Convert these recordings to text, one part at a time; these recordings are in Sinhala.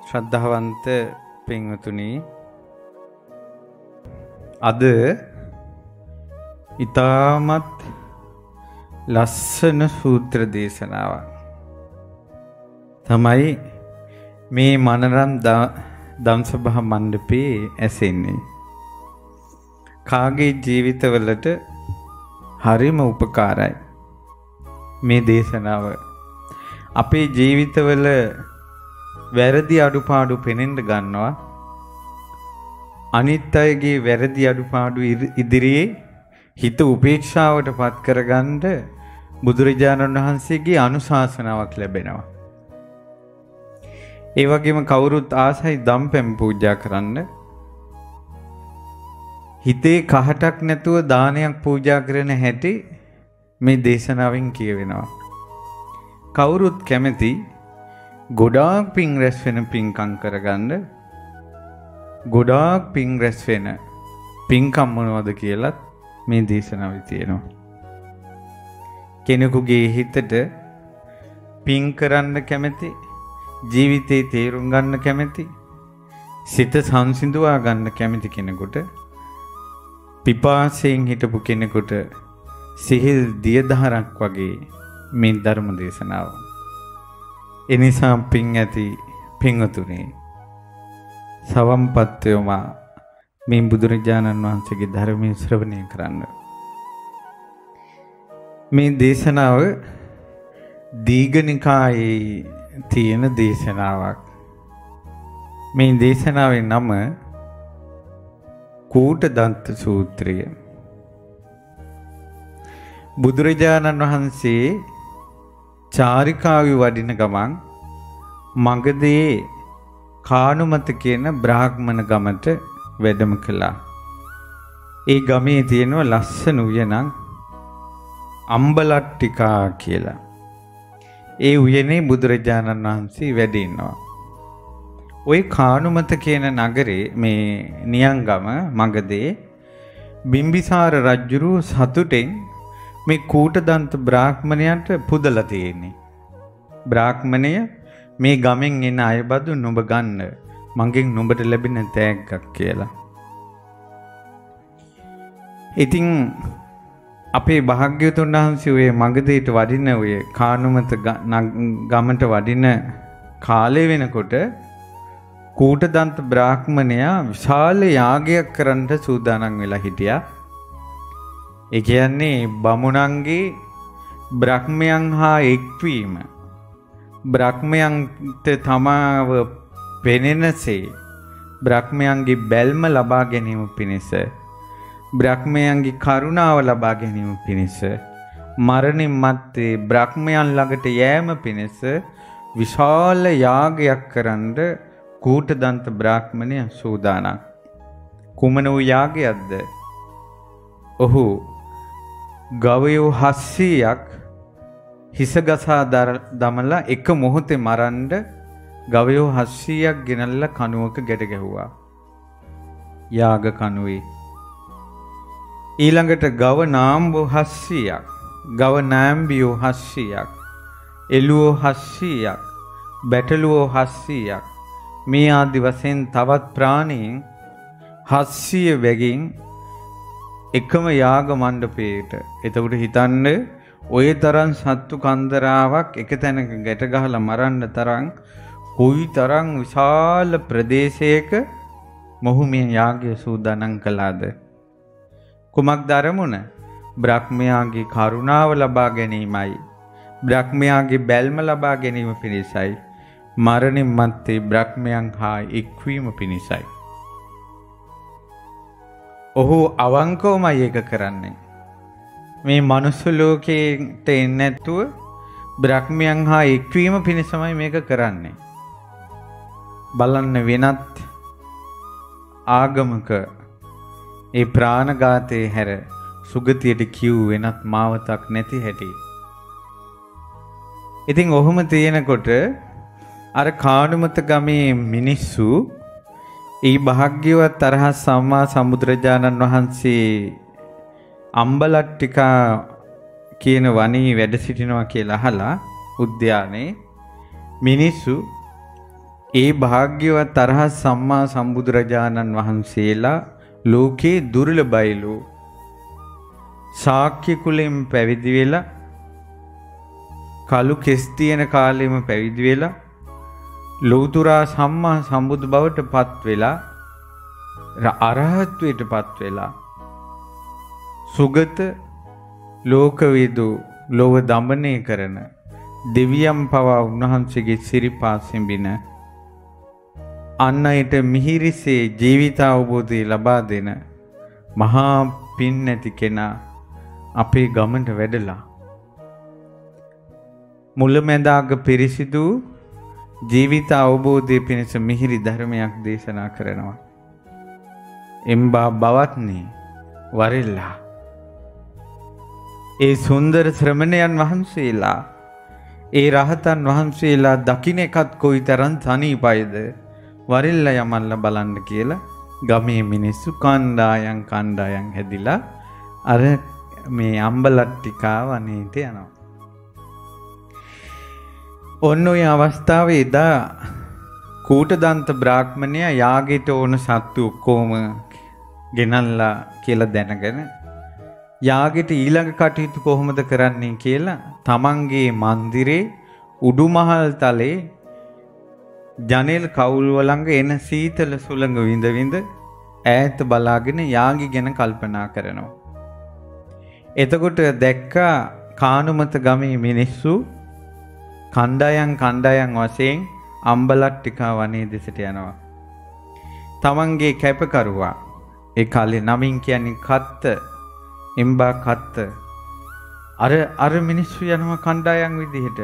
ශ්‍රද්ධාවන්ත පින්වතුනි, අද ඊටමත් ලස්සන සූත්‍ර දේශනාවක් තමයි මේ මනරම් දම්සභා මණ්ඩපේ ඇසෙන්නේ. කාගේ ජීවිතවලට හරිම උපකාරයි මේ දේශනාව. අපේ ජීවිතවල වැරදි අඩුපාඩු පෙනෙන්න ගන්නවා. අනිත් අයගේ වැරදි අඩුපාඩු ඉදිරියේ හිත උපේක්ෂාවට පත් කරගන්න බුදුරජාණන් වහන්සේගේ අනුශාසනාවක් ලැබෙනවා. ඒ වගේම කවුරුත් ආසයි දම්පැන් පූජා කරන්න. හිතේ කහටක් නැතුව දානයක් පූජා කරන හැටි මේ දේශනාවෙන් කියවෙනවා. කවුරුත් කැමති ගොඩාක් පින් රැස් වෙන පින්කම් කරගන්න. ගොඩාක් පින් රැස් වෙන පින්කම් මොනවද කියලා මේ දේශනාවේ තියෙනවා. කෙනෙකුගේ හිතට පින් කරන්න කැමති, ජීවිතේ තේරුම් ගන්න කැමති, සිත සංසිඳවා ගන්න කැමති කෙනෙකුට, පිපාසයෙන් හිටපු කෙනෙකුට සිහිල් දියදහරක් වගේ මේ ධර්ම දේශනාව. එනිසා පින් ඇති පින්වතුනි, සවම්පත් වෙමා මේ බුදුරජාණන් වහන්සේගේ ධර්මයේ ශ්‍රවණය කරන්න. මේ දේශනාව දීඝනිකායේ තියෙන දේශනාවක්. මේ දේශනාවේ නම කූටදන්ත සූත්‍රය. බුදුරජාණන් වහන්සේ චාරිකාවේ වඩින ගමන් මගදී කානුමත කියන බ්‍රාහ්මණ ගමට වැඩම කළා. ඒ ගමේ තියෙන ලස්සන උයනක් අම්බලට්ටිකා කියලා. ඒ උයනේ බුදුරජාණන් වහන්සේ වැඩ ඉන්නවා. ওই කානුමත කියන නගරේ මේ නියංගම මගදී බිම්බිසාර රජුරු සතුටෙන් මේ කූටදන්ත බ්‍රාහ්මණයන්ට පුදලා තියෙන්නේ. බ්‍රාහ්මණය මේ ගමෙන් එන අයබදු නුඹ ගන්න, මගෙන් නුඹට ලැබෙන තෑග්ගක් කියලා. ඉතින් අපේ භාග්‍යවතුන් වහන්සේ ඔය මගදීට වඩින ඔය කානුමත ගමට වඩින කාලය වෙනකොට කූටදන්ත බ්‍රාහ්මණයා විශාල යාගයක් කරන්න සූදානම් වෙලා හිටියා. ඒ කියන්නේ බමුණන්ගේ බ්‍රහ්මයන් හා එක්වීම, බ්‍රහ්මයන්ට තමාව පෙනෙනසේ බ්‍රහ්මයන්ගේ බැල්ම ලබා ගැනීම පිණිස, බ්‍රහ්මයන්ගේ කරුණාව ලබා ගැනීම පිණිස, මරණින් මත්තේ බ්‍රහ්මයන් ළඟට යෑම පිණිස විශාල යාගයක් කරන්න කූටදන්ත බ්‍රාහ්මණය සූදානම්. කුමන වූ යාගයක්ද? ඔහු ගවයෝ 700ක් හිසගසා දමලා එක මොහොතේ මරන්න ගවයෝ 700ක් ගෙනල්ලා කණුවක ගැට ගැහුවා. යාග කණුවේ. ඊළඟට ගව නාම්බෝ 700ක්, ගව නාම්බියෝ 700ක්, එළුවෝ 700ක්, බැටළුවෝ 700ක්, මේ ආදි වශයෙන් තවත් ප්‍රාණීන් 700 වැගින් එකම යාග මණ්ඩපයේට. එතකොට හිතන්න, ඔය තරම් සත්තු කන්දරාවක් එක තැනක ගැට ගහලා මරන්න තරම් කොයි තරම් විශාල ප්‍රදේශයක මොහු මේ යාගය සූදානම් කළාද? කුමක්ද අරමුණ? බ්‍රහ්මයාගේ කරුණාව ලබා ගැනීමයි, බ්‍රහ්මයාගේ බැල්ම ලබා ගැනීම පිණිසයි, මරණින් මත්තේ බ්‍රහ්මයන් හා එක්වීම පිණිසයි. ඔහු අවංකවමයි ඒක කරන්නේ. මේ මනුස්ස ලෝකයට එන්නේ නැතුව බ්‍රහ්මයන් හා එක්වීම පිණිසමයි මේක කරන්නේ. බලන්න, වෙනත් ආගමක ඒ ප්‍රාණඝාතයේ හැර සුගතියට කිව් වෙනත් මාවතක් නැති හැටි. ඉතින් ඔහොම තියෙනකොට අර කානුමත ගමේ මිනිස්සු ඒ භාග්‍යවත් අරහත් සම්මා සම්බුදුරජාණන් වහන්සේ අම්බලට්ටිකා කියන වනයේ වැඩ සිටිනවා කියලා අහලා උද්‍යානයේ මිනිස්සු ඒ භාග්‍යවත් අරහත් සම්මා සම්බුදුරජාණන් වහන්සේලා ලෝකේ දුර්ලභයිලු ශාක්‍ය කුලෙන් පැවිදි වෙලා කලු කෙස් තියෙන කාලෙම පැවිදි වෙලා ලෞතුරා සම්මා සම්බුදු බවට පත් වෙලා අරහත්වයට පත් වෙලා සුගත ලෝකවිදු ලෝව දමනය කරන දෙවියන් පවා උන්වහන්සේගේ සිරිපා සිඹින අන් අයට මිහිරිසේ ජීවිත අවබෝධය ලබා දෙන මහා පින් නැති කෙනා අපේ ගමට වැඩලා මුලැමැදාග පිරිසිදු ජීවිත අවබෝධය පිණිස මිහිරි ධර්මයක් දේශනා කරනවා. එම්බා බවත්නි වරෙල්ලා ඒ සුන්දර ශ්‍රමණයන් වහන්සේලා ඒ රහතන් වහන්සේලා දකින්න එකත් කොයිතරම් සනීපයිද වරෙල්ලා යමල්ල බලන්න කියලා ගමේ මිනිස්සු කණ්ඩායම් හැදිලා අර මේ අම්බලට්ටිකා වනේට යනවා. ඔන්න ඔය අවස්ථාවේ එදා කූටදන්ත බ්‍රාහ්මණයා යාගයට ඕන සත්තු ඔක්කොම ගෙනල්ලා කියලා දැනගෙන යාගෙට ඊළඟ කටයුතු කොහොමද කරන්නේ කියලා තමන්ගේ මන්දිරේ උඩුමහල් තලේ ජනෙල් කවුල් වළංග එන සීතල සුළඟ විඳ විඳ ඈත බලාගෙන යාගි ගැන කල්පනා කරනවා. එතකොට දැක්කා කානුමත ගමේ මිනිස්සු කණ්ඩායම් වශයෙන් අම්බලට්ටිකා වනයේ දෙසට යනවා. තමන්ගේ කැපකරුවා ඒ කාලේ නමින් කියන්නේ කත්ත එම්බා කත්ත අර මිනිස්සු යනවා කණ්ඩායම් විදිහට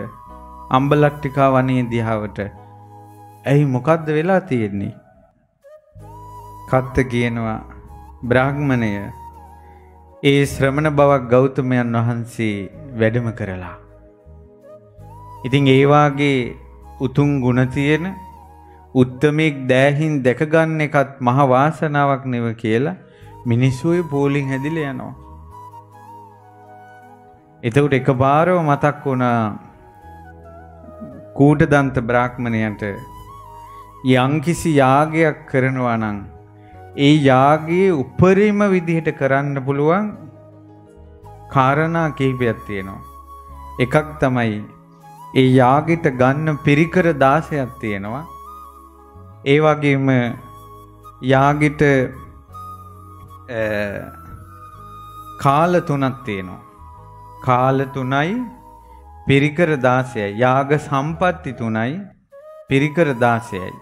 අම්බලට්ටිකා වනයේ දිහාවට. ඇයි මොකද්ද වෙලා තියෙන්නේ? කත්ත කියනවා බ්‍රාහ්මණය ඒ ශ්‍රමණ බවක් ගෞතමයන් වහන්සේ වැඩම කරලා. ඉතින් ඒ වාගේ උතුම් ගුණ තියෙන උත්තමෙක් දෑහින් දැක ගන්න එකත් මහ වාසනාවක් නෙව කියලා මිනිස්සු ඒ පෝලිං හැදිලා යනවා. එතකොට එකපාරව මතක් වුණා කූටදන්ත බ්‍රාහ්මණයන්ට යම්කිසි යාගයක් කරනවා නම් ඒ යාගයේ උපරිම විදිහට කරන්න පුළුවන් කාරණා කිහිපයක් තියෙනවා. එකක් තමයි ඒ යාගෙට ගන්න පිරිකර 16ක් තියෙනවා. ඒ වගේම යාගෙට කාල 3ක් තියෙනවා. කාල 3යි පිරිකර 16යි. යාග සම්පatti 3යි පිරිකර 16යි.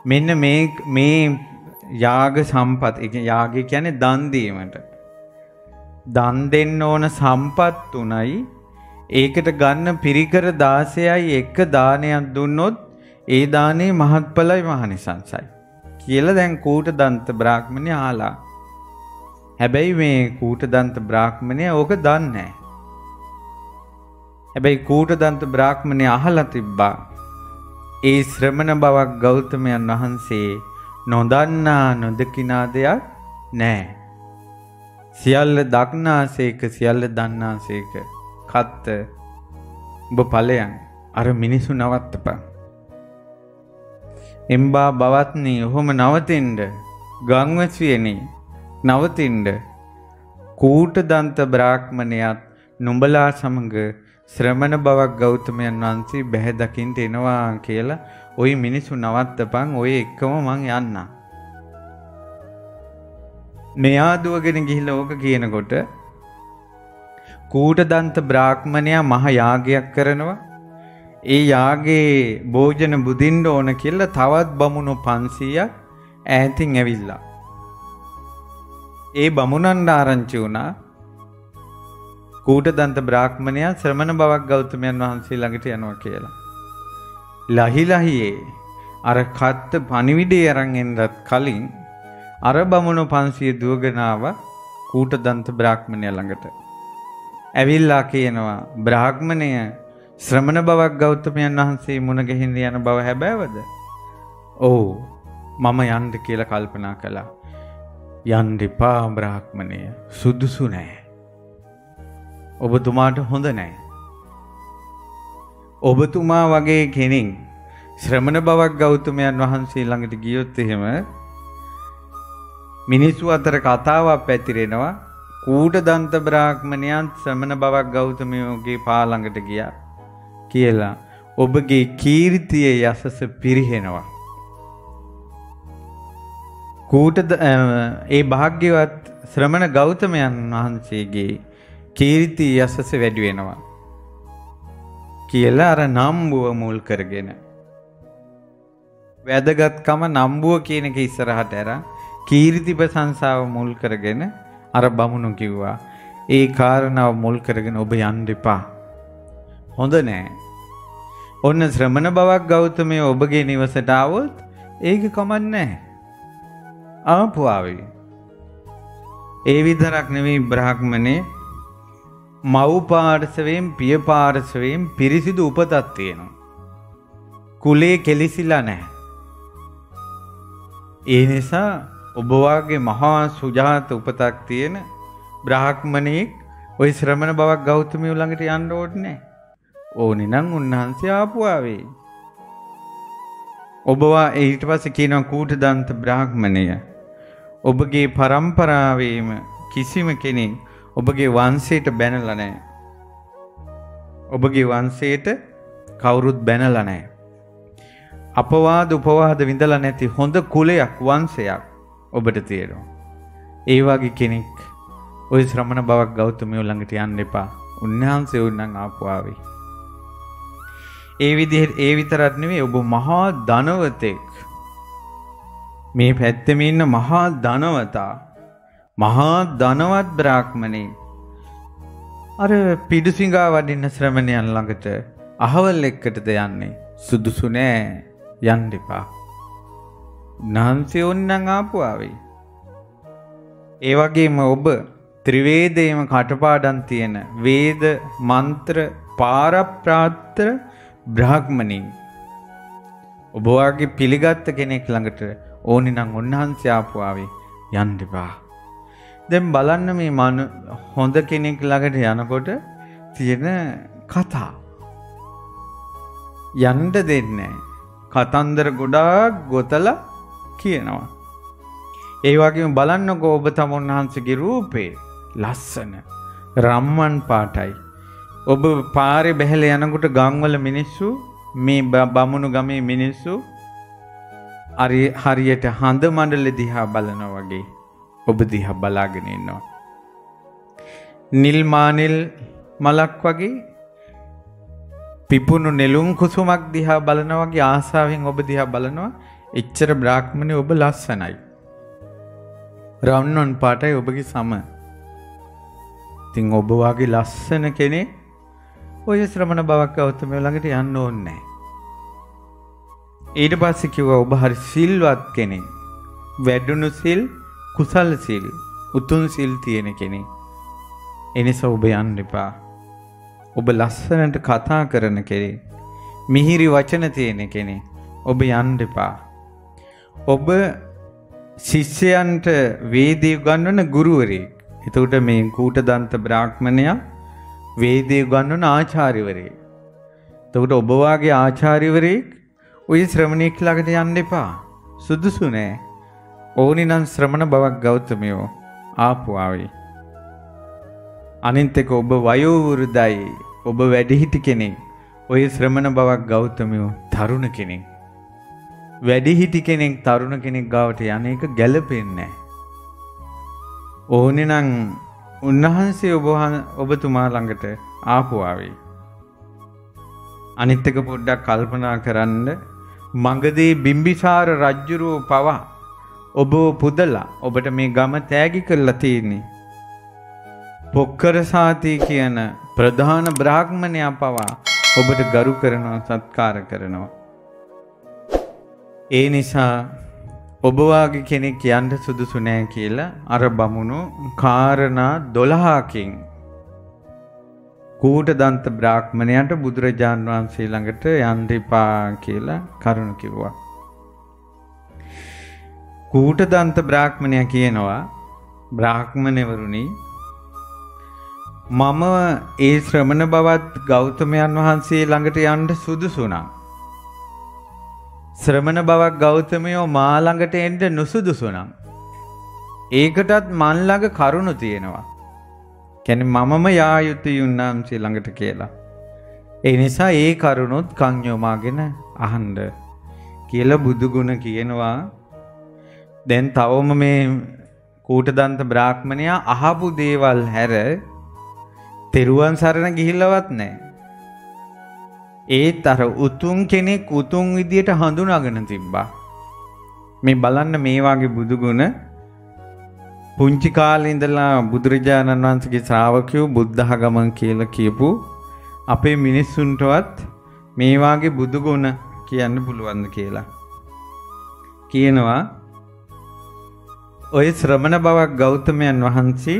මෙන්න මේ යාග සම්පත් යාගය කියන්නේ දන් දීමට. දන් දෙන්න ඕන සම්පත් 3යි ඒකට ගන්න පිරිකර 16යි එක දානයක් දුන්නොත් ඒ දානේ මහත්ඵලයි මහනිසංසයි කියලා දැන් කූටදන්ත බ්‍රාහ්මණය අහලා. හැබැයි මේ කූටදන්ත බ්‍රාහ්මණය ඕක දන්නේ නැහැ. හැබැයි කූටදන්ත බ්‍රාහ්මණය අහලා තිබ්බා ඒ ශ්‍රමණ බවක් ගෞතමයන් වහන්සේ නොදන්නා නොදකිනා දෙයක් නැහැ. සියල්ල දක්නාසේක සියල්ල දන්නාසේක කත්ත ඔබ ඵලයන් අර මිනිසු නවත්තපන්. එම්බා බවත්නි ඔහොම නවතින්න ගංවැසියනි නවතින්න කූටදන්ත බ්‍රාහ්මණයාත් නුඹලා සමග ශ්‍රමණ බවක් ගෞතමයන් වහන්සේ බැහැ දකින්න එනවා කියලා ওই මිනිසු නවත්තපන් ඔය එක්කම මං යන්න. මෙයා දුවගෙන ගිහිල්ලා ඕක කියනකොට කූටදන්ත බ්‍රාහ්මණයා මහ යාගයක් කරනවා. ඒ යාගේ භෝජන බුදින්න ඕන කියලා තවත් බමුණු 500ක් ඈතින් ඇවිල්ලා. ඒ බමුණන් ආරංචි වුණා කූටදන්ත බ්‍රාහ්මණයා ශ්‍රමණ බවක් ගෞතමයන් වහන්සේ ළඟට යනවා කියලා. ලහිලහියේ අර කත්ත පණිවිඩය අරන් එන්නත් කලින් අර බමුණු 500 දුවගෙන ආවා කූටදන්ත බ්‍රාහ්මණයා ළඟට. ඇවිල්ලා කියනවා බ්‍රාහ්මණය ශ්‍රමණ බවක් ගෞතමයන් වහන්සේ මුණ ගැහින්න යන බව හැබෑවද? ඔව් මම යන්න කියලා කල්පනා කළා. යන්න එපා බ්‍රාහ්මණය සුදුසු නෑ. ඔබතුමාට හොඳ නෑ. ඔබතුමා වගේ කෙනෙක් ශ්‍රමණ බවක් ගෞතමයන් වහන්සේ ළඟට ගියොත් එහෙම මිනිස්සු අතර කතාවක් පැතිරෙනවා. කූටදන්ත බ්‍රාහ්මණයන් ශ්‍රමණ බවක් ගෞතමයෝගේ පා ළඟට ගියා කියලා ඔබගේ කීර්තියේ යසස පිරිහෙනවා. ඒ භාග්‍යවත් ශ්‍රමණ ගෞතමයන් වහන්සේගේ කීර්ති යසස වැඩි වෙනවා කියලා අර නම්බුව මුල් කරගෙන වැදගත්කම නම්බුව කියන එක ඉස්සරහට අරන් කීර්ති ප්‍රශංසාව මුල් කරගෙන අර බමුණු කිව්වා ඒ කාරණාව මුල් කරගෙන ඔබ යන්න එපා. හොඳ නෑ. ඔන්න ශ්‍රමණ බවක් ගෞතමය ඔබගේ නිවසට ආවොත් ඒක කමක් නෑ. ආපු ආවේ. ඒ විතරක් නෙවෙයි බ්‍රාහ්මණේ මව් පාර්ශවයෙන් පිය පාර්ශවයෙන් පිරිසිදු උපතක් තියෙනවා. කුලේ කෙලිසිලා නැහැ. ඒ නිසා ඔබ වාගේ මහා සුජාත උපතක් තියෙන බ්‍රාහ්මණෙක් ওই ශ්‍රමණ බවක් ගෞතමිය ළඟට යන්න ඕනේ නැහැ. ඕනේ නම් උන්වහන්සේ ආපු ආවේ. ඔබවා ඊට පස්සේ කියනවා කූටදන්ත බ්‍රාහ්මණය ඔබගේ පරම්පරාවේම කිසිම කෙනෙක් ඔබගේ වංශයට බැනලා නැහැ. ඔබගේ වංශයට කවුරුත් බැනලා නැහැ. අපවාද උපවාද විඳලා නැති හොඳ කුලයක් වංශයක් ඔබට තියෙනවා. ඒ වගේ කෙනෙක් ওই ශ්‍රමණ බවක් ගෞතමිය ළඟට යන්න එපා. උන්වහන්සේ උන්නම් ආපු ආවේ. ඒ විදිහට ඒ විතරක් නෙවෙයි ඔබ මහා ධනවතෙක්. මේ පැත්තේ ඉන්න මහා ධනවතා මහා ධනවත් බ්‍රාහ්මණෙක් අර පිඩුසිඟා වඩින්න ශ්‍රමණයන් ළඟට අහවල් එක්කටද යන්නේ සුදුසු නෑ යන්න එපා. උන්වහන්සේ ඕන්නම් ආපු ආවේ. ඒ වගේම ඔබ ත්‍රිවේදයේම කටපාඩම් තියෙන වේද මන්ත්‍ර පාරප්‍රාත්‍ර බ්‍රාහ්මණෙක්. ඔබ වාගේ පිළිගත් කෙනෙක් ළඟට ඕනි නම් උන්වහන්සේ ආපු ආවේ යන්න එපා. දැන් බලන්න මේ හොඳ කෙනෙක් ළඟට යනකොට තියෙන කතා යන්න දෙන්නේ කතන්දර ගොඩාක් ගොතලා කියනවා. ඒ වගේම බලන්නකෝ ඔබ තම උන්වහන්සේගේ රූපේ ලස්සන රම්මන් පාටයි. ඔබ පාරේ බැහැලා යනකොට ගම්වල මිනිස්සු මේ බමුණු ගමේ මිනිස්සු හරියට හඳ මණ්ඩල දිහා බලනවා වගේ ඔබ දිහා බලාගෙන ඉන්නවා. නිල් මානෙල් මලක් වගේ පිපුණු නෙළුම් කුසුමක් දිහා බලනවා වගේ ආසාවෙන් ඔබ දිහා බලනවා. එච්චර බ්‍රාහ්මණේ ඔබ ලස්සනයි. රවුන්වන් පාටයි ඔබගේ සම. ඉතින් ඔබ වාගේ ලස්සන කෙනෙක් ඔය ශ්‍රමණ බවක් ගෞතමයෝ ළඟට යන්න ඕනේ නැහැ. ඊට පස්සේ කිව්වා ඔබ හරි සිල්වත් කෙනෙක්. වැඩුණු සිල්, කුසල් සිල්, උතුම් සිල් තියෙන කෙනෙක්. එනිසා ඔබ යන්න එපා. ඔබ ලස්සනට කතා කරන කෙනෙක්. මිහිරි වචන තියෙන කෙනෙක්. ඔබ යන්න එපා. ඔබ ශිෂ්‍යයන්ට වේදේ උගන්වන ගුරුවරයෙක්. එතකොට මේ කූටදන්ත බ්‍රාහ්මණයා වේදේ උගන්වන ආචාර්යවරයෙක්. එතකොට ඔබ වාගේ ආචාර්යවරයෙක් ඔය ශ්‍රමණෙක් ළඟට යන්න එපා. සුදුසු නෑ. ඕනි නම් ශ්‍රමණ බවක් ගෞතමයෝ ආපු ආවේ. අනිත් එක ඔබ වයෝ වෘද්ධයි. ඔබ වැඩිහිටි කෙනෙක්. ඔය ශ්‍රමණ බවක් ගෞතමයෝ තරුණ කෙනෙක්. වැඩිහිටි කෙනෙක් තරුණ කෙනෙක් ගාවට යන එක ගැළපෙන්නේ නැහැ. ඕනේ නම් උන්වහන්සේ ඔබතුමා ළඟට ආපු ආවේ. අනිත් එක පොඩ්ඩක් කල්පනා කරන්න. මගදී බිම්බිසාර රජුරෝ පවා ඔබ පුදලා ඔබට මේ ගම තෑගි කරලා තියෙන්නේ. පොක්කර සාති කියන ප්‍රධාන බ්‍රාහ්මණයා පවා ඔබට ගරු කරනවා සත්කාර කරනවා. ඒ නිසා ඔබ වාගේ කෙනෙක් යන්න සුදුසු නෑ කියලා අර බමුණු කාරණා 12කින් කූටදන්ත බ්‍රාහ්මණයන්ට බුදුරජාන් වහන්සේ ළඟට යන්න එපා කියලා කරුණ කිව්වා. කූටදන්ත බ්‍රාහ්මණයා කියනවා බ්‍රාහ්මණවරුනි මම ඒ ශ්‍රමණ බවත් ගෞතමයන් වහන්සේ ළඟට යන්න සුදුසු නම් ශ්‍රමණ බවක් ගෞතමයෝ මා ළඟට එන්න නුසුදුසු නම් ඒකටත් මන් ළඟ කරුණු තියෙනවා. කියන්නේ මමම යා යුතුයි උන්වහන්සේ ළඟට කියලා. ඒ නිසා ඒ කරුණොත් කන් යොමාගෙන අහන්න කියලා බුදු ගුණ කියනවා. දැන් තවම මේ කූටදන්ත බ්‍රාහ්මණයා අහපු දේවල් හැර තෙරුවන් සරණ ගිහිල්ලවත් නැහැ. ඒත් අර උතුම් කෙනෙක් උතුම් විදියට හඳුනාගෙන තිබ්බා. මේ බලන්න මේ වාගේ බුදු ගුණ පුංචි කාලේ ඉඳලා බුදුරජාණන් වහන්සේගේ ශ්‍රාවකයෝ බුද්ධ ආගමන් කියලා කියපු අපේ මිනිස්සුන්ටවත් මේ වාගේ බුදු ගුණ කියන්න පුළුවන්ද කියලා. කියනවා ඔය ශ්‍රමණ බවක් ගෞතමයන් වහන්සේ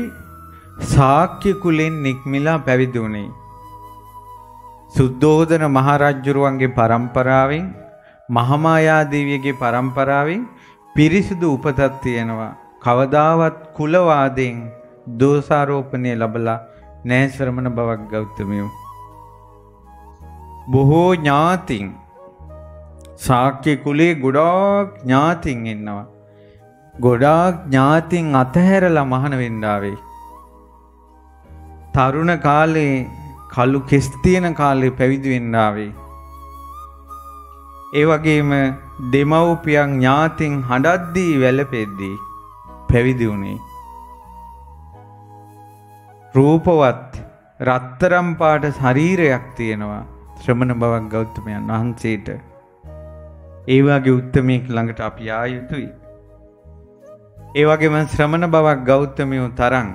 ශාක්‍ය කුලෙන් නික්මිලා පැවිදි වුණේ. සුද්ධෝදන මහරජුරුවන්ගේ පරම්පරාවෙන් මහමායා දේවියගේ පරම්පරාවෙන් පිරිසිදු උපතක් තියෙනවා. කවදාවත් කුලවාදයෙන් දෝෂාරෝපණය ලැබලා නැහැ ශ්‍රමණ බවක් ගෞතමයෝ. බොහෝ ඥාතින් ශාක්‍ය කුලේ ගොඩාක් ඥාතින් ඉන්නවා. ගොඩාක් ඥාතින් අතහැරලා මහාන වෙන්න ආවේ. තරුණ කාලේ කළු කෙස් තියෙන කාලේ පැවිදි වෙන්න ආවේ. ඒ වගේම දෙමව්පියන් ඥාතින් හඬද්දී වැළපෙද්දී පැවිදි වුණේ. රූපවත් රත්තරම් පාට ශරීරයක් තියෙනවා ශ්‍රමණ බවක් ගෞතමයන් වහන්සේට. ඒ වගේ උත්තමයෙක් ළඟට අපි ආ යුතුයි. ඒ වගේම ශ්‍රමණ බවක් ගෞතමයෝ තරම්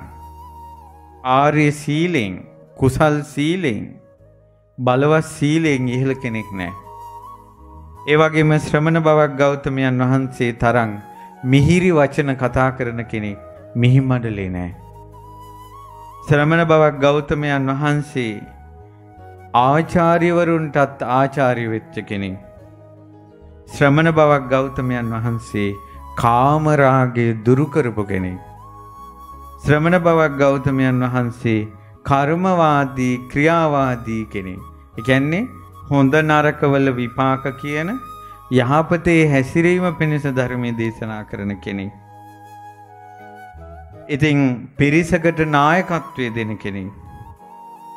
ආර්ය සීලෙන් කුසල් සීලෙන් බලවත් සීලෙන් ඉහළ කෙනෙක් නැහැ. ඒ වගේම ශ්‍රමණ බවක් ගෞතමයන් වහන්සේ තරම් මිහිරි වචන කතා කරන කෙනෙක් මිහි මඩලේ නැහැ. ශ්‍රමණ බවක් ගෞතමයන් වහන්සේ ආචාර්යවරුන්ටත් ආචාර්ය වෙච්ච කෙනෙක්. ශ්‍රමණ බවක් ගෞතමයන් වහන්සේ කාමරාගය දුරු කරපු කෙනෙක්. ශ්‍රමණ බවක් ගෞතමයන් වහන්සේ කර්මවාදී ක්‍රියාවාදී කෙනෙක්. ඒ කියන්නේ හොඳ නරකවල විපාක කියන යහපතේ හැසිරීම පිණිස ධර්මයේ දේශනා කරන කෙනෙක්. ඉතින් පිරිසකට නායකත්වයේ දෙන කෙනෙක්.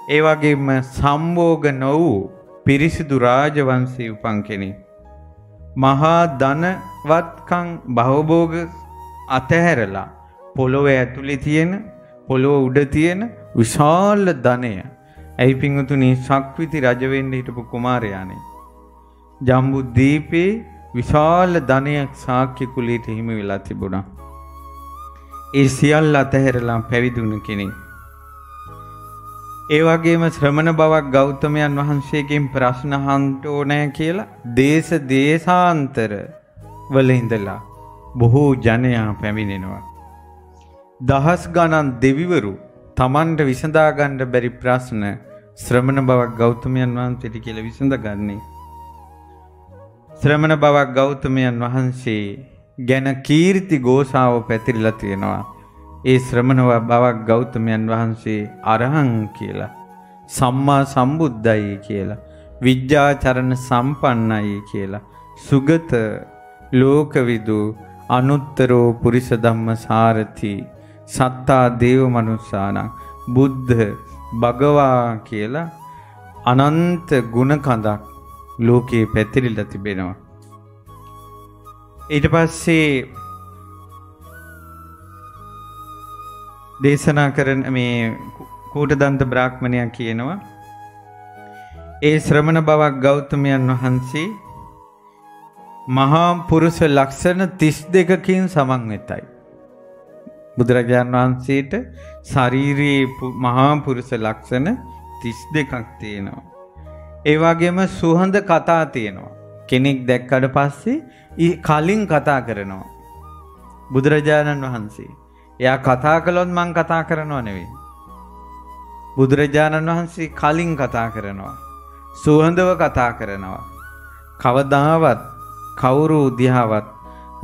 ඒ වගේම සම්භෝග නොවූ පිරිසිදු රාජවංශයේ උපන් කෙනෙක්. මහා ධනවත්කම් භවභෝග අතහැරලා පොළොව ඇතුලේ තියෙන පොළොව උඩ තියෙන විශාල ධනය. ඇයි පින්වතුනි ශක්විති රජ වෙන්න හිටපු කුමාරයානේ. ජම්බු දීපේ විශාල ධනයක් ශාක්‍ය කුලයට හිමි වෙලා තිබුණා. ඒ සියල්ල අතහැරලා පැවිදි වුණ කෙනෙක්. ඒ වගේම ශ්‍රමණ බවක් ගෞතමයන් වහන්සේගෙන් ප්‍රශ්න අහන්න ඕනේ කියලා දේශ දේශාන්තර වල ඉඳලා බොහෝ ජනයා පැමිණෙනවා. දහස් ගණන් දෙවිවරු Tamanට විසඳා ගන්න බැරි ප්‍රශ්න ශ්‍රමණ බවක් ගෞතමයන් වහන්සේට කියලා විසඳගන්නේ. ශ්‍රමණ බවක් ගෞතමයන් වහන්සේ ගැන කීර්ති ഘോഷාව පැතිරලා තියෙනවා. ඒ ශ්‍රමණ බවක් ගෞතමයන් වහන්සේ අරහං කියලා, සම්මා සම්බුද්දයි කියලා, විද්‍යාචරණ සම්පන්නයි කියලා, සුගත ලෝකවිදු අනුත්තරෝ පුරිස ධම්ම සාරති සත්තා දේව මනුස්සාන බුද්ධ භගවා කියලා අනන්ත ගුණ කඳක් ලෝකේ පැතිරිලා තිබෙනවා. ඊට පස්සේ දේශනා කරන මේ කූටදන්ත බ්‍රාහ්මණයා කියනවා ඒ ශ්‍රමණ බවක් ගෞතමයන් වහන්සේ මහා පුරුෂ ලක්ෂණ 32කින් සමන්විතයි. බුදුරජාණන් වහන්සේට ශාරීරියේ මහා පුරුෂ ලක්ෂණ 32ක් තියෙනවා. ඒ වගේම සුහඳ කතා තියෙනවා. කෙනෙක් දැක්කට පස්සේ කලින් කතා කරනවා. බුදුරජාණන් වහන්සේ එයා කතා කළොත් මං කතා කරනව නෙවෙයි. බුදුරජාණන් වහන්සේ කලින් කතා කරනවා. සුහඳව කතා කරනවා. කවදාවත් කවුරු දිහාවත්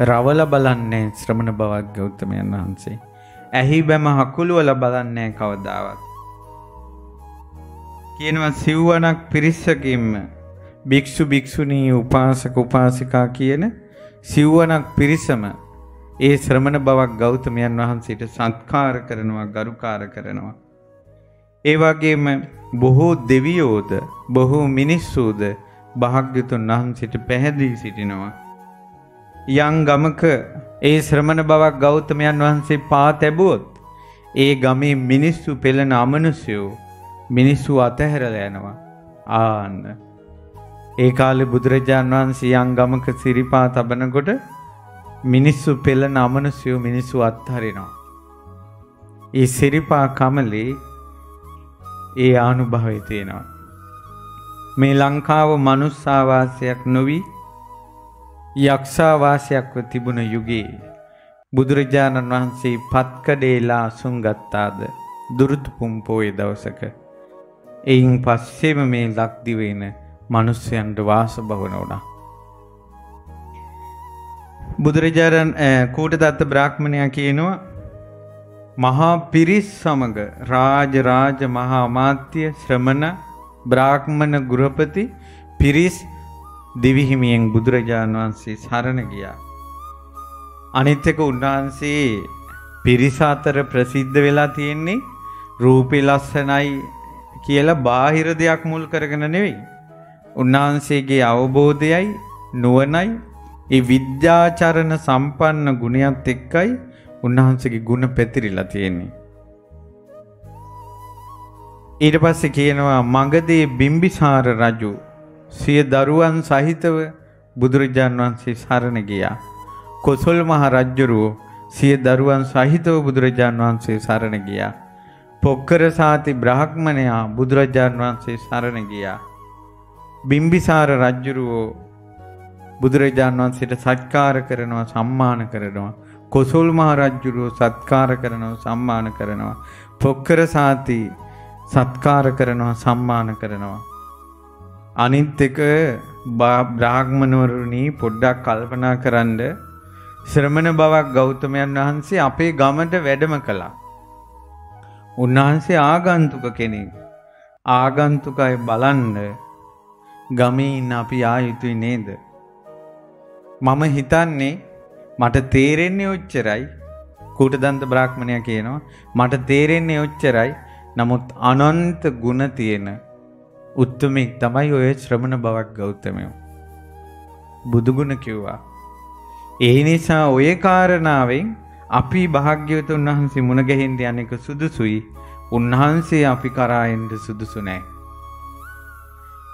රවල බලන්නේ ශ්‍රමණ බවක් ගෞතමයන් වහන්සේ. ඇහි බැම හකුළුවල බලන්නේ කවදාවත්. කියනවා සිව්වනක් පිරිසකින්ම භික්ෂු භික්ෂුණී උපාසක උපාසිකා කියන සිව්වනක් පිරිසම ඒ ශ්‍රමණ බවක් ගෞතමයන් වහන්සේට සත්කාර කරනවා, ගරුකාර කරනවා. ඒ වගේම බොහෝ දෙවියෝද බොහෝ මිනිස්සුද භාග්‍යතුන් වහන්සේට පැහැදී සිටිනවා. යම් ගමක ඒ ශ්‍රමණ බවක් ගෞතමයන් වහන්සේ පා තැබුවොත් ඒ ගමේ මිනිස්සු පෙළෙන අමනුෂ්‍යෝ මිනිස්සු අතහැරලා යනවා. ආන්න ඒ කාලේ බුදුරජාන් වහන්සේ යම් ගමක සිරිපා තබනකොට මිනිස්සු පෙළෙන අමනුෂ්‍යෝ මිනිස්සු අත්හරිනවා. ඒ සිරිපා කමලේ ඒ ආනුභවය තියෙනවා. මේ ලංකාව මනුස්සාවාසයක් නොවි යක්ෂාවාසයක්ව තිබුණ යුගයේ බුදුරජාණන් වහන්සේ පත්කඩේලා අසුන් ගත්තාද දුරුතු පුම්පෝයේ දවසක. එයින් පස්සේම මේ ලක්දිවයින මිනිස්යන්ට වාස භවන වුණා. බුදුරජාණන් කූටදත්ත බ්‍රාහ්මණයා කියනවා මහා පිරිස් සමග රාජ මහා අමාත්‍ය ශ්‍රමණ බ්‍රාහ්මණ ගෘහපති පිරිස් දිවිහිමියෙන් බුදුරජාණන් වහන්සේ සරණ ගියා. අනිත් එක උන්වහන්සේ පිරිස අතර ප්‍රසිද්ධ වෙලා තියෙන්නේ රූපේ ලස්සනයි කියලා බාහිර දෙයක් මුල් කරගෙන නෙවෙයි. උන්වහන්සේගේ අවබෝධයයි නුවණයි ඒ විද්‍යාචරණ සම්පන්න ගුණයත් එක්කයි උන්වහන්සේගේ ගුණ පැතිරිලා තියෙන්නේ. ඊට පස්සේ කියනවා මගදී බිම්බිසාර රජු සිය දරුවන් සහිතව බුදුරජාන් වහන්සේ සරණ ගියා. කොසල් මහ රජුරෝ සිය දරුවන් සහිතව බුදුරජාන් වහන්සේ සරණ ගියා. පොක්කර සාති බ්‍රාහ්මණයා බුදුරජාන් වහන්සේ සරණ ගියා. බිම්බිසාර රජුරෝ බුදුරජාන් වහන්සේට සත්කාර කරනවා, සම්මාන කරනවා. කොසල් මහ රජුරෝ සත්කාර කරනවා, සම්මාන කරනවා. පොක්කර සාති සත්කාර කරනවා, සම්මාන කරනවා. අනිත් එක බ්‍රාහ්මණවරුනි පොඩ්ඩක් කල්පනා කරන්න. ශ්‍රමණ බවක් ගෞතමයන් වහන්සේ අපේ ගමට වැඩම කළා. උන්වහන්සේ ආගන්තුක කෙනෙක්. ආගන්තුකයි බලන්න ගමේ ඉන්න අපි ආ යුතුයි නේද? මම හිතන්නේ මට තේරෙන්නේ ඔච්චරයි. කූටදන්ත බ්‍රාහ්මණයා කියනවා මට තේරෙන්නේ ඔච්චරයි. නමුත් අනන්ත ගුණ තියෙන උත්තමෙක් තමයි ඔය ශ්‍රමණ බවක් ගෞතමයෝ. බුදුගුණ කිව්වා. ඒ නිසා ඔය කාරණාවෙන් අපි භාග්‍යවතුන් වහන්සේ මුණ ගැහෙන්න යන්නේක සුදුසුයි. උන්වහන්සේ අපි කරා එන්න සුදුසු නැහැ.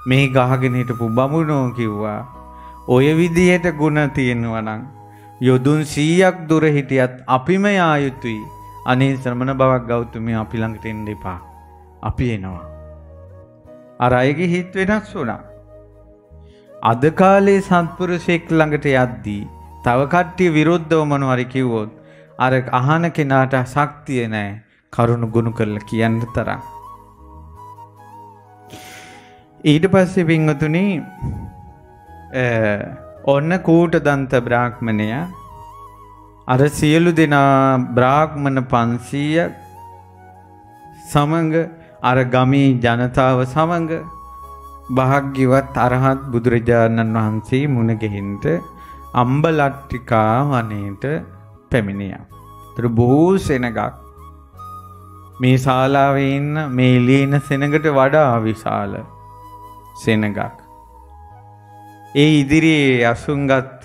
මේ ගහගෙන හිටපු බමුණෝ කිව්වා ඔය විදියට ගුණ තියෙනවා නම් යොදුන් 100ක් දුර හිටියත් අපිම යා යුතුයි. අනේ ශ්‍රමණ බවක් ගෞතමී අපි ළඟට එන්න එපා. අපි එනවා. අර අයගේ හිත වෙනස් වුණා. අද කාලේ සත්පුරුෂයෙක් ළඟට යද්දී තව කට්ටිය විරුද්ධව මොනවාරි කිව්වොත් අර අහන කෙනාට ශක්තිය නැහැ කරුණ ගුණ කරලා කියන්න තරම්. ඊට පස්සේ පින්වතුනි ඔන්න කූටදන්ත බ්‍රාහ්මණයා අර සියලු දෙනා බ්‍රාහ්මණ 500ක් සමග අර ගමේ ජනතාව සමග භාග්‍යවත් අරහත් බුදුරජාණන් වහන්සේ මුණ ගැහින්ට අම්බලට්ටිකා වනයේට පැමිණියා. ඒතර බොහෝ සෙනගක් මේ ශාලාවේ ඉන්න මේ ලීන සෙනගට වඩා විශාල සෙනගක්. ඒ ඉදිරියේ අසුන්ගත්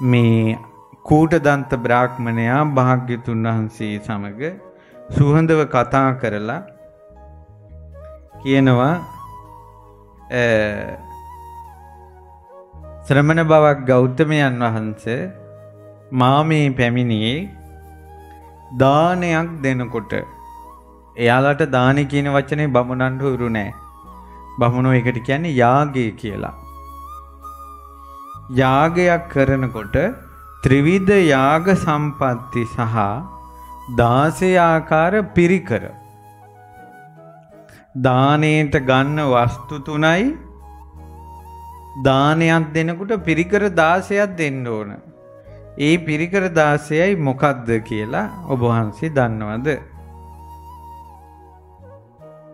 මේ කූටදන්ත බ්‍රාහ්මණයා භාග්‍යතුන් වහන්සේ සමග සුහඳව කතා කරලා කියනවා ශ්‍රමණ බවක් ගෞතමයන් වහන්සේ මා මේ පැමිණියේ දානයක් දෙනකොට. එයාලට දානි කියන වචනේ බමුණන්ට උරු නැහැ. බමුණෝ එකට කියන්නේ යාගය කියලා. යාගයක් කරනකොට ත්‍රිවිධ යාග සම්පatti සහ 16 ආකාර පිරිකර. දානේට ගන්න වස්තු 3යි දානයක් දෙනකොට පිරිකර 16ක් දෙන්න ඕන. ඒ පිරිකර 16යි මොකක්ද කියලා ඔබ වහන්සේ දන්නවද?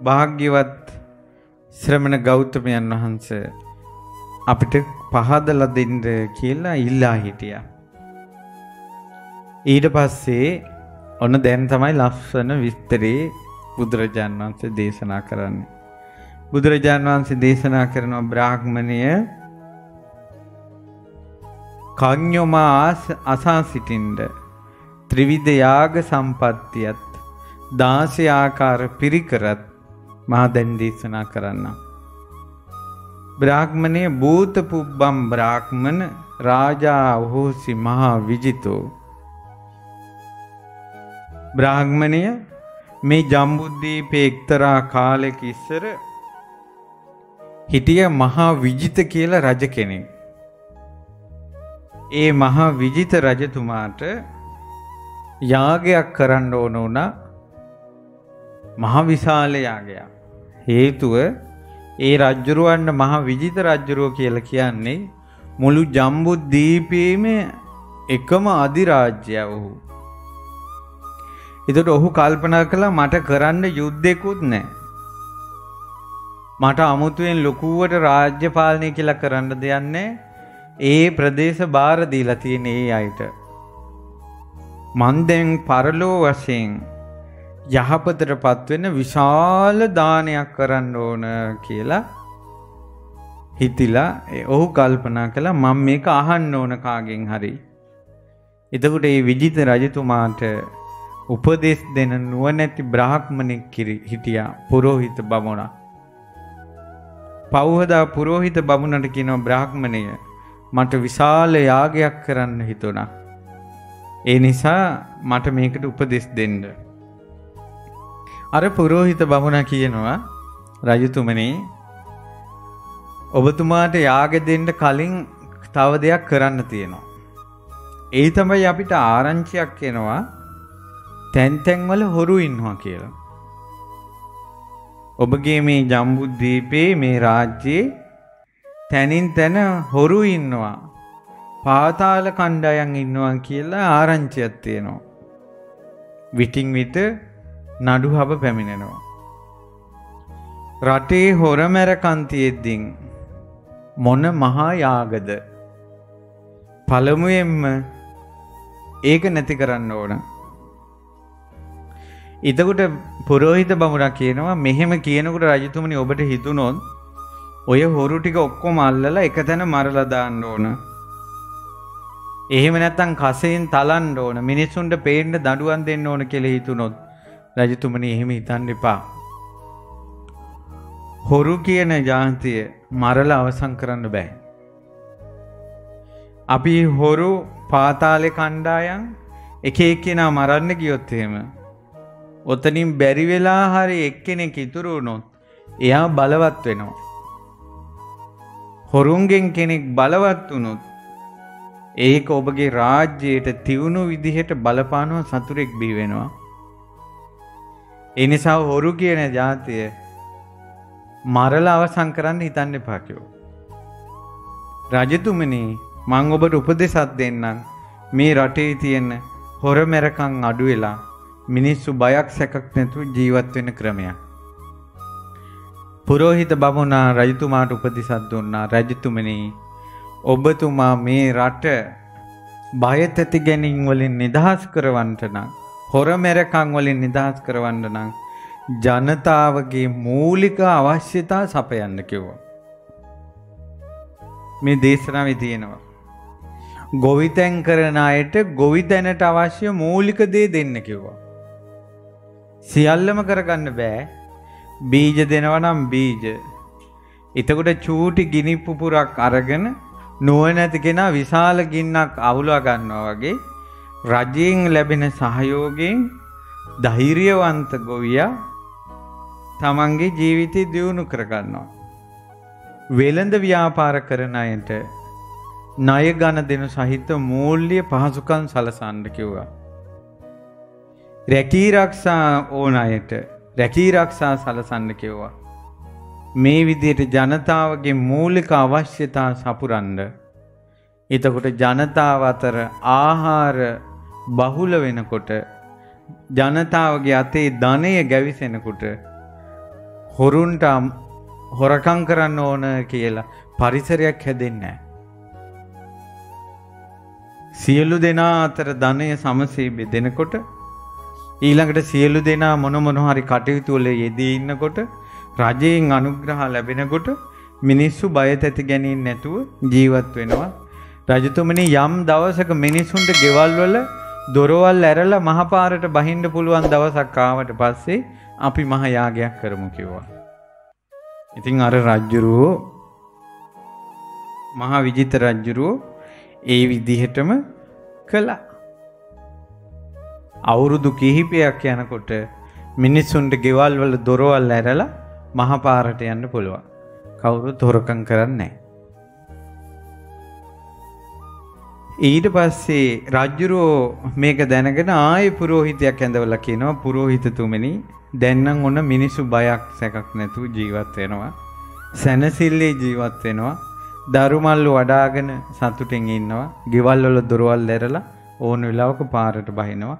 භාග්‍යවත් ශ්‍රමණ ගෞතමයන් වහන්සේ අපිට පහදලා දෙන්න කියලා ඉල්ලා හිටියා. ඊට පස්සේ ඔන්න දැන් තමයි ලස්සන විස්තරේ බුදුරජාණන් වහන්සේ දේශනා කරන්නේ. බුදුරජාණන් වහන්සේ දේශනා කරන බ්‍රාහ්මණය කඤ්ඤොමා අසා සිටින්ද ත්‍රිවිධ යාග සම්පත්තියත් 16 ආකාර පිරිකරත් මා දැන් දේශනා කරන්න. බ්‍රාහ්මණය භූත පුබ්බම් බ්‍රාහ්මණ රාජා හෝසි මහා විජිතෝ. බ්‍රාහ්මණය මේ ජම්බුද්දීපේ එක්තරා කාලෙක ඉස්සර හිටිය මහා විජිත කියලා රජ කෙනෙක්. ඒ මහා විජිත රජතුමාට යාගයක් කරන්න ඕන වුණා. මහා විශාල යාගයක්. හේතුව ඒ රජුරවන්න මහා විජිත රජුරෝ කියලා කියන්නේ මුළු ජම්බුද්දීපේම එකම අධිරාජ්‍යය ඔහු. ඒකට ඔහු කල්පනා කළා මට කරන්න යුද්ධෙකුත් නැහැ. මට අමුතුවෙන් ලොකුවට රාජ්‍ය පාලනය කියලා කරන්න දෙයක් නැහැ. ඒ ප්‍රදේශ බාර දීලා තියෙන ඒ අයට. මන් දැන් පරලෝ වශයෙන් යහපතටපත් වෙන විශාල දානයක් කරන්න ඕන කියලා හිතිලා ඔහු කල්පනා කළා මම මේක අහන්න ඕන කාගෙන් හරි. එතකොට මේ විජිත රජතුමාට උපදෙස් දෙන නුවණැති බ්‍රාහ්මණෙක් හිටියා පුරোহিত බමුණා. පවුහදා පුරোহিত බමුණට කියනවා බ්‍රාහ්මණය මට විශාල යාගයක් කරන්න හිතුණා. ඒ නිසා මට මේකට උපදෙස් දෙන්න. අර පුරোহিত බමුණා කියනවා රජතුමනි ඔබතුමාට යාග දෙන්න කලින් තව දෙයක් කරන්න තියෙනවා. ඒ තමයි අපිට ආරංචියක් එනවා තැන් තැන් වල හොරු ඉන්නවා කියලා. ඔබගේ මේ ජම්බුද්දීපේ මේ රාජ්‍යයේ තැනින් තැන හොරු ඉන්නවා. පාතාල කණ්ඩායම් ඉන්නවා කියලා ආරංචියක් තියෙනවා. විටින් විට නඩුහබ පැමිණෙනවා. රටේ හොරමැරකම් තියෙද්දින් මොන මහා යාගද? පළමුවෙන්ම ඒක නැති කරන්න ඕන. එතකොට පුරোহিত බමුණා කියනවා මෙහෙම කියනකොට රජතුමනි ඔබට හිතුනොත් ඔය හොරු ටික ඔක්කොම අල්ලලා එකතැන මරලා දාන්න ඕන. එහෙම නැත්නම් කසෙන් තලන්න ඕන. මිනිස්සුන්ට පේන්න දඬුවම් දෙන්න ඕන කියලා හිතුනොත් රජතුමනි එහෙම හිතන්න එපා. හොරු කියන ජාතිය මරලා අවසන් කරන්න බෑ. අපි හොරු පාතාලේ කණ්ඩායම් එක එක්කෙනා මරන්න ගියොත් එහෙම ඔතනින් බැරි වෙලා හරි එක්කෙනෙක් ඉතුරු වුණොත් එයා බලවත් වෙනවා. හොරුන්ගෙන් කෙනෙක් බලවත් වුණොත් ඒක ඔබගේ රාජ්‍යයට තියුණු විදිහට බලපානවා සතුරෙක් බිහි වෙනවා. ඒ නිසා හොරු කියන ජාතිය මරලා අවසන් කරන්න හිතන්න එපා කිව්වා. රජතුමනි මම ඔබට උපදෙසක් දෙන්නම්. මේ රටේ තියෙන හොරමැරකම් අඩු වෙලා මිනිස්සු බයක් සැකක් නැතුව ජීවත් වෙන ක්‍රමයක්. පුරোহিত බමුණා රජතුමාට උපදෙසක් දුන්නා. රජතුමනි ඔබතුමා මේ රට බය තැති ගැනීම වලින් නිදහස් කරවන්න නම් හොරමැරකම් වලින් නිදහස් කරවන්න නම් ජනතාවගේ මූලික අවශ්‍යතා සපයන්න කිව්වා. මේ දේශනාවේ තියෙනවා ගොවිතැන් කරන අයට ගොවිතැනට අවශ්‍ය මූලික දේ දෙන්න කිව්වා. සියල්ලම කරගන්න බෑ. බීජ දෙනවා නම් බීජ. එතකොට චූටි ගිනි පුපුරක් අරගෙන නුවණැති කෙනා විශාල ගින්නක් අවුලා ගන්නවා වගේ රජයෙන් ලැබෙන සහයෝගයෙන් ධෛර්යවන්ත ගොවියා තමන්ගේ ජීවිතය දියුණු කරගන්නවා. වෙළඳ ව්‍යාපාර කරන අයට ණය ගන්න දෙනු සහිත මූල්‍ය පහසුකම් සලසන්න කිව්වා. රැකී ආරක්ෂා ඕන අයට රැකී ආරක්ෂා සලසන්න කිව්වා. මේ විදිහට ජනතාවගේ මූලික අවශ්‍යතා සපුරන්න. එතකොට ජනතාව අතර ආහාර බහුල වෙනකොට ජනතාවගේ අතේ ධනය ගැවිසෙනකොට හොරුන්ට හොරකම් කරන්න ඕන කියලා පරිසරයක් හැදෙන්නේ නැහැ. සියලු දෙනා අතර ධනය සමසේ බෙදෙනකොට ඊළඟට සියලු දෙනා මොන හරි කටයුතු වල යෙදී ඉන්නකොට රජයෙන් අනුග්‍රහ ලැබෙනකොට මිනිස්සු බය තැති ගැනීම නැතුව ජීවත් වෙනවා. රජතුමනි යම් දවසක මිනිසුන්ට ගෙවල් වල දොරවල් ඇරලා මහපාරට බහින්න පුළුවන් දවසක් ආවට පස්සේ අපි මහ යාගයක් කරමු කිව්වා. ඉතින් අර රජුරෝ මහා විජිත රජුරෝ ඒ විදිහටම කළා. අවුරුදු කිහිපයක් යනකොට මිනිස්සුන්ට ගෙවල් වල දොරවල් ඇරලා මහපාරට යන්න පුළුවන්. කවුරුත් හොරකම් කරන්නේ නැහැ. ඊට පස්සේ රජුරෝ මේක දැනගෙන ආයේ පුරෝහිතයක් ඇඳවලා කියනවා පුරෝහිතතුමනි දැන් නම් ඔන්න මිනිස්සු බයක් සැකක් නැතුව ජීවත් වෙනවා. සැනසෙල්ලේ ජීවත් වෙනවා. දරුමල්ලු වඩාගෙන සතුටින් ඉන්නවා. ගෙවල් වල දොරවල් ඇරලා ඕන වෙලාවක පාරට බහිනවා.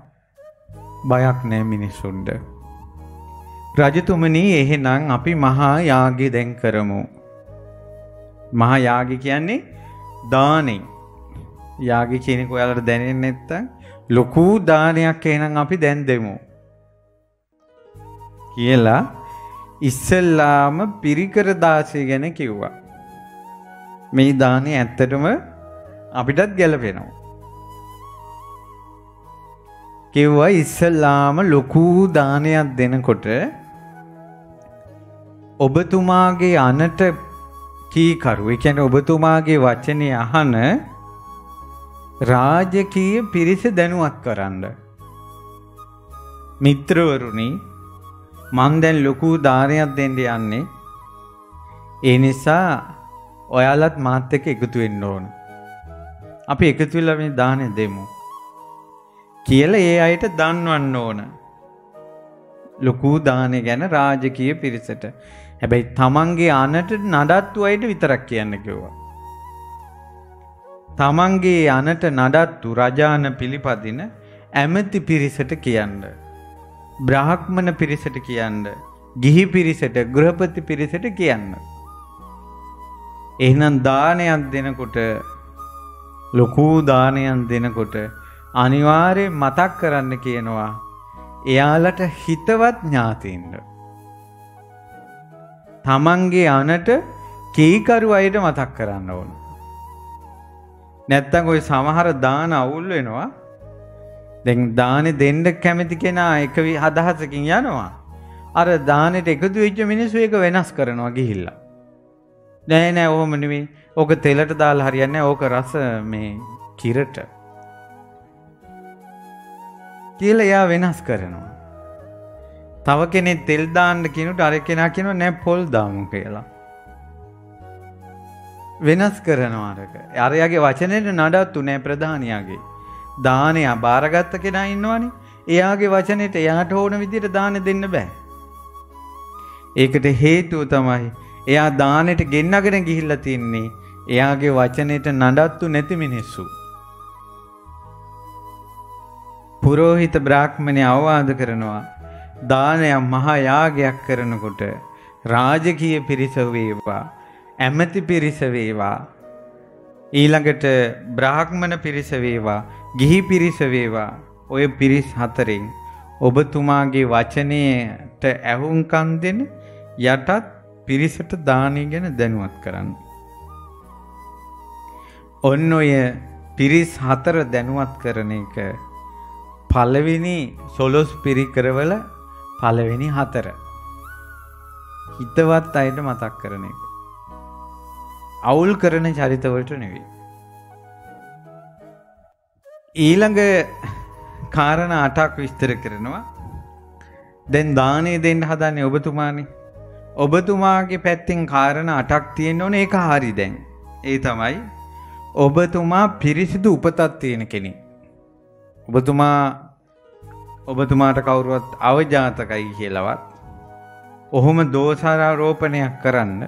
බයක් නැහැ මිනිස්සුන්ට. රජතුමනි එහෙනම් අපි මහා යාගය දැන් කරමු. මහා යාගය කියන්නේ දානෙ. යාගය කියන එක ඔයාලට දැනෙන්නේ නැත්නම් ලොකු දානයක් එහෙනම් අපි දැන් දෙමු. කියලා ඉස්සෙල්ලාම පිරිකර දාසය ගැන කිව්වා. මේ දානේ ඇත්තටම අපිටත් ගැලපෙනවා. කිව්වා ඉස්සෙල්ලාම ලොකු දානයක් දෙනකොට ඔබතුමාගේ අනට කීකරු, ඒ කියන්නේ ඔබතුමාගේ වචනේ අහන රාජකීය පිරිස දැනුවත් කරන්න. මිත්‍රවරුනි මං දැන් ලොකු දානයක් දෙන්න යන්නේ. ඒ නිසා ඔයාලත් මාත් එක්ක එකතු වෙන්න ඕන. අපි එකතු වෙලා මේ දානෙ දෙමු. කියලා ඒ අයට දන්වන්න ඕන. ලොකු දානෙ ගැන රාජකීය පිරිසට. හැබැයි තමන්ගේ අනට නඩත්තු අයට විතරක් කියන්න කිව්වා. තමන්ගේ අනට නඩත්තු රජාන පිළිපදින ඇමති පිරිසට කියන්න. බ්‍රාහ්මණ පිරිසට කියන්න. ගිහි පිරිසට, ගෘහපති පිරිසට කියන්න. එහෙනම් දානයක් දෙනකොට ලොකු දානයක් දෙනකොට අනිවාර්යෙන් මතක් කරන්න කියනවා එයාලට හිතවත් ඥාතීන්ට. තමන්ගේ අනට කීකරු අයට මතක් කරන්න ඕන. නැත්තම් ඔය සමහර දාන අවුල් වෙනවා. දැන් දානේ දෙන්න කැමති කෙනා එක අදහසකින් යනවා. අර දානෙට එකතු වෙච්ච මිනිස්සු ඒක වෙනස් කරනවා ගිහිල්ලා. නෑ ඔහොම නෙවෙයි. ඕක තෙලට දාලා හරියන්නේ නෑ. ඕක රස මේ කිරට. කියලා එයා වෙනස් කරනවා. තව කෙනෙක් තෙල් දාන්න කියනකොට අර කෙනා කියනවා නෑ පොල් දාමු කියලා. වෙනස් කරනවා අරක. අරයාගේ වචනේට නඩත්තු නෑ ප්‍රධානියාගේ. දානය බාරගත්ත කෙනා ඉන්නවනේ. එයාගේ වචනේට එයාට ඕන විදිහට දාන දෙන්න බෑ. ඒකට හේතුව තමයි එයා දානෙට ගෙන්නගෙන ගිහිල්ලා තින්නේ එයාගේ වචනේට නඩත්තු නැති මිනිස්සු. පුරෝහිත බ්‍රාහ්මණය අවවාද කරනවා දානයක් මහා යාගයක් කරනකොට රාජකීය පිරිස වේවා, ඇමති පිරිස වේවා, ඊළඟට බ්‍රාහ්මණ පිරිස වේවා, ගිහි පිරිස වේවා, ඔය පිරිස් හතරෙන් ඔබතුමාගේ වචනයට ඇහුම්කන් දෙන යටත් පිරිසට දානය ගැන දැනුවත් කරන්න. ඔන්න ඔය පිරිස් හතර දැනුවත් කරන එක පළවෙනි 12 පිරිකරවල පළවෙනි 4. හිතවත් අයට මතක් කරන එක. අවුල් කරන චරිතවලට නෙවෙයි. ඊළඟ කාරණා 8ක් විස්තර කරනවා. දැන් දානේ දෙන්න හදන්නේ ඔබතුමානේ. ඔබතුමාගේ පැත්තෙන් කාරණා 8ක් තියෙන්න ඕනේ. ඒක හරි දැන්. ඒ තමයි ඔබතුමා පිරිසිදු උපතක් තියෙන කෙනෙක්. ඔබතුමාට කවුරුවත් අවජාතකයි කියලාවත් ඔහොම දෝෂාරෝපණයක් කරන්න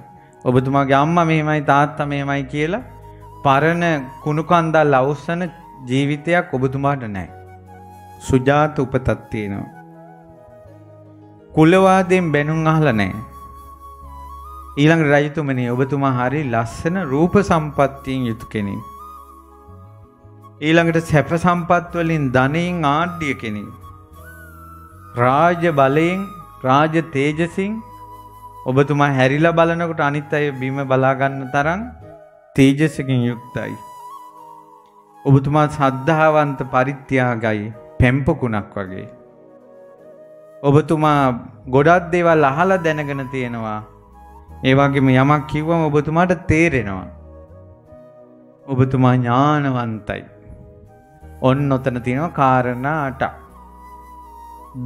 ඔබතුමාගේ අම්මා මෙහෙමයි තාත්තා මෙහෙමයි කියලා පරණ කුණු කන්දල් අවුස්සන ජීවිතයක් ඔබතුමාට නැහැ. සුජාත උපතක් තියෙනවා. කුලවාදයෙන් බැනුම් අහලා නැහැ. ඊළඟ රජතුමනි ඔබතුමා හරි ලස්සන රූප සම්පත්තියෙන් යුතු කෙනෙක්. ඊළඟට සැප සම්පත් වලින් ධනෙන් ආඩ්‍ය කෙනෙක්. රාජ බලයෙන් රාජ තේජසින් ඔබතුමා හැරිලා බලනකොට අනිත් අය බිම බලා ගන්න තරම් තේජසකින් යුක්තයි. ඔබතුමා ශ්‍රද්ධාවන්ත පරිත්‍යාගයි පෙම්පකුණක් වගේ. ඔබතුමා ගොඩක් දේවල් අහලා දැනගෙන තියෙනවා. ඒ වගේම යමක් කිව්වම ඔබතුමාට තේරෙනවා. ඔබතුමා ඥානවන්තයි. ඔන්න ඔතන තියෙනවා කාරණා 8.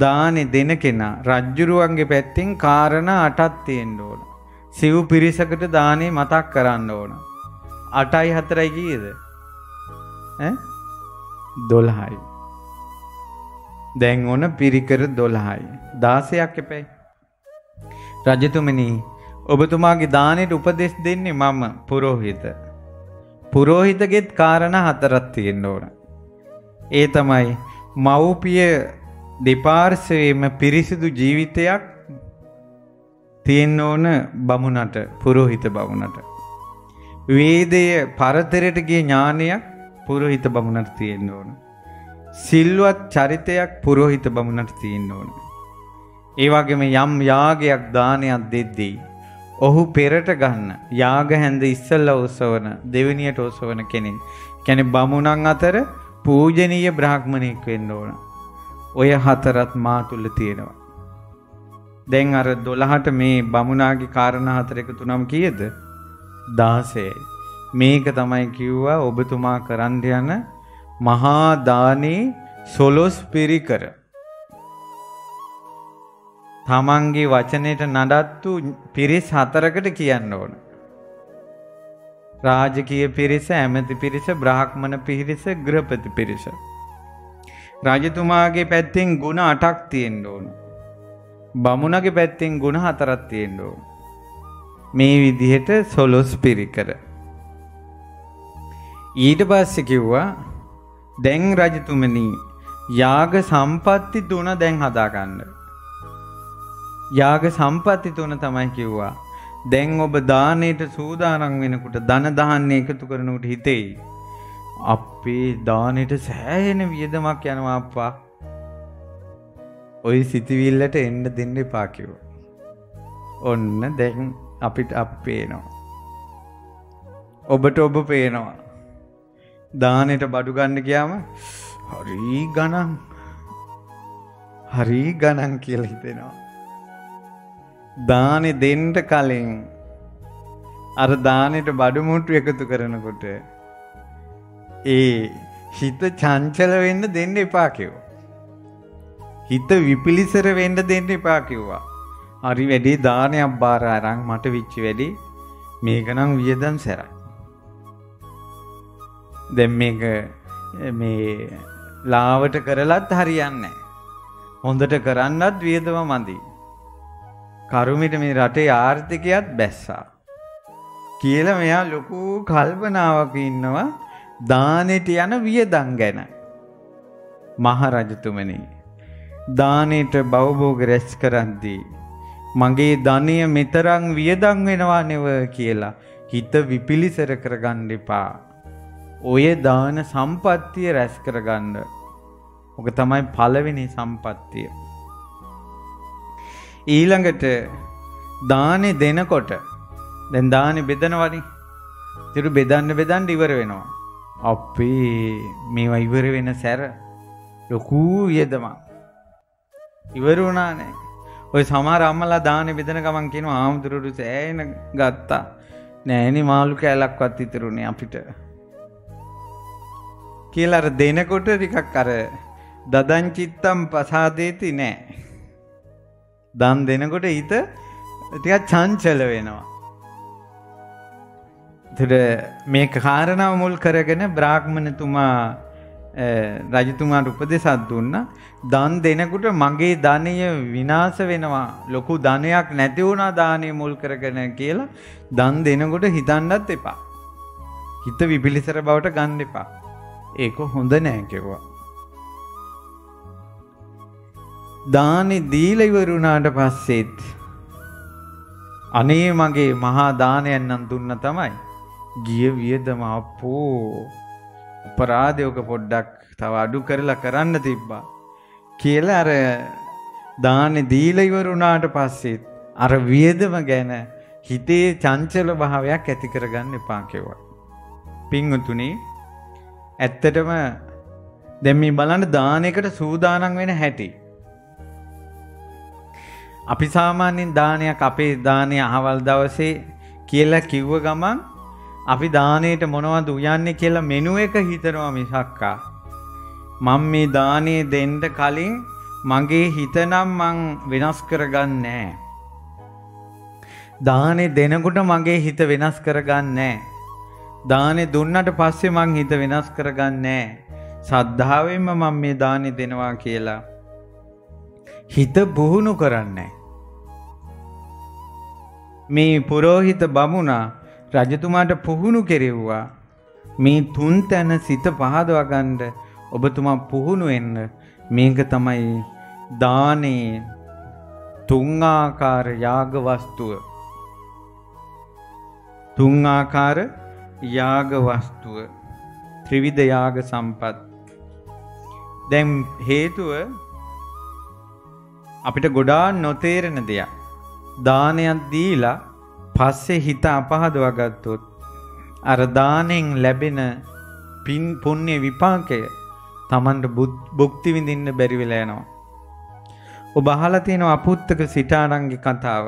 දානෙ දෙන කෙනා රජ්ජුරුවන්ගේ පැත්තෙන් කාරණා 8ක් තියෙන්න ඕන. සිව් පිරිසකට දානේ මතක් කරන්න ඕන. 8යි 4යි කීයද? 12යි. දැන් ඕන පිරිකර 12යි. 16ක් එපැයි. රජතුමනි ඔබතුමාගේ දානෙට උපදෙස් දෙන්නේ මම පුරෝහිත. පුරෝහිතගෙත් කාරණා 4ක් තියෙන්න ඕන. ඒ තමයි මව්පිය දෙපාර්ශ්වයේම පිරිසිදු ජීවිතයක් තියෙන්න ඕන බමුණට, පුරෝහිත බමුණට. වේදය පරතරයට ගිය ඥානයක් පුරෝහිත බමුණට තියෙන්න ඕන. සිල්වත් චරිතයක් පුරෝහිත බමුණට තියෙන්න ඕන. ඒ වගේම යම් යාගයක් දානයක් දෙද්දී ඔහු පෙරට ගන්න යාග හැඳ ඉස්සල්ලා ඔසවන දෙවෙනියට ඔසවන කෙනෙක්. කියන්නේ බමුණන් අතර පූජනීය බ්‍රාහ්මණෙක් වෙන්න ඕන. ඔය 4ත් මා තුල තියෙනවා. දැන් අර 12ට මේ බමුණාගේ කාරණා 4 එකතු නම් කීයද? 16යි. මේක තමයි කිව්වා ඔබතුමා කරන්න යන මහා දානේ 12 පිරිකර. තමන්ගේ වචනයට නඩත්තු පිරිස් 4කට කියන්න ඕන. රාජකීය පිරිස, ඇමති පිරිස, බ්‍රාහ්මණ පිරිස, ගෘහපති පිරිස. රජතුමාගේ පැත්තෙන් ගුණ 8ක් තියෙන්න ඕන. බමුණගේ පැත්තෙන් ගුණ 4ක් තියෙන්න ඕන. මේ විදිහට 12 පිරිකර. ඊට පස්සේ කිව්වා දැන් රජතුමනි යාග සම්පatti 3 දැන් හදා ගන්න. යාග සම්පatti 3 තමයි කිව්වා. දැන් ඔබ දානෙට සූදානම් වෙනකොට ධන දහන්න එකතු කරනකොට හිතෙයි අපේ දානෙට සෑහෙන වියදමක් යනවා අප්පා. ඔය සිතවිල්ලට එන්න දෙන්න එපා කිව්වා. ඔන්න දැන් අපිට පේනවා. ඔබට ඔබ පේනවා. දානෙට බඩු ගන්න ගියාම හරි ගණන් කියලා හිතෙනවා. දානෙ දෙන්න කලින් අර දානෙට බඩු මුට්ටු එකතු කරනකොට ඒ හිත චංචල වෙන්න දෙන්න එපා කිව්වා. හිත විපිලිසර වෙන්න දෙන්න එපා කිව්වා. හරි වැඩි දානයක් බාර අරන් මට විච්ච වැඩි මේක නම් වියදම් සැරයි. දැන් මේක මේ ලාවට කරලත් හරියන්නේ නැහැ. හොඳට කරන්නත් වියදම මදි. කරුමිට මේ රටේ ආර්ථිකයත් බැස්සා කියලා මෙයා ලොකු කල්පනාවක ඉන්නවා දානෙට යන වියදම් ගැන. මහරජතුමනි දානෙට භවභෝග රැස් කරද්දී මගේ ධනය මෙතරම් වියදම් වෙනවා නෙව කියලා හිත විපිලිසර කරගන්න එපා. ඔය දාන සම්පත්තිය රැස් කරගන්න. ඔක තමයි පළවෙනි සම්පත්තිය. ඊළඟට දානෙ දෙනකොට දැන් දානෙ බෙදනවනේ. ඊට බෙදන්න ඉවර වෙනවා. අපේ මේවා ඉවර වෙන සැර ලොකු වියදමක්. ඉවර වුණා නෑ. ඔය සමහර අම්මලා දානෙ බෙදන ගමන් කියනවා ආමුදුරුරු සෑහෙන ගත්තා. නෑනේ මාළු කෑල්ලක්වත් ඉතුරුනේ අපිට. කියලා අර දෙනකොට ටිකක් අර දදං චිත්තම් පසාදේති නෑ. දන් දෙනකොට හිත ටිකක් චංචල වෙනවා. ඒතර මේ කාරණාව මුල් කරගෙන බ්‍රාහ්මණතුමා රජතුමාට උපදේශයක් දුන්නා. දන් දෙනකොට මගේ ධනය විනාශ වෙනවා. ලොකු ධනයක් නැති වුණා දානේ මුල් කරගෙන කියලා දන් දෙනකොට හිතන්නත් එපා. හිත විපිලිසර බවට ගන්න එපා. ඒක හොඳ නෑ කිව්වා. දානි දීලා ඉවර වුණාට පස්සෙත් අනේ මගේ මහා දානයක් නම් දුන්න තමයි. ගිය වියදම අපෝ අපරාධයක පොඩ්ඩක් තව අඩු කරලා කරන්න තිබ්බා කියලා අර දානේ දීලා ඉවරුණාට පස්සේ අර වියදම ගැන හිතේ චංචල භාවයක් ඇති කරගන්න එපා කිව්වා. පින්වතුනි ඇත්තටම දැන් මේ බලන්න දානයකට සූදානම් වෙන හැටි. අපි සාමාන්‍යයෙන් දානයක් අපේ දානය අහවල් දවසේ කියලා කිව්ව ගමන් අපි දානයට මොනවද උයන්නේ කියලා මෙනු එක හිතනවා මිසක්කා මම මේ දානේ දෙන්න කලින් මගේ හිත නම් මං වෙනස් කරගන්නේ නැහැ. දානේ දෙනකොට මගේ හිත වෙනස් කරගන්නේ නැහැ. දානේ දුන්නට පස්සේ මං හිත වෙනස් කරගන්නේ නැහැ. සද්ධාවෙන්ම මම මේ දානේ දෙනවා කියලා හිත පුහුණු කරන්නේ. මේ පුරෝහිත බමුණා රජතුමාට පුහුණු කෙරෙව්වා. මේ තුන් තැන සිත පහදවා ගන්න ඔබතුමා පුහුණු වෙන්න. මේක තමයි දානේ තුන් ආකාර යාග වස්තුව. තුන් ආකාර යාග වස්තුව ත්‍රිවිධ යාග සම්පත්. දැන් හේතුව අපිට ගොඩාක් නොතේරෙන දෙයක්. දානයක් දීලා පස්සේ හිත අපහදවා ගත්තොත් අර දානෙන් ලැබෙන පින් පුණ්‍ය විපාකය Tamanට භුක්ති විඳින්න බැරි වෙලා යනවා. ඔබ අහලා තියෙනවා අපුත්තක සිටාණන්ගේ කතාව.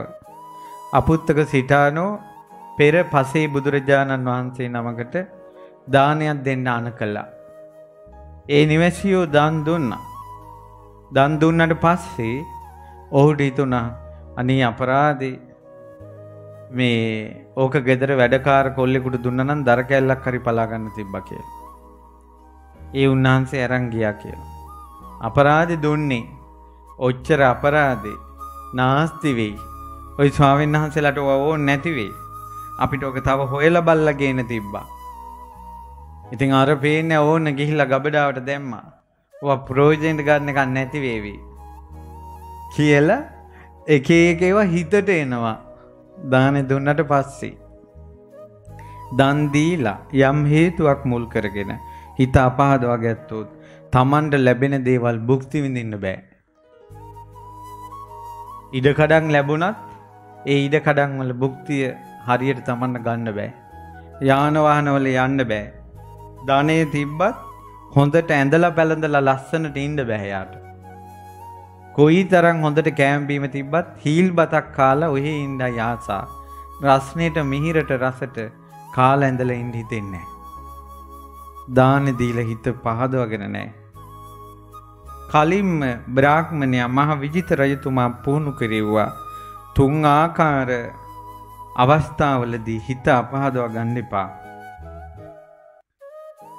අපුත්තක සිටාණෝ පෙර පසේ බුදුරජාණන් වහන්සේ නමකට දානයක් දෙන්න අණ කළා. ඒ නිවැසියෝ දන් දුන්නා. දන් දුන්නට පස්සේ ඔහුට හිතුණා අනේ අපරාධේ මේ ඕක ගෙදර වැඩකාර කොල්ලෙකුට දුන්නා නම් දර කැල්ලක් හරි පලා ගන්න තිබ්බා කියලා. ඒ උන්වහන්සේ අරන් ගියා කියලා. අපරාධේ දුන්නේ. ඔච්චර අපරාධේ නාස්ති වෙයි. ওই ස්වාමීන් වහන්සේලාට ඕන නැති වෙයි. අපිට ඔක තව හොයලා බල්ලා ගේන්න තිබ්බා. ඉතින් අර පේන්නේ ඕන ගිහිල්ලා ගබඩාවට දැම්මා. ඔවා ප්‍රයෝජනෙට ගන්න එක නැති වේවි. කියලා එක එක ඒවා හිතට එනවා. දානේ දුන්නට පස්සේ දන් දීලා යම් හේතුවක් මුල් කරගෙන හිත අපහදවා ගත්තොත් Tamanට ලැබෙන දේවල් භුක්ති විඳින්න බෑ. ඉඩකඩම් ලැබුණත් ඒ ඉඩකඩම් වල භුක්තිය හරියට Tamanට ගන්න බෑ. යාන වාහන වල යන්න බෑ. ධනෙ තිබ්බත් හොඳට ඇඳලා පැළඳලා ලස්සනට ඉන්න බෑ යාට. කොයිතරම් හොඳට කෑම බීම තිබ්බත් හීල් බතක් කාලා ඔහේ ඉඳලා යාසා. රස්නෙට මිහිරට රසට කාලා ඇඳලා ඉන්න හිතෙන්නේ නැහැ. දාන දීලා හිත පහදවගෙන නැහැ. කලින්ම බ්‍රාහ්මණයා මහ විජිත රජතුමා පුහුණු කෙරෙව්වා. තුන් ආකාර අවස්ථාවලදී හිත අපහදව ගන්න එපා.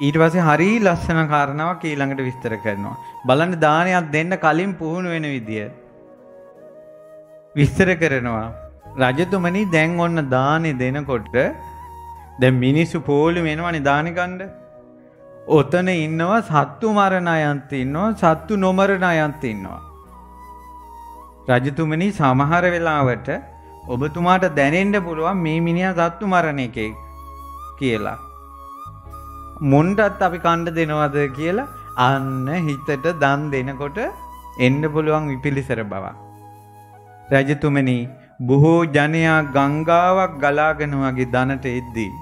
ඊට පස්සේ හරි ලස්සන කාරණාවක් ඊළඟට විස්තර කරනවා. බලන්න දානයක් දෙන්න කලින් පුහුණු වෙන විදිය විස්තර කරනවා. රජතුමනි දැන් ඔන්න දානේ දෙනකොට දැන් මිනිස්සු පොළු වෙනවනේ දානේ ගන්න. ඔතන ඉන්නවා සත්තු මරණ අයන්ත ඉන්නවා සත්තු නොමරණ අයන්ත ඉන්නවා. රජතුමනි සමහර වෙලාවට ඔබතුමාට දැනෙන්න පුළුවන් මේ මිනිහා සත්තු මරණ එකේ කියලා. මොණ්ඩත් අපි කණ්ඩ දෙනවද කියලා අන්න හිතට දන් දෙනකොට එන්න පුළුවන් විපිලිසර බව. රජතුමනි බොහෝ ජනයා ගංගාවක් ගලාගෙන වගේ දනට එද්දී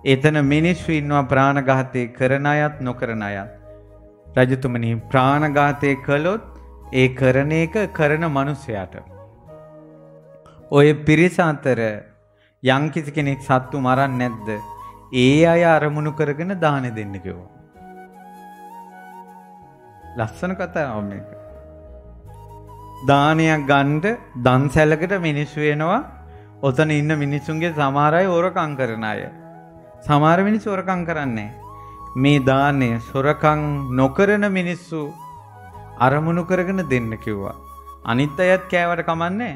එතන මිනිස්සු ඉන්නවා ප්‍රාණඝාතය කරන අයත් නොකරන අයත්. රජතුමනි ප්‍රාණඝාතය කළොත් ඒ කරන එක කරන මිනිසයාට. ඔය පිරිස අතර යම් කිසි කෙනෙක් සත්තු මරන්නේ නැද්ද? ඒ අය අරමුණු කරගෙන දාන දෙන්න කිව්වා. ලස්සන කතාවක් මේක. දානයක් ගන්න දන්සැලකට මිනිස්සු වෙනවා. ඔතන ඉන්න මිනිසුන්ගේ සමහර අය හොරකම් කරන අය. සමහර මිනිස්සු හොරකම් කරන්නේ මේ දානය සොරකම් නොකරන මිනිස්සු අරමුණු කරගෙන දෙන්න කිව්වා. අනිත් අයත් කෑවට කමන්නේ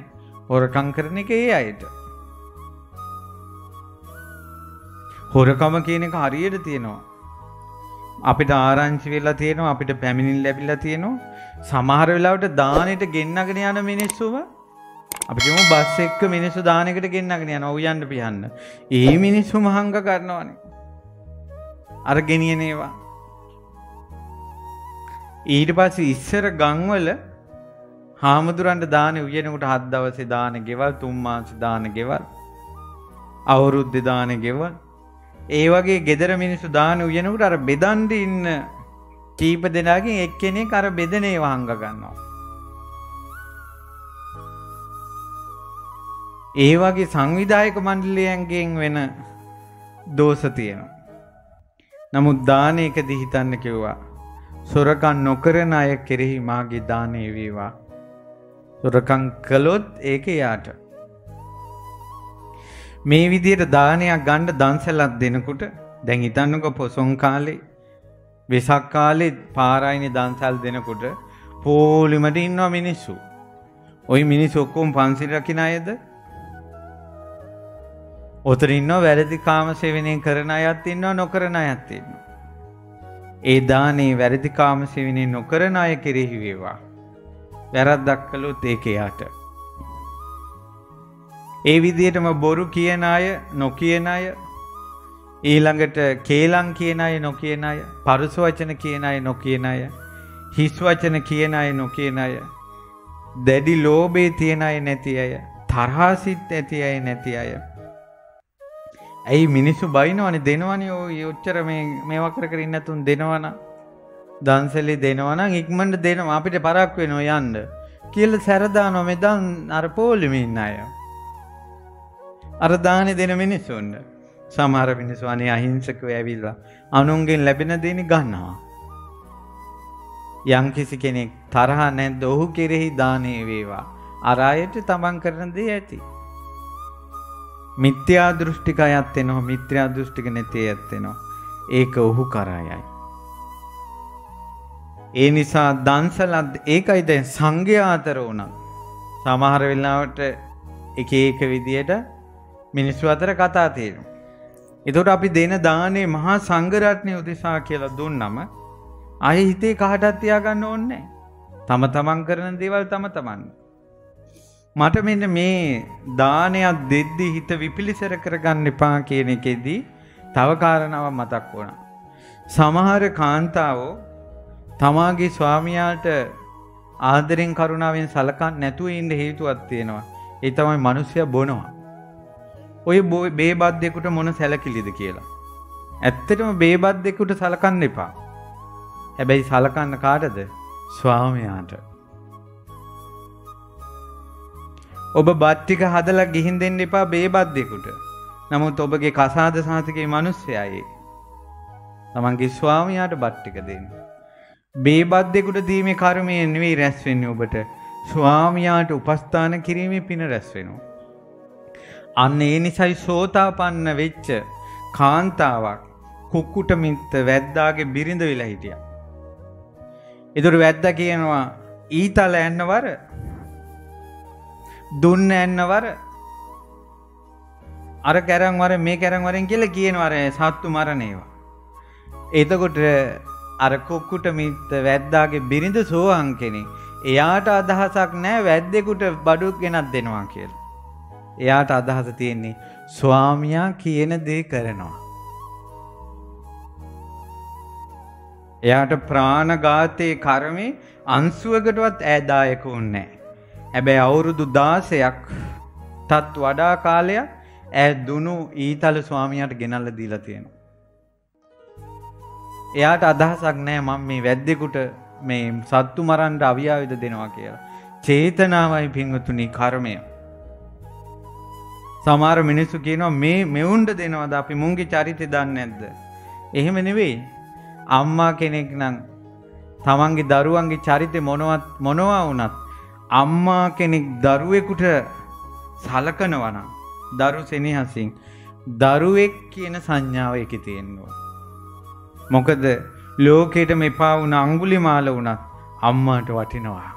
හොරකම් කරන එක ඒ අයට. හොරකම කියන එක හරියට තියෙනවා. අපිට ආරංචි වෙලා තියෙනවා, අපිට පැමිණිලි ලැබිලා තියෙනවා. සමහර වෙලාවට දානෙට ගෙන්නගෙන යන මිනිස්සුම අපි කියමු බස් එක්ක මිනිස්සු දානෙකට ගෙන්නගෙන යනවා උයන්න පියන්න. ඒ මිනිස්සු මහංග කරනවානේ. අර ගෙනියන ඒවා. ඊට පස්සේ ඉස්සර ගම්වල හාමුදුරන්ට දාන උයනකොට 7 දවසේ දාන ගෙවල් 3 මාසේ දාන ගෙවල් අවුරුද්දේ දාන ගෙවල් ඒ වගේ gedara මිනිස්සු දාන උයනකොට අර බෙදන්න ඉන්න කීප දෙනාගෙන් එක්කෙනෙක් අර බෙදන ඒවා හංග ගන්නවා. ඒ වගේ සංවිධායක මණ්ඩලයන්ගෙන් වෙන දෝෂ තියෙනවා. නමුත් දානයකදී හිතන්න කිව්වා සොරකම් නොකරන අය කෙරෙහි මාගේ දානේ වේවා. සොරකම් කළොත් ඒක යාට. මේ විදිහට දානයක් ගන්න දන්සලක් දෙනකොට දැන් හිතන්නකෝ පොසොන් කාලේ වෙසක් කාලේ පාරායිනේ දන්සල් දෙනකොට පොලිමට ඉන්නවා මිනිස්සු. ওই මිනිස්සු ඔක්කොම පන්සිල් රකින්න අයද? ඔතන ඉන්නවා වැරදි කාම සේවනය කරන අයත් ඉන්නවා නොකරන අයත් ඉන්නවා. ඒ දානේ වැරදි කාම සේවනය නොකරන අය කෙරෙහි වේවා. වැරද්දක් කළොත් ඒක යාට. ඒ විදිහටම බොරු කියන අය නොකියන අය ඊළඟට කේලම් කියන අය නොකියන අය පරුස වචන කියන අය නොකියන අය හිස් වචන කියන අය නොකියන අය දැඩි ලෝභේ තියන අය නැති අය තරහසිත ඇති අය නැති අය. ඇයි මිනිස්සු බයිනවනේ දෙනවනේ ඔය ඔච්චර මේවා කර කර ඉන්න තුන් දෙනවනම් දන්සලේ දෙනවනම් ඉක්මනට දෙනවා අපිට පරක් වෙනවා යන්න කියලා සැර දානවා මෙදන් අර පොලිමේ ඉන්න අය. අර දානේ දෙන මිනිස්සුන්ට සමහර මිනිස්සු අනේ අහිංසකව ඇවිල්ලා අනුන්ගෙන් ලැබෙන දේනි ගන්නවා. යම් කිසි කෙනෙක් තරහ නැද්ද ඔහු කෙරෙහි දානේ වේවා. අර අයට තමන් කරන දේ ඇති. මිත්‍යා දෘෂ්ටික අයත් වෙනවා මිත්‍යා දෘෂ්ටික නැති අයත් වෙනවා. ඒක ඔහු කරායයි. ඒ නිසා දන්සල ඒකයි දැන් සංඝයා අතර උනත් සමහර වෙලාවට එක එක විදියට මිනිස්සු අතර කතා තියෙනවා. ඒකට අපි දෙන දානේ මහා සංඝ රත්නය උදෙසා කියලා දුන්නම ආයේ හිතේ කාටවත් තියාගන්න ඕනේ නැහැ. තමන් කරන දේවල් තමන්. මට මෙන්න මේ දානයක් දෙද්දි හිත විපිලිසර කරගන්න එපා කියන එකෙදී තව කාරණාවක් මතක් වුණා. සමහර කාන්තාවෝ තමාගේ ස්වාමියාට ආදරෙන් කරුණාවෙන් සලකන්නේ නැතුව ඉන්න හේතුවක් තියෙනවා. ඒ තමයි මිනිස්සයා බොනවා. ඔය බේබද්දෙකුට මොන සැලකිලිද කියලා. ඇත්තටම බේබද්දෙකුට සලකන්න එපා. හැබැයි සලකන්න කාටද? ස්වාමියාට. ඔබ බත් ටික හදලා ගිහින් දෙන්න එපා බේබද්දෙකුට. නමුත් ඔබගේ කසාද සාතිකේ මිනිස්සයයි. තමන්ගේ ස්වාමියාට බත් ටික දෙන්න. බේබද්දෙකුට දීමේ කර්මය නෙවෙයි රැස් වෙන්නේ ඔබට. ස්වාමියාට උපස්ථාන කිරීමේ පින රැස් වෙනවා. අන්න ඒ නිසයි සෝතාපන්න වෙච්ච කාන්තාවක් කුක්කුට මිත්ත වැද්දාගේ බිරිඳ වෙලා හිටියා. ඒතර වැද්දා කියනවා ඊතල යන්නවර දුන්න යන්නවර අර කැරන් වර මේ කැරන් වරෙන් කියලා කියනවා අර සත්තු මරණේවා. එතකොට අර කුක්කුට මිත්ත වැද්දාගේ බිරිඳ සෝහන් කෙනෙක්. එයාට අදහසක් නැහැ වැද්දෙකුට බඩු ගෙනත් දෙනවා කියලා. එයාට අදහස තියෙන්නේ ස්වාමියා කියන දේ කරනවා. එයාට ප්‍රාණඝාතයේ කර්මේ අංශුවකටවත් ඈදායක වුණේ නැහැ. හැබැයි අවුරුදු 16ක් තත් වඩා කාලයක් ඈ දුනු ඊතල ස්වාමියාට ගෙනල්ලා දීලා තියෙනවා. එයාට අදහසක් නැහැ මම මේ වැද්දෙකුට මේ සත්තු මරන්න අවියාවිද දෙනවා කියලා. චේතනාවයි පින්වතුනි කර්මය. සමහර මිනිස්සු කියනවා මේ මෙවුන්ට දෙනවද අපි මුන්ගේ චරිතය දන්නේ නැද්ද? එහෙම නෙවෙයි. අම්මා කෙනෙක් නම් තමන්ගේ දරුවන්ගේ චරිතය මොනවා වුණත් අම්මා කෙනෙක් දරුවෙකුට සලකනවා නම් දරු සෙනෙහසින් දරුවෙක් කියන සංඥාව ඒකේ තියෙනවා. මොකද ලෝකෙට මෙපා වුණ අඟුලිමාල වුණත් අම්මාට වටිනවා.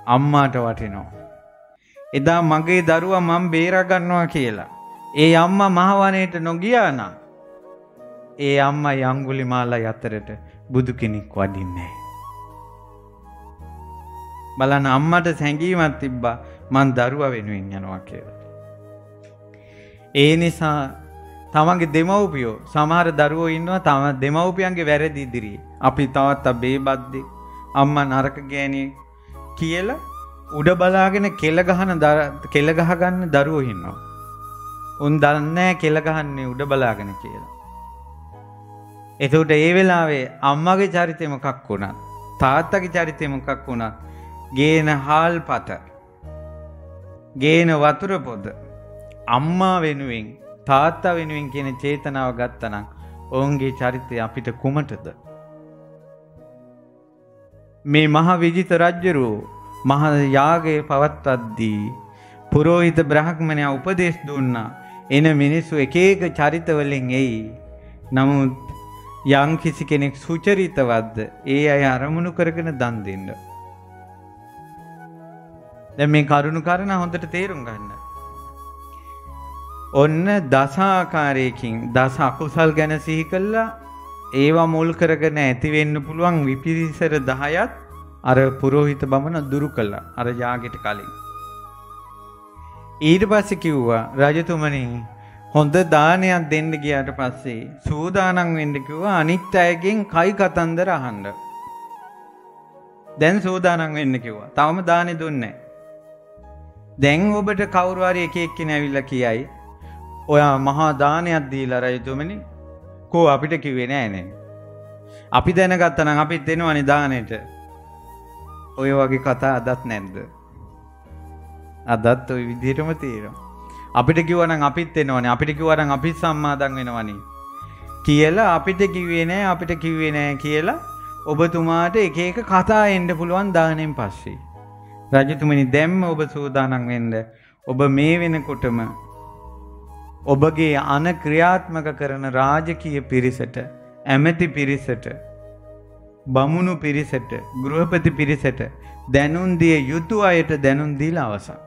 අම්මාට වටිනවා. එදා මගේ දරුවා මම බේරා ගන්නවා කියලා ඒ අම්මා මහවණේට නොගියා නම් ඒ අම්මයි අඟුලිමාලයි අතරට බුදු කෙනෙක් වඩින්නේ නැහැ. බලන්න අම්මට සැඟීමක් තිබ්බා මං දරුවා වෙනුවෙන් යනවා කියලා. ඒ නිසා තමන්ගේ දෙමව්පියෝ සමහර දරුවෝ ඉන්නවා තම දෙමව්පියන්ගේ වැරදි ඉදිරියේ අපි තවත් බේබද්දේ අම්මා නරක ගෑණිය කියලා උඩ බලාගෙන කෙල ගහ ගන්න දරුවෝ ඉන්නවා. උන් දන්නේ කෙල ගහන්නේ උඩ බලාගෙන කියලා. එතකොට ඒ වෙලාවේ අම්මගේ චරිතය මොකක් වුණත් තාත්තගේ චරිතය මොකක් වුණත් ගේන හාල්පත ගේන වතුර පොද අම්මා වෙනුවෙන් තාත්තා වෙනුවෙන් කියන චේතනාව ගත්තනම් ඔවුන්ගේ චරිතය අපිට කුමටද? මේ මහ විජිත රජුරෝ මහ යාගය පවත්වද්දී පුරෝහිත බ්‍රාහ්මණයා උපදේශ දුන්නා එන මිනිස්සු එක එක චරිත වලින් එයි. නමුත් යම් කිසි කෙනෙක් සුචරිතවත්ද ඒ අය අරමුණු කරගෙන දන් දෙන්න. දැන් මේ කරුණු කාරණා හොඳට තේරුම් ගන්න. ඔන්න දස ආකාරයකින් දස අකුසල් ගැන සිහි කළා ඒවා මුල් කරගෙන ඇති වෙන්න පුළුවන් විපිරිසර 10ක් අර පුරෝහිත බමුණ දුරු කළා අර යාගෙට කලින්. ඊට පස්සේ කිව්වා රජතුමනි හොඳ දානයක් දෙන්න ගියාට පස්සේ සූදානම් වෙන්න කිව්වා අනිත් අයගෙන් කයි කතන්දර අහන්න. දැන් සූදානම් වෙන්න කිව්වා. තවම දානි දුන්නේ නැහැ. දැන් ඔබට කවුරු හරි එක එක්කෙනා ඇවිල්ලා කියයි ඔයා මහා දානයක් දීලා රජතුමනි කෝ අපිට කිව්වේ නෑනේ. අපි දැනගත්තා නම් අපිත් දෙනවනේ දානෙට. ඔය වගේ කතා අදත් නැද්ද? අදත් ওই විදිහටම තියෙනවා. අපිට කිව්වා නම් අපිත් එනවනේ. අපිට කිව්වා නම් අපිත් සම්මාදම් වෙනවනේ. කියලා අපිට කිව්වේ නෑ කියලා ඔබතුමාට එක එක කතා එන්න පුළුවන් දානෙන් පස්සේ. රජතුමනි දැම්ම ඔබ සූදානම් වෙන්න. ඔබ මේ වෙනකොටම ඔබගේ අන ක්‍රියාත්මක කරන රාජකීය පිරිසට, ඇමති පිරිසට, බමුණු පිරිසට, ගෘහපති පිරිසට දැනුම් දිය යුතු අයට දැනුම් දීලා අවසන්.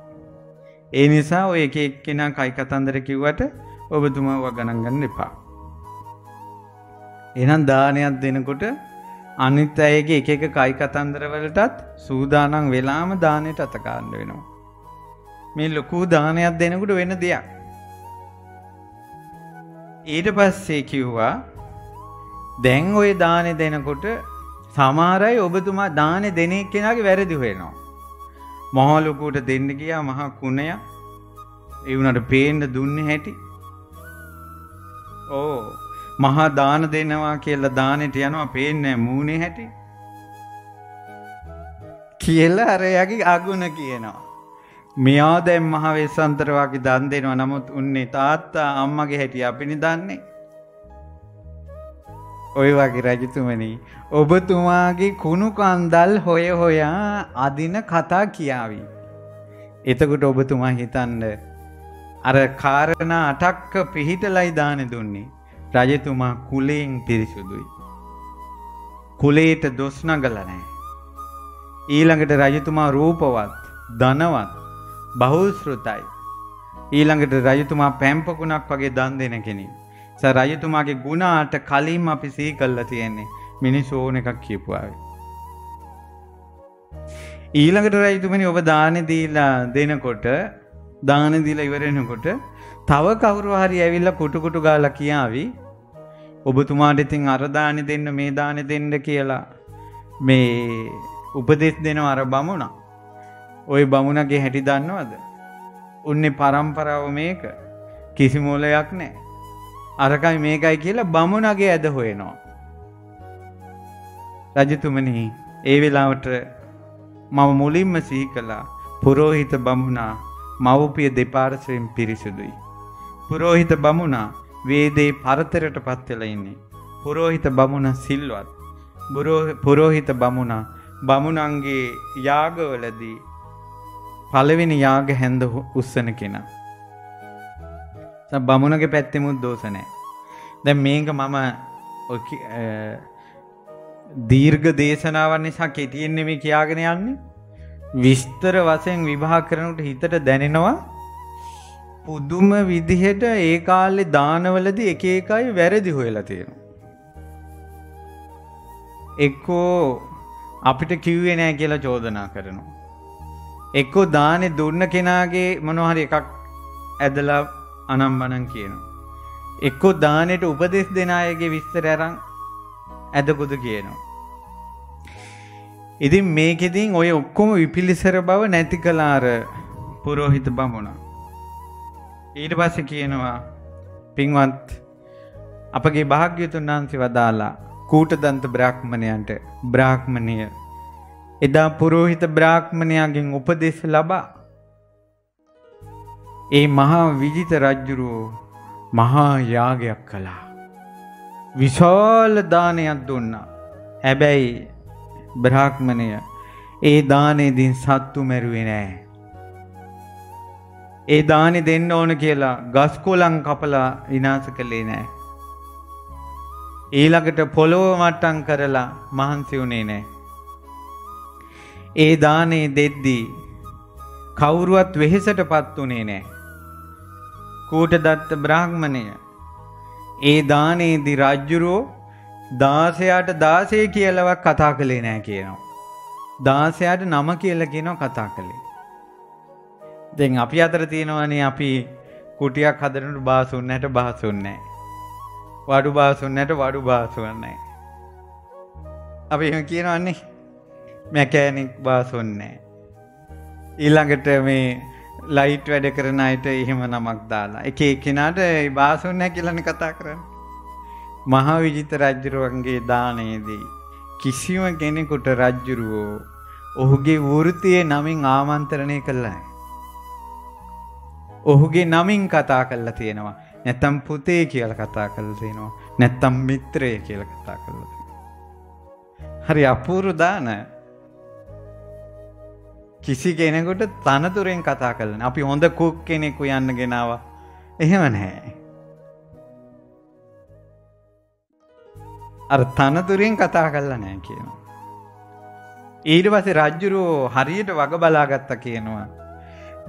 ඒ නිසා ඔය එක එක්කෙනා කයි කතන්දර කිව්වට ඔබතුමාව ගණන් ගන්න එපා. එහෙනම් දානයක් දෙනකොට අනිත් අයගේ එක එක කයි කතන්දර වලටත් සූදානම් වෙලාම දානෙට අත ගන්න වෙනවා. මේ ලොකු දානයක් දෙනකොට වෙන දෙයක්. ඊට පස්සේ කිව්වා දැන් ওই දානේ දෙනකොට සමහර අය ඔබතුමා දානේ දෙන එක්කෙනාගේ වැරදි හොයනවා. මහ ලොකුට දෙන්න ගියා මහා කුණය. ඒ උනට පේන්න දුන්නේ හැටි. මහා දාන දෙනවා කියලා දානෙට යනවා පේන්නේ මූණේ හැටි. කියලා අර යගේ අගුණ කියනවා. මෙයා දැන් මහ වෙස්සන්තර වගේ දන් දෙනවා. නමුත් උන්නේ තාත්තා අම්මගේ හැටි අපිනේ දන්නේ. ඔය වගේ රජතුමනි ඔබතුමාගේ කුණු කන්දල් හොය හොයා අදින කතා කියාවි. එතකොට ඔබතුමා හිතන්න අර කාරණා 8ක් පිහිටලයි දාන දුන්නේ. රජතුමා කුලයෙන් පිරිසුදුයි. කුලයට දොස් නගලා නැහැ. ඊළඟට රජතුමා රූපවත්, ධනවත්, බහුශ්‍රතයි. ඊළඟට රජතුමා පැම්පකුණක් වගේ දන් දෙන කෙනෙක්. රජතුමාගේ ගුණ 8 කලින්ම අපි සිහි කරලා තියෙන්නේ. මිනිස්සු ඕන එකක් කියපුවාවේ. ඊළඟට රජතුමනි ඔබ දාන දීලා දෙනකොට දාන දීලා ඉවර වෙනකොට තව කවුරු හරි ඇවිල්ලා කුටු ගාලා කියාවි ඔබතුමාට ඉතින් අර දාන දෙන්න මේ දාන දෙන්න කියලා මේ උපදෙස් දෙනවා අර බමුණා. ওই බමුණගේ හැටි දන්නවද? උන්නේ පරම්පරාව මේක. කිසි මොලයක් නැහැ. අරකයි මේකයි කියලා බමුණගේ ඇද හොයනවා. රජතුමනි ඒ වෙලාවට මම මුලින්ම සිහි කළා පුරෝහිත බමුණා මව්පිය දෙපාර්ශ්වයෙන් පිරිසුදුයි. පුරෝහිත බමුණා වේදේ පරතරටපත් වෙලා ඉන්නේ. පුරෝහිත බමුණා සිල්වත්. පුරෝහිත බමුණා බමුණන්ගේ යාගවලදී පළවෙනි යාග හැන්ද උස්සන කෙනා. බමුණගේ පැත්තෙමුත් දෝෂ නැහැ. දැන් මේක මම දීර්ඝ දේශනාවන් නිසා කෙටියෙන් නෙමෙයි කියාගෙන යන්නේ. විස්තර වශයෙන් විභාග කරනකොට හිතට දැනෙනවා පුදුම විදිහට ඒ කාලේ දානවලදී එක එක අය වැරදි හොයලා තියෙනවා. එක්කෝ අපිට කිව්වේ නැහැ කියලා චෝදනා කරනවා. එක්කෝ දානේ දුන්න කෙනාගේ මොනවා හරි එකක් ඇදලා අනම්මනම් කියනවා. එක්කෝ දානෙට උපදෙස් දෙන අයගේ විස්තර අරන් ඇදකුද කියනවා. ඉතින් මේකෙදින් ඔය ඔක්කොම විපිලිසර බව නැති කළාර පුරෝහිත බමුණා. ඊට පස්සේ කියනවා පින්වත් අපගේ භාග්‍යතුන් වහන්සේ වදාලා කූටදන්ත බ්‍රාහ්මණයන්ට බ්‍රාහ්මණය එදා පුරෝහිත බ්‍රාහ්මණයාගෙන් උපදෙස් ලබා ඒ මහා විජිත රජුරෝ මහා යාගයක් කළා. විශාල දානයක් දුන්නා. හැබැයි බ්‍රාහ්මණය ඒ දානේදී සත්තු මැරුවේ නෑ. ඒ දානෙ දෙන්න ඕන කියලා ගස් කොළන් කපලා විනාශ කළේ නෑ. ඊළඟට පොළොව මට්ටම් කරලා මහන්සි වුණේ නෑ. ඒ දානේ දෙද්දී කවුරුවත් වෙහෙසටපත් උනේ නෑ. කූටදත්ත බ්‍රාහ්මණය ඒ දානේදී රජුරෝ 16ට 16 කියලාවත් කතා කළේ නෑ කියනවා. 16ට නම කියලා කියනවා කතා කළේ. දැන් අපි අතර තියෙනවනේ අපි කුටියක් හදනකොට බාසුන්නට බාසුන්නේ නෑ. වඩු බාසුන්නට වඩු බාසුන්නේ නෑ. අපි එහෙම කියනවනේ මැකැනික් බාසුන්නේ. ඊළඟට මේ ලයිට් වැඩ කරන අයට එහෙම නමක් දාලා එක එක්කෙනාට ඒ බාසුන්නේ කියලානේ කතා කරන්නේ. මහා විජිත රජුරුවන්ගේ දානයේදී කිසිම කෙනෙකුට රජුරුවෝ ඔහුගේ වෘත්තියේ නමින් ආමන්ත්‍රණය කළා නැහැ. ඔහුගේ නමින් කතා කරලා තියෙනවා. නැත්තම් පුතේ කියලා කතා කරලා තියෙනවා. නැත්තම් මිත්‍රය කියලා කතා කරලා තියෙනවා. හරි අපූර්ව දාන. කිසි කෙනෙකුට තනතුරෙන් කතා කරලා නැහැ. අපි හොඳ කුක් කෙනෙකු යන්න ගෙනාවා. එහෙම නැහැ. අර තනතුරෙන් කතා කරලා නැහැ කියනවා. ඊට පස්සේ රජුරෝ හරියට වග බලාගත්තා කියනවා.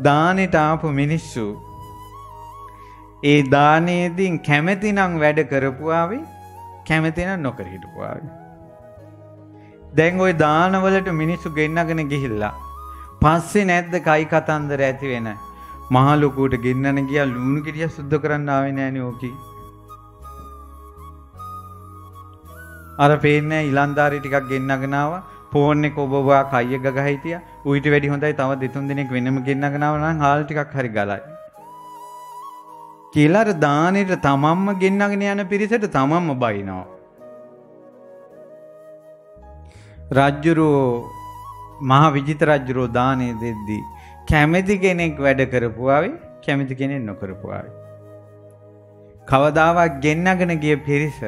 දානෙට ආපු මිනිස්සු ඒ දානයේදී කැමැතිනම් වැඩ කරපුවාවේ කැමැතිනම් නොකර හිටපුවාවේ. දැන් ওই දානවලට මිනිස්සු ගෙන්නගෙන ගිහිල්ලා පස්සේ නැද්ද කයි කතන්දර ඇති වෙන මහ ලොකුවට ගෙන්නන ගියා ලුණු ගෙඩිය සුද්ධ කරන්න ආවේ නෑනේ ඕකි. අර පේන්නේ ඉලන්දාරි ටිකක් ගෙන්නගෙන ආවා. ෆෝන් එක ඔබවා කයිය ගගහ හිටියා. ඌට වැඩි හොඳයි තව දෙතුන් දිනක් වෙනම ගෙන්නගෙන ආවා නම් හාල් ටිකක් හරි ගලයි. කියලා අර දානෙට තමන්ම ගෙන්නගෙන යන පිරිසට තමන්ම බයිනවා. රජුරෝ මහා විජිත රජුරෝ දානෙ දෙද්දී කැමැති කෙනෙක් වැඩ කරපුවාවේ කැමැති කෙනෙක් නොකරපුවාවේ. කවදාවත් ගෙන්නගෙන ගිය පිරිස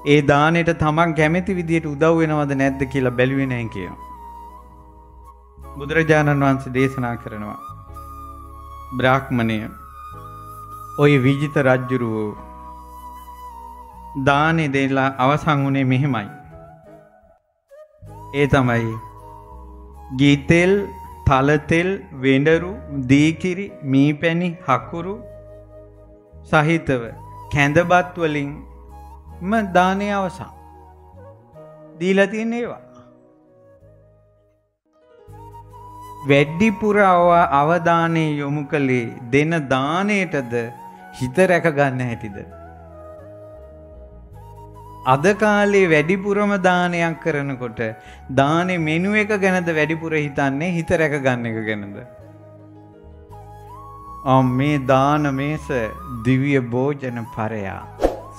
ඒ දානෙට තමන් කැමැති විදියට උදව් වෙනවද නැද්ද කියලා බැලුවේ නැහැ කියනවා. බුදුරජාණන් වහන්සේ දේශනා කරනවා බ්‍රාහ්මණය ඔය විජිත රජුරෝ දානෙ දෙලා අවසන් වුණේ මෙහෙමයි. ඒ තමයි ගීතෙල්, තලතෙල්, වෙඬරු, දීකිරි, මීපැණි, හකුරු සහිතව කැඳබත් වලින් දානේ අවසන්. දීලා තියෙන ඒවා. වැඩිපුර අවධානය යොමු කළේ දෙන දාණයටද හිත රැක ගන්න හැටිද? අද කාලේ වැඩිපුරම දානයක් කරනකොට දානේ මෙනු එක ගැනද වැඩිපුර හිතන්නේ හිත රැක ගන්න එක ගැනද? මේ දාන මේස දිව්‍ය භෝජන පරයා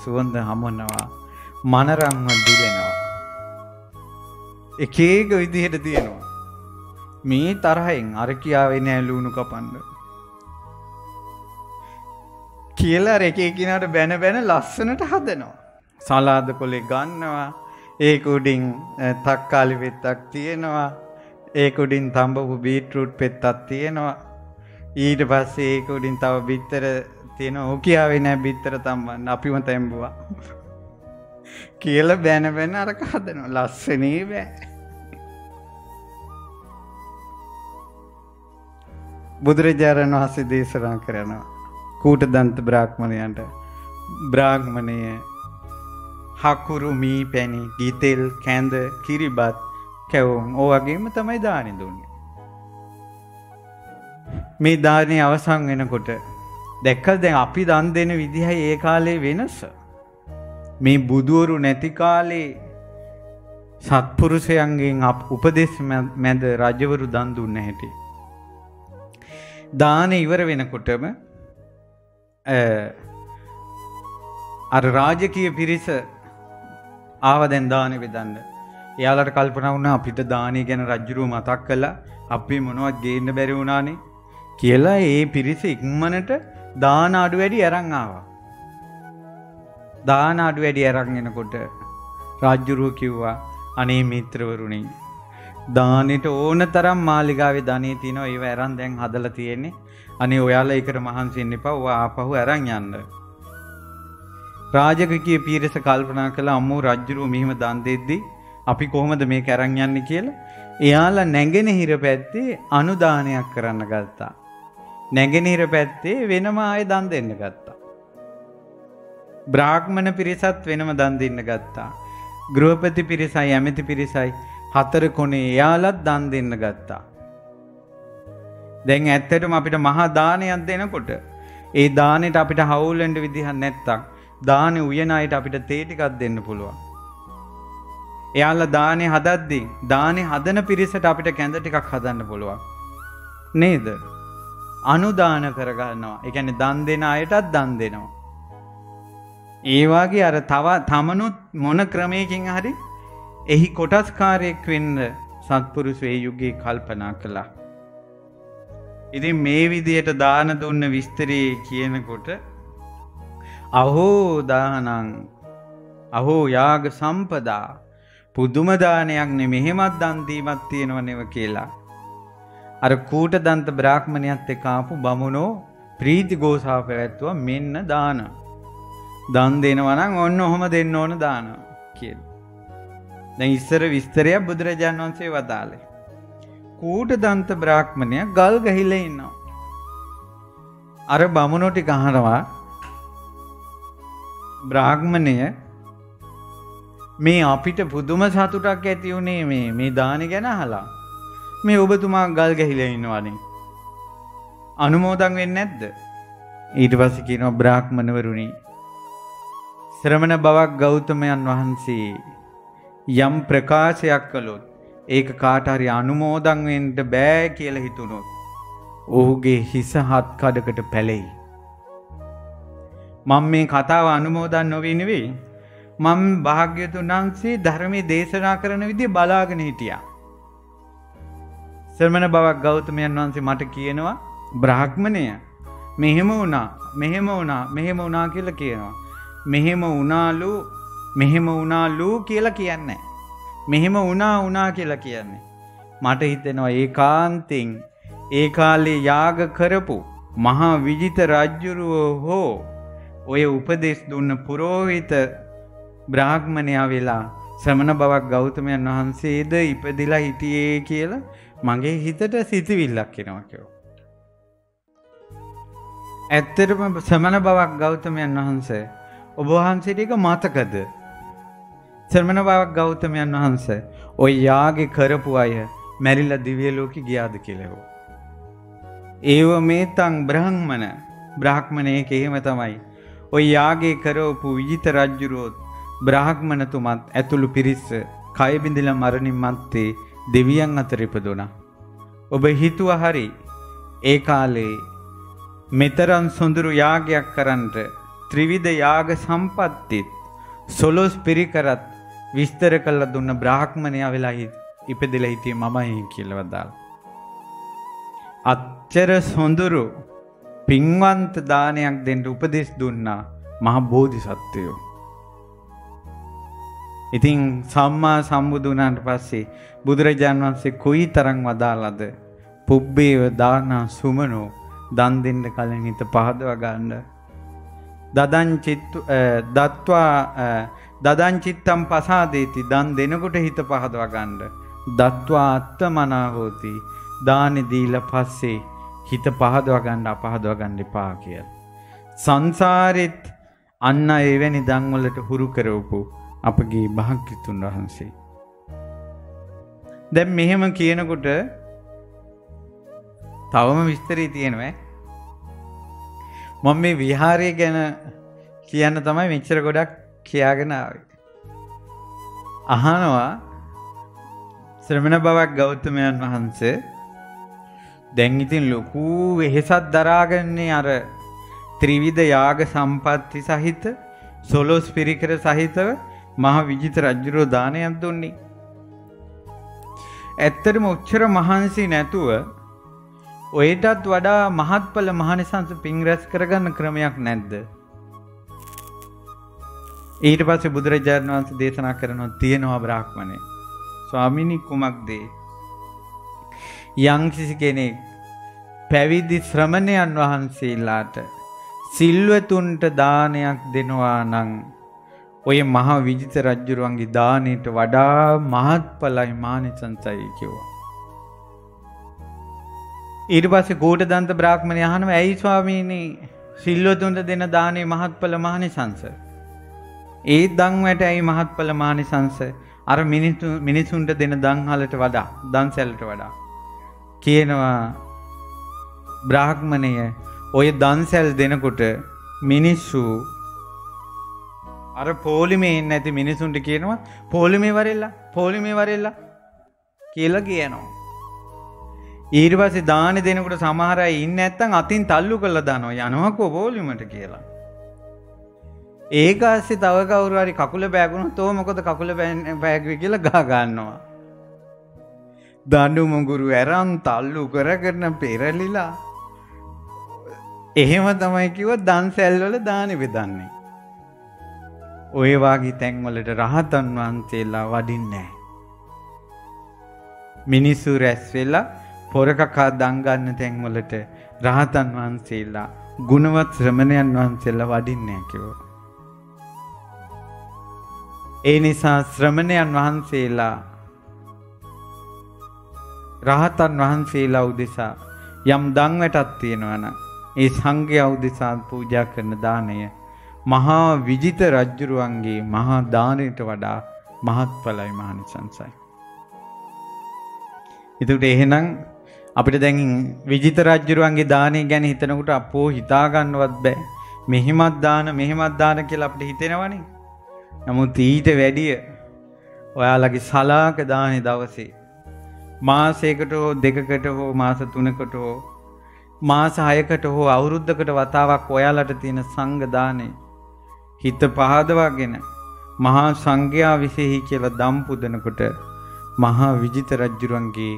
සුවඳ හමනවා මනරම්ව දිලෙනවා. එක එක විදිහට තියෙනවා. මේ තරහෙන් අර කියාවේ නෑ ලුණු කපන්න කියලා එක එකිනාට බැන බැන ලස්සනට හදනවා. සලාද කොලේ ගන්නවා. ඒක උඩින් තක්කාලි පෙත්තක් තියෙනවා. ඒක උඩින් තඹපු බීට්‍රූට් පෙත්තක් තියෙනවා. ඊට පස්සේ ඒක උඩින් තව බිත්තර තියෙනවා. ඔය කියාවේ නෑ බිත්තර තම්බන්න අපිම තැඹුවා කියලා බැන බැන අරක හදනවා. ලස්සනේ බෑ. බුදුරජාණන් වහන්සේ දේශනා කරනවා කූටදන්ත බ්‍රාහ්මණයන්ට බ්‍රාහ්මණය හකුරු මී පැණි ගිතෙල් කැඳ කිරිබත් කැවුම් ඕ වගේම තමයි දානි දුන්නේ. මේ දානේ අවසන් වෙනකොට දැක්කද දැන් අපි දන් දෙන විදිහයි ඒ කාලේ වෙනස. මේ බුදුවරු නැති කාලේ සත්පුරුෂයන්ගෙන් උපදේශ මැද රජවරු දන් දුන්නේ නැහැටි. දානේ ඉවර වෙනකොටම අර රාජකීය පිරිස ආව දැන් දානේ බෙදන්න. එයාලට කල්පනා වුණා අපිට දානේ ගැන රජුරුව මතක් කළා. අපි මොනවත් ගේන්න බැරි වුණානේ කියලා ඒ පිරිස ඉක්මනට දාන අඩු වැඩි අරන් ආවා. දාන අඩු වැඩි අරන් එනකොට රජුරුව කිව්වා අනේ මිත්‍රවරුනි දානෙට ඕන තරම් මාලිගාවේ ධනෙ තියෙනවා ඒව අරන් දැන් හදලා තියෙන්නේ. අනේ ඔයාලා ඒකට මහන්සි වෙන්න එපා. ඔයා ආපහු අරන් යන්න. රාජකීය පිරිස කල්පනා කළා අම්මෝ රජුරුව මෙහිම දන් දෙද්දි අපි කොහොමද මේක අරන් යන්නේ කියලා. එයාලා නැගෙනහිර පැත්තේ අනුදානයක් කරන්න ගත්තා. නැගෙනහිර පැත්තේ වෙනම ආයෙ දන් දෙන්න ගත්තා. බ්‍රාහ්මණ පිරිසත් වෙනම දන් දෙන්න ගත්තා. ගෘහපති පිරිසයි ඇමති පිරිසයි හතර කොනේ එයාලත් දන් දෙන්න ගත්තා. දැන් ඇත්තටම අපිට මහා දානයක් දෙනකොට ඒ දානෙට අපිට හවුල් වෙන්න විදිහක් නැත්තම් දානේ උයන අයට අපිට තේ ටිකක් දෙන්න පුළුවන්. එයාලා දානේ හදද්දී දානේ හදන පිරිසට අපිට කැඳ ටිකක් හදන්න පුළුවන්. නේද? අනුදාන කරගන්නවා. ඒ කියන්නේ දන් දෙන අයටත් දන් දෙනවා. ඒ වාගේ අර තමනුත් මොන ක්‍රමයකින් හරි එහි කොටස්කාරයෙක් වෙන්න සත්පුරුෂ ඒ යුගයේ කල්පනා කළා. ඉතින් මේ විදියට දාන දුන්න විස්තරේ කියනකොට අහෝ දානං අහෝ යාග සම්පදා පුදුම දානයක් නේ මෙහෙමත් දන් දීමක් තියෙනව නෙව කියලා අර කූටදන්ත බ්‍රාහ්මණයත් එක්ක ආපු බමුණෝ ප්‍රීති ගෝසාව පැවැත්තුවා මෙන්න දාන දන් දෙනවා නම් ඔන්න ඔහම දෙන්න ඕන දාන කියලා. දැන් ඉස්සර විස්තරයක් බුදුරජාණන් වහන්සේ වදාළේ. කූටදන්ත බ්‍රාහ්මණයා ගල් ගහිලා ඉන්නවා. අර බමුණෝ ටික අහනවා බ්‍රාහ්මණය මේ අපිට පුදුම සතුටක් ඇති උනේ මේ දානේ ගැන අහලා. මේ ඔබතුමා ගල් ගහිලා ඉන්නවනේ. අනුමෝදන් වෙන්නේ නැද්ද? ඊට පස්සේ කියනවා බ්‍රාහ්මණවරුනි ශ්‍රමණ බවක් ගෞතමයන් වහන්සේ යම් ප්‍රකාශයක් කළොත් ඒක කාට හරි අනුමෝදන් වෙන්න බෑ කියලා හිතුනොත් ඔහුගේ හිස හත් කඩකට පැලෙයි. මම මේ කතාව අනුමෝදන් නොවී නෙවෙයි මම භාග්‍යතුන් වහන්සේ ධර්මයේ දේශනා කරන විදිය බලාගෙන හිටියා. ශ්‍රමණ බවක් ගෞතමයන් වහන්සේ මට කියනවා බ්‍රාහ්මණය මෙහෙම වුණා කියලා කියනවා. මෙහෙම වුණාලු කියලා කියන්නේ. මෙහෙම වුණා කියලා කියන්නේ. මට හිතෙනවා ඒකාන්තෙන් ඒ කාලේ යාග කරපු මහා විජිත රජුරෝ හෝ ඔය උපදේශ දුන්න පුරෝහිත බ්‍රාහ්මණයා වෙලා ශ්‍රමණ බවක් ගෞතමයන් වහන්සේද ඉපදිලා හිටියේ කියලා මගේ හිතට සිතවිල්ලක් එනවා කියෝ. ඇත්තටම ශ්‍රමණ බවක් ගෞතමයන් වහන්සේ ඔබ වහන්සේට එක මතකද? ශ්‍රමණ බවක් ගෞතමයන් වහන්සේ ඔය යාගේ කරපු අය මැරිලා දිව්‍ය ලෝකෙ ගියාද කියලා. ඒව මේතං බ්‍රාහ්මණයෙක් එහෙම තමයි. ඔය යාගේ කරවපු විජිත රජුරෝත් බ්‍රාහ්මණතුමත් ඇතුළු පිරිස කය බිඳිලා මරණින් මත්තේ දෙවියන් අතර ඉපදුණා. ඔබ හිතුවා හරි ඒ කාලේ මෙතරම් සොඳුරු යාගයක් කරන්නට ත්‍රිවිධ යාග සම්පත්තිත් සොලොස් පිරිකරත් විස්තර කළ දුන්න බ්‍රාහ්මණයා වෙලා ඉපදෙලා හිටියේ මමයි කියලා වදාළා. අච්චර සොඳුරු පින්වන්ත දානයක් දෙන්න උපදෙස් දුන්නා මහ බෝධිසත්වයෝ. ඉතින් සම්මා සම්බුදු වුණාට පස්සේ බුදුරජාන් වහන්සේ කොයි තරම් වදාළද පුබ්බේව දානා සුමනෝ දන් දෙන්න කලින් හිත පහදවා ගන්න. දදං චිත්තම් පසාදේති දන් දෙනකොට හිත පහදවා ගන්න. දත්වා අත්තමනා හෝති දානෙ දීලා පස්සේ හිත පහදවා ගන්න අපහදවා ගන්න එපා කියලා. සංසාරෙත් අන්න එවැනි දන් වලට හුරු කරවපු අපගේ භාග්‍යතුන් වහන්සේ. දැන් මෙහෙම කියනකොට තවම විස්තරي තියෙනවා. මම මේ විහාරය ගැන කියන්න තමයි මෙච්චර ගොඩක් කියාගෙන ආවේ. අහනවා ශ්‍රමණ බවක් ගෞතමයන් වහන්සේ දැන් ඉතින් ලොකු වෙහෙසක් දරාගන්නේ අර ත්‍රිවිධ යාග සම්පatti සහිත සොළොස් පිරිකර සහිතව මහ විජිත රජුරෝ දානයක් දුන්නේ. ඇත්තටම උච්චර මහන්සි නැතුව ඔයටත් වඩා මහත්ඵල මහනිසංස පින් රැස් කරගන්න ක්‍රමයක් නැද්ද? ඊට පස්සේ බුදුරජාණන් වහන්සේ දේශනා කරනවා තියෙනවා බ්‍රාහ්මණය. ස්වාමීනි කුමක්ද? යම් කිසි කෙනෙක් පැවිදි ශ්‍රමණයන් වහන්සේලාට සිල්වතුන්ට දානයක් දෙනවා නම් ඔය මහ විජිත රජුරුවන්ගේ දානෙට වඩා මහත්ඵලයි මානිසංසයි කිව්වා. ඊට පස්සේ කෝටදන්ත බ්‍රාහ්මණය අහනවා ඇයි ස්වාමීනි සිල්වතුන්ට දෙන දානේ මහත්ඵල මානිසංස? ඒ දන් වැට ඇයි මහත්ඵල මානිසංස අර මිනිසුන්ට දෙන දන්හලට වඩා දන්සැලට වඩා? කියනවා බ්‍රාහ්මණය ඔය දන්සැල් දෙනකොට මිනිස්සු අර පොලිමේ ඉන්නේ නැති මිනිසුන්ට කියනවා පොලිමේ වරෙල්ලා කියලා කියනවා. ඊට පස්සේ දාන දෙනකොට සමහර අය ඉන්නේ නැත්තම් අතින් තල්ලු කරලා දානවා යනවාකෝ පොලිමට කියලා. ඒක ඇස්සේ තව කවුරු හරි කකුල බෑගුණොත් ඕ මොකද කකුල බෑගුවේ කියලා ගහ ගන්නවා. දඬු මුගුරු ඇරන් තල්ලු කරගෙන පෙරලිලා එහෙම තමයි කිව්ව දන්සැල් වල දානෙ බෙදන්නේ. ඔය වාගේ තැන් වලට රහතන් වහන්සේලා වඩින්නේ නැහැ. මිනිස්සු රැස් වෙලා පොරකකා දන් ගන්න තැන් වලට රහතන් වහන්සේලා ගුණවත් ශ්‍රමණයන් වහන්සේලා වඩින්නේ නැහැ කිව්වා. ඒ නිසා ශ්‍රමණයන් වහන්සේලා රහතන් වහන්සේලා උදෙසා යම් දන් වැටක් තියෙනවා නම් ඒ සංඝයා උදෙසා පූජා කරන දාණය මහා විජිත රජුරුවන්ගේ මහා දානයට වඩා මහත්ඵලයි මහනිසංසයි. ඒකට එහෙනම් අපිට දැන් විජිත රජුරුවන්ගේ දානය ගැන හිතනකොට අපෝ හිතා ගන්නවත් බෑ. මෙහිමත් දාන කියලා අපිට හිතෙනවනේ. නමුත් ඊට වැඩිය ඔයාලගේ සලාක දානේ දවසේ මාසයකට හෝ දෙකකට හෝ මාස 3කට හෝ මාස 6කට හෝ අවුරුද්දකට වතාවක් ඔයාලට තියෙන සංඝ දානේ හිත පහදවාගෙන මහා සංඝයා විශේෂයි කියලා දම් පුදනකොට මහා විජිත රජුරන්ගේ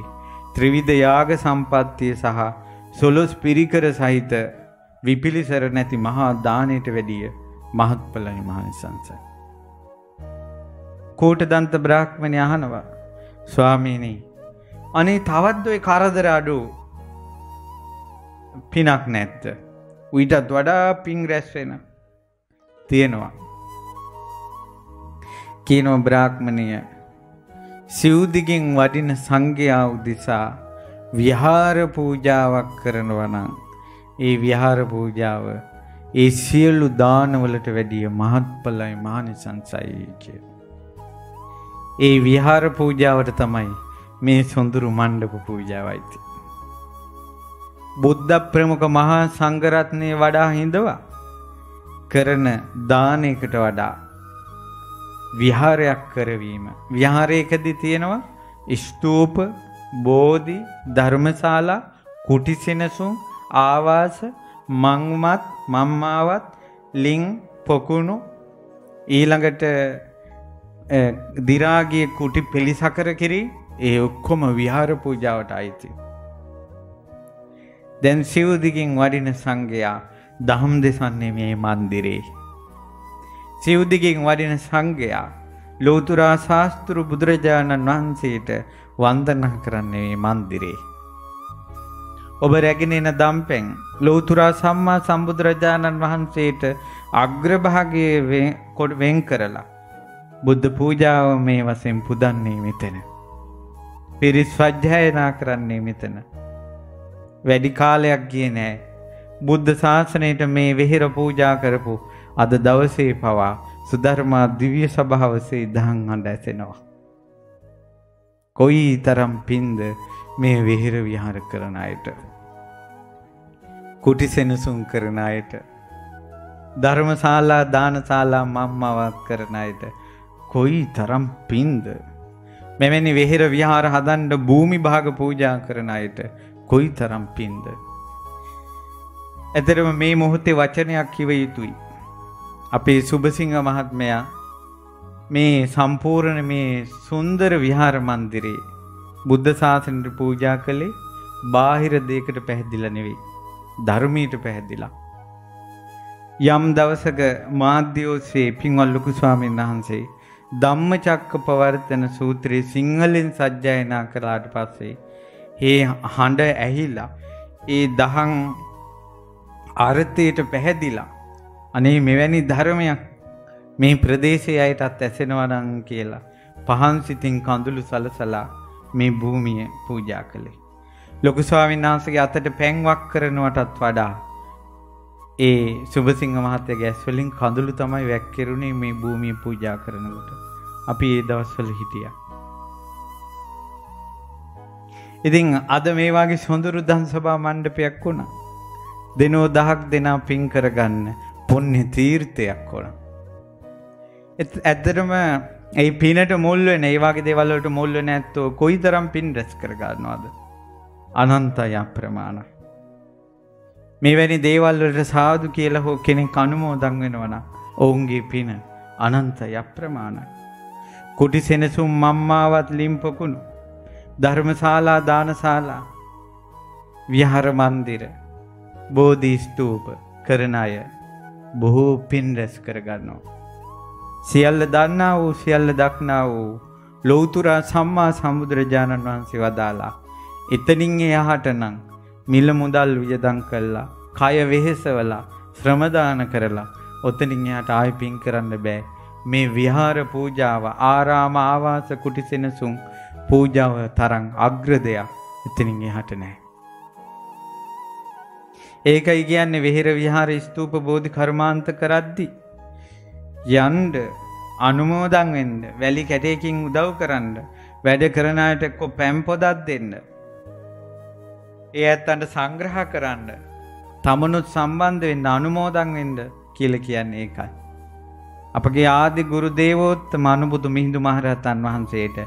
ත්‍රිවිධ යාග සම්පත්තිය සහ සොළොස් පිරිකර සහිත විපිලිසර නැති මහා දානයට වැඩිය මහත්ඵලයි මහනිසංසයි. කෝටදන්ත බ්‍රාහ්මණය අහනවා ස්වාමීනි අනේ තවත් ඔය කරදර අඩු පිනක් නැත්ද? ඊටත් වඩා පින් රැස් වෙන තියෙනවා. කියනවා බ්‍රාහ්මණය සිව්දිගෙන් වඩින සංඝයා උදෙසා විහාර පූජාවක් කරනවා නම් ඒ විහාර පූජාව ඒ සියලු දානවලට වැඩිය මහත්ඵලයි මහනිසංසයි කිය. ඒ විහාර පූජාවට තමයි මේ සොඳුරු මණ්ඩප පූජාවයි. බුද්ධ ප්‍රමුඛ මහා සංඝරත්නයේ වඩා හිඳවා කරන දානයකට වඩා විහාරයක් කරවීම. විහාරයකදී තියෙනවා ස්තූප, බෝධි, ධර්මශාලා, කුටි සෙනසුන්, ආවාස, මංමත්, මම්මාවත්, ලිං, පොකුණු ඊළඟට දිරාගිය කුටි පිළිසකර කිරි ඒ ඔක්කොම විහාර පූජාවට අයිති. දැන් සිව්දිගින් වඩින සංඝයා දහම් දෙසන්නේ මේ මන්දිරේ. සිව්දිගින් වඩින සංඝයා ලෝතර ශාස්ත්‍ර බුදුරජාණන් වහන්සේට වන්දනා කරන්නේ මේ මන්දිරේ. ඔබ රැගෙන එන දම්පෙන් ලෝතර සම්මා සම්බුදුරජාණන් වහන්සේට අග්‍රභාගයේ වෙන් කරලා බුද්ධ පූජාව මේ වශයෙන් පුදන්නේ මෙතන. පිරිස් සජ්ජායනා කරන්නේ මෙතන. වැඩි කාලයක් ගියේ නෑ. බුද්ධ ශාසනයට මේ වෙහෙර පූජා කරපු අද දවසේ පවා සුධර්මා දිව්‍ය සභාවසේ දහම් හඬ ඇසෙනවා. කොයි තරම් පින්ද මේ වෙහෙර විහාර කරන අයට. කුටි සෙනසුන් කරන අයට, ධර්මශාලා දානශාලා මම්මවත් කරන අයට කොයි තරම් පින්ද. මෙවැනි වෙහෙර විහාර හදන්න භූමි භාග පූජා කරන අයට කොයි තරම් පින්ද. ඇතරම මේ මොහොතේ වචනයක් කිව යුතුයි. අපේ සුභසිංහ මහත්මයා මේ සම්පූර්ණ මේ සුන්දර විහාර මන්දිරේ බුද්ධ ශාසනයට පූජා කළේ බාහිර දෙයකට පැහැදිලා නෙවෙයි, ධර්මයට පැහැදිලා. යම් දවසක මාධ්‍ය ඔස්සේ පින්වත් ලොකු ස්වාමීන් වහන්සේ ධම්මචක්කපවර්තන සූත්‍රයේ සිංහලෙන් සජ්ජායනා කළාට පස්සේ ඒ හඬ ඇහිලා ඒ දහම් අර්ථයට පැහැදිලා අනේ මෙවැනි ධර්මයක් මේ ප්‍රදේශයේ අයටත් ඇසෙනවා නම් කියලා පහන් සිතින් කඳුළු සලසලා මේ භූමිය පූජා කළේ. ලොකු ස්වාමීන් වහන්සේගේ අතට පැන්වක් කරනවටත් වඩා ඒ සුභසිංහ මහත්තයාගේ ඇස් වලින් කඳුළු තමයි වැක්කිරුනේ මේ භූමිය පූජා කරනකොට. අපි ඒ දවස්වල හිටියා. ඉතින් අද මේ වගේ සොඳුරු දන් සභා මණ්ඩපයක් වුණා. දිනෝ 1000ක් දෙනා පින් කරගන්න පුණ්‍ය තීර්ථයක් වුණා. ඇත්තටම ඒ පිනට මුල් වෙන ඒ වගේ දේවල් වලට මුල් වෙන ඇත්තෝ කොයිතරම් පින් රැස් කර ගන්නවද? අනන්තය අප්‍රමාණ. මෙවැනි දේවල් වලට සාදු කියලා හෝ කෙනෙක් අනුමෝදන් වෙනවා නම් ඔවුන්ගේ පින අනන්තය අප්‍රමාණයි. කුටි සෙනසුන් මම්මාවත් ලිම්පකුණු ධර්මශාලා දානශාලා විහාර මන්දිර බෝධි ස්තූප කරන අය බොහෝ පින් රැස් කර ගන්නවා. සියල්ල දන්නා වූ සියල්ල දක්නා වූ ලෞතර සම්මා සම්බුදුරජාණන් වහන්සේ වදාලා එතනින් එහාට නම් මිල මුදල් වියදම් කළා, කය වෙහෙසවලා, ශ්‍රම දාන කරලා ඔතනින් එහාට ආයෙ පින් කරන්න බෑ. මේ විහාර පූජාව, ආරාම ආවාස කුටි සෙනසුන් පූජාව තරම් අග්‍ර දෙයක් එතනින් එහාට නැහැ. ඒකයි කියන්නේ වෙහෙර විහාර ස්තූප බෝධි කර්මාන්ත කරද්දි යන්න අනුමෝදන් වෙන්න, වැලි කැටයකින් උදව් කරන්න, වැඩ කරන අයට එක්ක පැම් පොදක් දෙන්න, ඒ ඇත්තන්ට සංග්‍රහ කරන්න, තමනුත් සම්බන්ධ වෙන්න, අනුමෝදන් වෙන්න කියලා කියන්නේ ඒකයි. අපගේ ආදි ගුරු දේවෝත්තම අනුබුදු මිහිඳු මහරහතන් වහන්සේට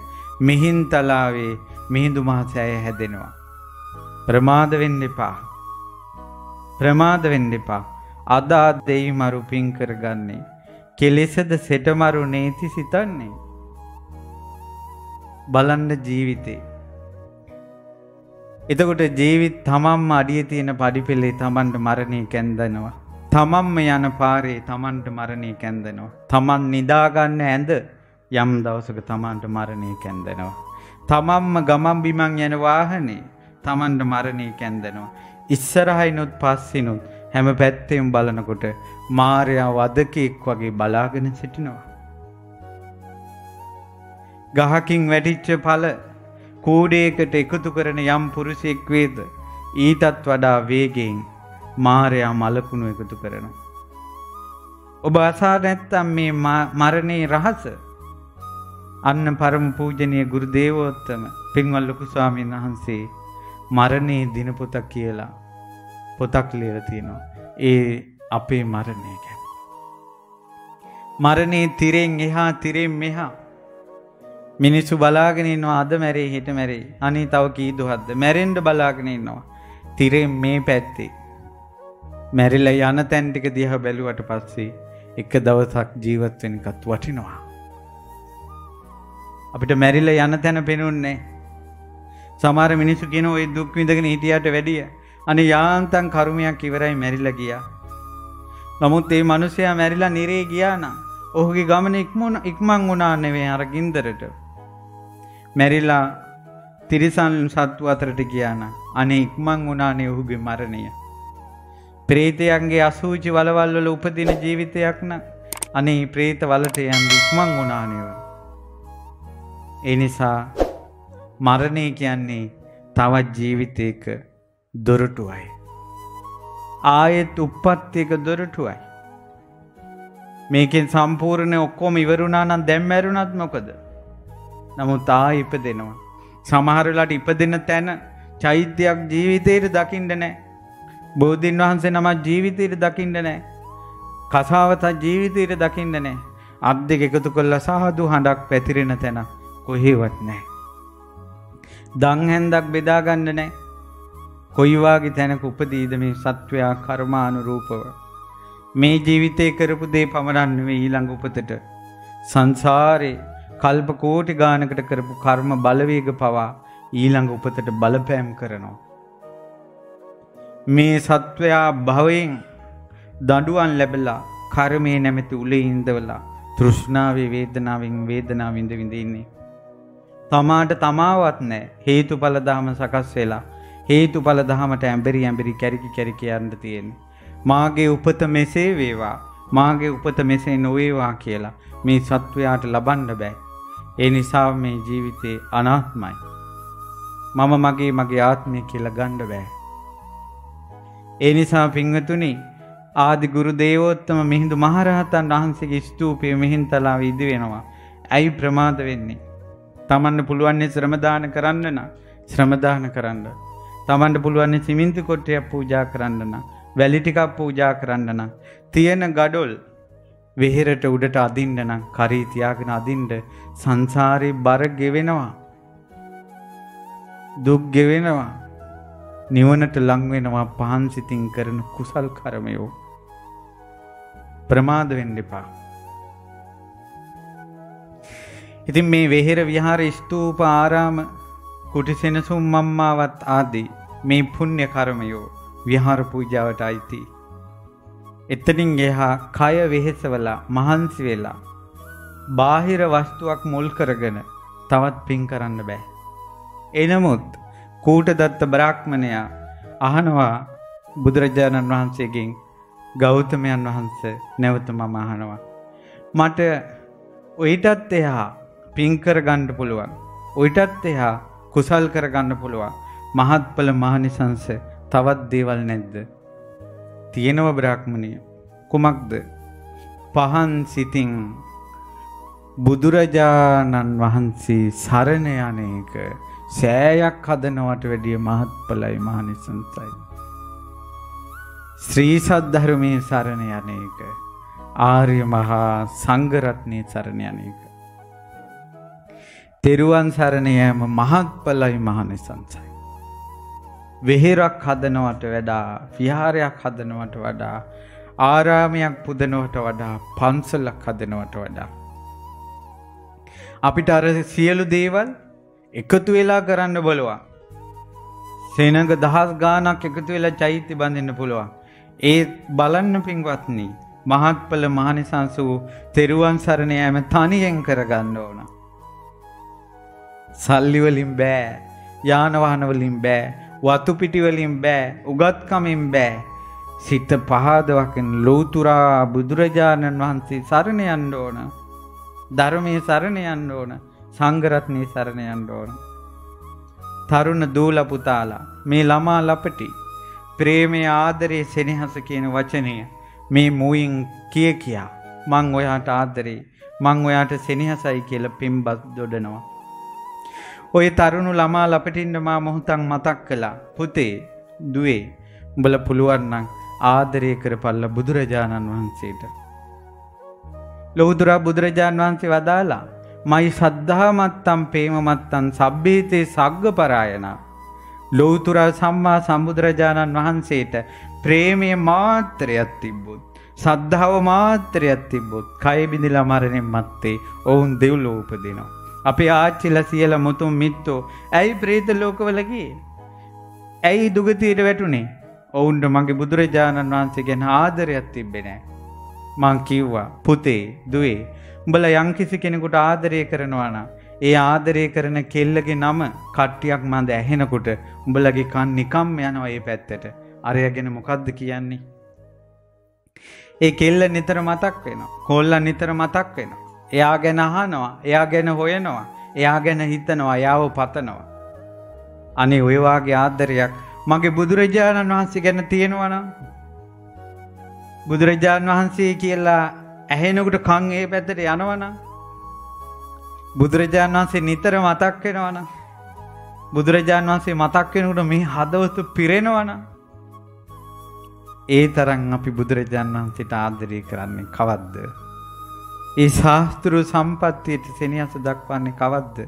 මිහින්තලාවේ මිහිඳු මහසෑය හැදෙනවා. ප්‍රමාද වෙන්න එපා. ප්‍රමාද වෙන්න එපා. අද දෙයි මරු පින් කරගන්නේ කෙලෙසද සෙටමරු නේති සිතන්නේ. බලන්න ජීවිතේ. එතකොට ජීවිත තමන්ම අඩිය තියෙන පඩිපෙළේ තමන්ට මරණය කැඳනවා. තමන්ම යන පාරේ තමන්ට මරණය කැඳනවා. තමන් නිදාගන්න ඇඳ යම් දවසක තමන්ට මරණය කැඳනවා. තමන්ම ගමන් බිමන් යන වාහනේ තමන්ට මරණය කැඳනවා. ඉස්සරහිනුත් පස්සිනුත් හැම පැත්තෙම බලනකොට මාරයා වදකෙක් වගේ බලාගෙන සිටිනවා. ගහකින් වැටිච්ච ඵල කූඩේකට එකතු කරන යම් පුරුෂයෙක් වේද ඊටත් වඩා වේගයෙන් මාරයා මලකුණු එකතු කරනවා. ඔබ අසා නැත්තම් මේ මරණේ රහස අන්න පරම පූජනීය ගුරු දේවෝත්තම පින්වත් ලොකු ස්වාමීන් වහන්සේ මරණේ දිනපොතක් කියලා පොතක් ලියලා තියෙනවා. ඒ අපේ මරණය ගැන. මරණේ තිරෙන් එහා තිරෙන් මෙහා මිනිස්සු බලාගෙන ඉන්නවා. අද මැරෙයි හෙට මැරෙයි. අනේ තව කී දොහක්ද මැරෙන්න බලාගෙන ඉන්නවා. තිරෙන් මේ පැත්තේ මැරිලා යන තැන් ටික දිහා බැලුවට පස්සේ එක දවසක් ජීවත් වෙන එකත් වටිනවා. අපිට මැරිලා යන තැන පේනුන්නේ. සමහර මිනිස්සු කියන ওই දුක් විඳගෙන හිටියට වැඩිය අනේ යාන්තම් කර්මයක් ඉවරයි මැරිලා ගියා. නමුත් මේ මිනිසයා මැරිලා නිරේ ගියා නම් ඔහුගේ ගමන ඉක්මන් වුණා නෙවෙයි අර ගින්දරට. මැරිලා තිරිසන් සත්තු අතරට ගියා නම් අනේ ඉක්මන් වුණානේ ඔහුගේ මරණය. ප්‍රේතයන්ගේ අසූචි වලවල් වල උපදින ජීවිතයක් නම් අනේ ප්‍රේත වලට යන්න ඉක්මන් වුණානේ. ඒ නිසා මරණය කියන්නේ තවත් ජීවිතයක දොරටුවයි. ආයෙත් උප්පත්තියක දොරටුවයි. මේකෙන් සම්පූර්ණ ඔක්කොම ඉවරුණා නම් දැන් මැරුණත් මොකද? නමුත් ආයෙ ඉපදෙනවා. සමහර වෙලාවට ඉපදෙන තැන චෛත්‍යයක් ජීවිතේට දකින්න නැහැ. බෝධීන් වහන්සේ නම ජීවිතේට දකින්න නැහැ. කසාවත ජීවිතේට දකින්න නැහැ. අත් දෙක එකතු කරලා සාදු හඬක් පැතිරෙන තැන කොහෙවත් නැහැ. දන් හැන්දක් බෙදා ගන්න නැහැ. කොයි වාගේ තැනක උපදීද මේ සත්වයා කර්මානුරූපව. මේ ජීවිතේ කරපු දේ පමණක් නෙවෙයි ඊළඟ උපතට සංසාරේ කල්ප කෝටි ගානකට කරපු කර්ම බලවේග පවා ඊළඟ උපතට බලපෑම් කරනවා. මේ සත්වයා භවයෙන් දඬුවම් ලැබලා කර්මයේ නැමැති උලේ ඉඳවලා තෘෂ්ණාවේ වේදනාවෙන් වේදනාව විඳ විඳ ඉන්නේ. තමාට තමාවත් නැහැ. හේතුඵල ධම සකස් වෙලා හේතුඵල ධමයට ඇඹරි ඇඹරි කැරිකි කැරිකි යන්න තියෙන්නේ. මාගේ උපත මෙසේ වේවා මාගේ උපත මෙසේ නොවේවා කියලා මේ සත්වයාට ලබන්න බෑ. ඒ නිසා මේ ජීවිතේ අනාත්මයි. මම මගේ ආත්මය කියලා ගන්න බෑ. ඒ නිසා පින්වතුනි ආදි ගුරු දේවෝත්තම මිහිඳු මහරහතන් වහන්සේගේ ස්තූපය මිහින්තලාව ඉදි වෙනවා. ඇයි ප්‍රමාද වෙන්නේ? තමන්ට පුළුවන් ශ්‍රම දාන කරන්න නම් ශ්‍රම දාන කරන්න. තමන්ට පුළුවන් සිමෙන්ති කොටයක් පූජා කරන්න නම් වැලි ටිකක් පූජා කරන්න නම් තියෙන gadol වෙහෙරට උඩට අදින්න නම් කරී තියාගෙන අදින්න සංසාරේ බර ගෙවෙනවා. දුක් ගෙවෙනවා. නිවනට ලං වෙනවා පහන් සිතින් කරන කුසල් කර්මයෝ. ප්‍රමාද වෙන්න එපා. ඉතින් මේ වෙහෙර විහාර ස්තූප ආරාම කුටිසෙනසුම් මම්මාවත් ආදී මේ පුණ්‍ය කර්මයෝ විහාර පූජාවට අයිති. එතනින් එහා කය වෙහෙසවලා මහන්සි වෙලා බාහිර වස්තුවක් මුල් කරගෙන තවත් පින් කරන්න බෑ. එනමුත් කූටදත්ත බ්‍රාහ්මණයා අහනවා බුදුරජාණන් වහන්සේගෙන් ගෞතමයන් වහන්සේ නැවත මම අහනවා මට ඔයිටත් එහා පින් කර ගන්න පුළුවන්. ඔයිටත් එහා කුසල් කර ගන්න පුළුවන්. මහත්ඵල මහනිසංස තවත් දේවල් නැද්ද? තියෙනව බ්‍රාහ්මණය. කුමක්ද? පහන් සිතින් බුදුරජාණන් වහන්සේ සරණ යන්නේක සෑයක් හදනවට වැඩිය මහත්ඵලයි මහනිසංසයි. ශ්‍රී සද්ධර්මයේ සරණ යන්නේක ආර්ය මහා සංඝ රත්නයේ සරණ යන්නේක. තෙරුවන් සරණ යෑම මහත්ඵලයි මහනිසංසයි. වෙහෙරක් හදනවට වඩා විහාරයක් හදනවට වඩා ආරාමයක් පුදනවට වඩා පන්සලක් හදනවට වඩා අපිට අර සියලු දේවල් එකතු වෙලා කරන්න බලවා. සෙනඟ දහස් ගාණක් එකතු වෙලා චෛත්‍ය බඳින්න පුළුවන්. ඒ බලන්න පින්වත්නි මහත්ඵල මහනිසංස වූ තෙරුවන් සරණ යෑම තනියෙන් කරගන්න ඕන. සල්ලි වලින් බෑ, යාන වාහන වලින් බෑ, වතු පිටි වලින් බෑ, උගත්කමින් බෑ. සිත පහදවකින් ලෝතුරා බුදුරජාණන් වහන්සේ සරණ යන්න ඕන. ධර්මයේ සරණ යන්න ඕන. සංඝ රත්නයේ සරණ යන්න ඕන. තරුණ දූල පුතාලා මේ ළමා ලපටි ප්‍රේමයේ ආදරේ සෙනෙහස කියන වචනය මේ මුවින් කියා මං ඔයාට ආදරේ මං ඔයාට සෙනෙහසයි කියලා පින්බත් දොඩනවා. ඔය තරුණු ළමා ලපටින්න මා මොහොතක් මතක් කළා. පුතේ දුවේ උඹලා පුළුවන් නම් ආදරය කරපල්ලා බුදුරජාණන් වහන්සේට. ලෞතර බුදුරජාණන් වහන්සේ වදාලා මයි සද්ධා මත්තම් ප්‍රේම මත්තම් සබ්බේතේ සග්ගපරායන. ලෞතර සම්මා සම්බුදුරජාණන් වහන්සේට ප්‍රේමයේ මාත්‍රයක් තිබ්බොත් සද්ධාව මාත්‍රයක් තිබ්බොත් කය බිඳලා මරණයන් මත්තේ ඔවුන් දෙව්ලොව උපදිනවා. අපේ ආච්චිලා සියලා මුතුන් මිත්තෝ ඇයි പ്രേත ලෝකවල ගියේ? ඇයි දුගතියට වැටුනේ? ඔවුන්ට මගේ බුදුරජාණන් වහන්සේ ගැන ආදරයක් තිබ්බේ නැහැ. මං කිව්වා පුතේ දුවේ උඹලා යම්කිසි කෙනෙකුට ආදරය කරනවා නම් ඒ ආදරය කරන කෙල්ලගේ නම කට්ටියක් මන්ද ඇහෙනකොට උඹලගේ කන් නිකම්ම යනවා ඒ පැත්තට. අරයා ගැන මොකද්ද කියන්නේ? ඒ කෙල්ල නිතර මතක් වෙනවා. කොල්ලා නිතර මතක් වෙනවා. එයා ගැන අහනවා, එයා ගැන හොයනවා, එයා ගැන හිතනවා, එයාව පතනවා. අනේ ඔය වාගේ ආදරයක් මගේ බුදුරජාණන් වහන්සේ ගැන තියෙනවා නම් බුදුරජාණන් වහන්සේ කියලා ඇහෙනකොට කන් ඒ පැත්තට යනවනම් බුදුරජාණන් වහන්සේ නිතර මතක් වෙනවනම් බුදුරජාණන් වහන්සේ මතක් වෙනකොට මේ හදවත පිරෙනවනම් ඒ තරම් අපි බුදුරජාණන් වහන්සේට ආදරය කරන්නේ කවද්ද? ඒ ශාස්ත්‍රීය සම්පත්තියට සෙනෙහස දක්වන්නේ කවද්ද?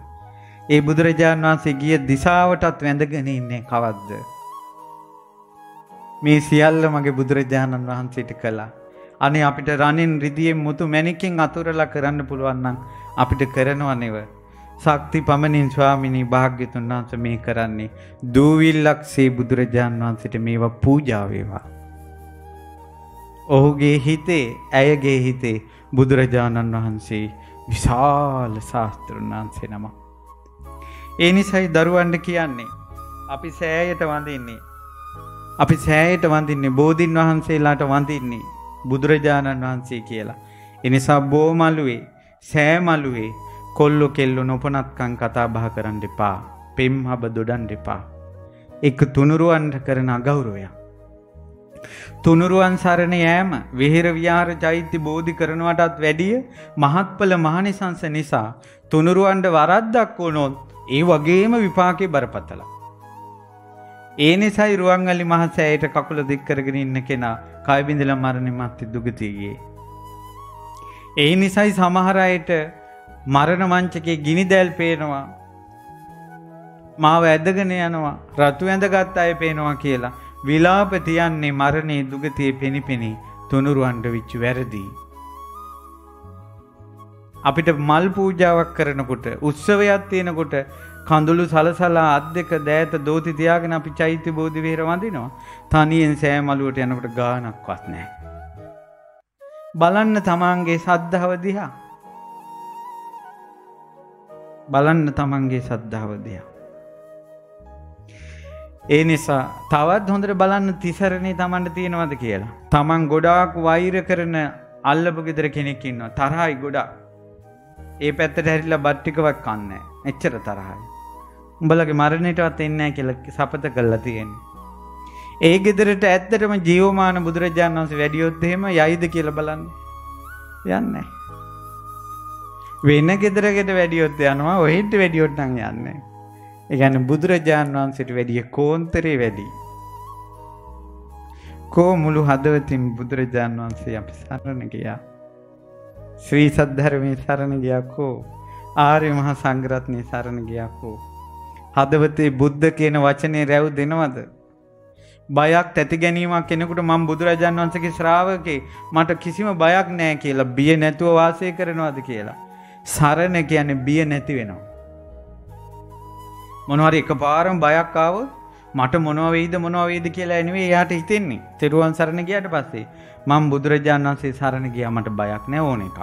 ඒ බුදුරජාණන් වහන්සේ ගිය දිශාවටත් වැඳගෙන ඉන්නේ කවද්ද? මේ සියල්ල මගේ බුදුරජාණන් වහන්සේට කළා. අනේ අපිට රණින් රිදියෙන් මුතු මැණිකින් අතුරලා කරන්න පුළුවන් නම් අපිට කරනව නෙව. ශක්ති පමණින් ස්වාමිනී භාග්‍යතුන් වහන්සේ මේ කරන්නේ දූවිල්ලක්සේ බුදුරජාණන් වහන්සේට මේවා පූජා වේවා. ඔහුගේ හිතේ, ඇයගේ හිතේ බුදුරජාණන් වහන්සේ විශාල ශාස්ත්‍රඥ වහන්සේ නම. ඒ නිසායි දරුවන්ට කියන්නේ අපි සෑයට වඳින්නේ. අපි සෑයට වඳින්නේ බෝධින් වහන්සේලාට වඳින්නේ බුදුරජාණන් වහන්සේ කියලා. ඒ නිසා බෝමලුවේ, සෑමලුවේ කොල්ලෝ කෙල්ලෝ නොපනත්කම් කතා බහ කරන්න එපා. පෙම්හබ දොඩන්න එපා. ඒක තුනුරුවන්ට කරන අගෞරවයක්. තුනුරුවන් සරණ යෑම විහෙර විහාර චෛත්‍ය බෝධි කරනවටත් වැඩිය මහත්ඵල මහනිසංස නිසා තුනුරුවන්ට වරද්දක් වුණොත් ඒ වගේම විපාකේ බරපතල. ඒ නිසායි රුවන්වැලි මහසෑයට කකුල දික් කරගෙන ඉන්න කෙනා කය බිඳලා මරණය මැත්තේ දුගතිය ගියේ. ඒ නිසායි සමහර අයට මරණ මංචකේ ගිනි දැල් පේනවා, මාව ඇදගෙන යනවා, රතු ඇඳගත් අය පේනවා කියලා විලාප තියන්නේ මරණේ දුගතියේ පෙනිපෙනී තුනුරුවන්ට විච්ච වැරදි. අපිට මල් පූජාවක් කරනකොට, උත්සවයක් තියෙනකොට කඳුළු සලසලා අත් දෙක දෑත දෝති තියාගෙන අපි චෛත්‍ය බෝධි විහෙර වඳිනවා. තනියෙන් සෑමලුවට යනකොට ගානක්වත් නැහැ. බලන්න තමන්ගේ සද්ධාව දිහා. බලන්න තමන්ගේ සද්ධාව දිහා. ඒ නිසා තවත් හොඳට බලන්න තිසරණේ තමන්ට තියෙනවද කියලා. තමන් ගොඩාක් වෛර කරන අල්ලපු ගෙදර කෙනෙක් ඉන්නවා. තරහයි ගොඩාක්. ඒ පැත්තට හැරිලා බත් ටිකවත් කන්නේ නැහැ. එච්චර තරහයි. උඹලගේ මරණයටවත් එන්නේ නැහැ කියලා සපත කළා තියෙන්නේ. ඒ ගෙදරට ඇත්තටම ජීවමාන බුදුරජාණන් වහන්සේ වැඩියොත් එහෙම යයිද කියලා බලන්න. යන්නේ නැහැ. වෙන ගෙදරකට වැඩියොත් යනවා, ඔහෙට වැඩියොත් නම් යන්නේ නැහැ. ඒ කියන්නේ බුදුරජාණන් වහන්සේට වැඩිය කෝන්තරේ වැඩි. කෝ මුළු හදවතින් බුදුරජාණන් වහන්සේ අපි සරණ ගියා. ශ්‍රී සද්ධර්මයේ සරණ ගියා කෝ. ආර්ය මහා සංඝරත්නයේ සරණ ගියා කෝ. හදවතේ බුද්ධ කියන වචනේ රැව් දෙනවද? බයක් තැති ගැනීමක් කෙනෙකුට මම බුදුරජාණන් වහන්සේගේ ශ්‍රාවකේ මට කිසිම බයක් නැහැ කියලා බිය නැතුව වාසය කරනවද කියලා. සරණ කියන්නේ බිය නැති වෙනවා. මොනවාරි එකපාරම බයක් ආවොත් මට මොනවා වෙයිද කියලා නෙවෙයි එයාට හිතෙන්නේ. තෙරුවන් සරණ ගියාට පස්සේ මම බුදුරජාණන් වහන්සේ සරණ ගියා මට බයක් නැහැ ඕන එකක්.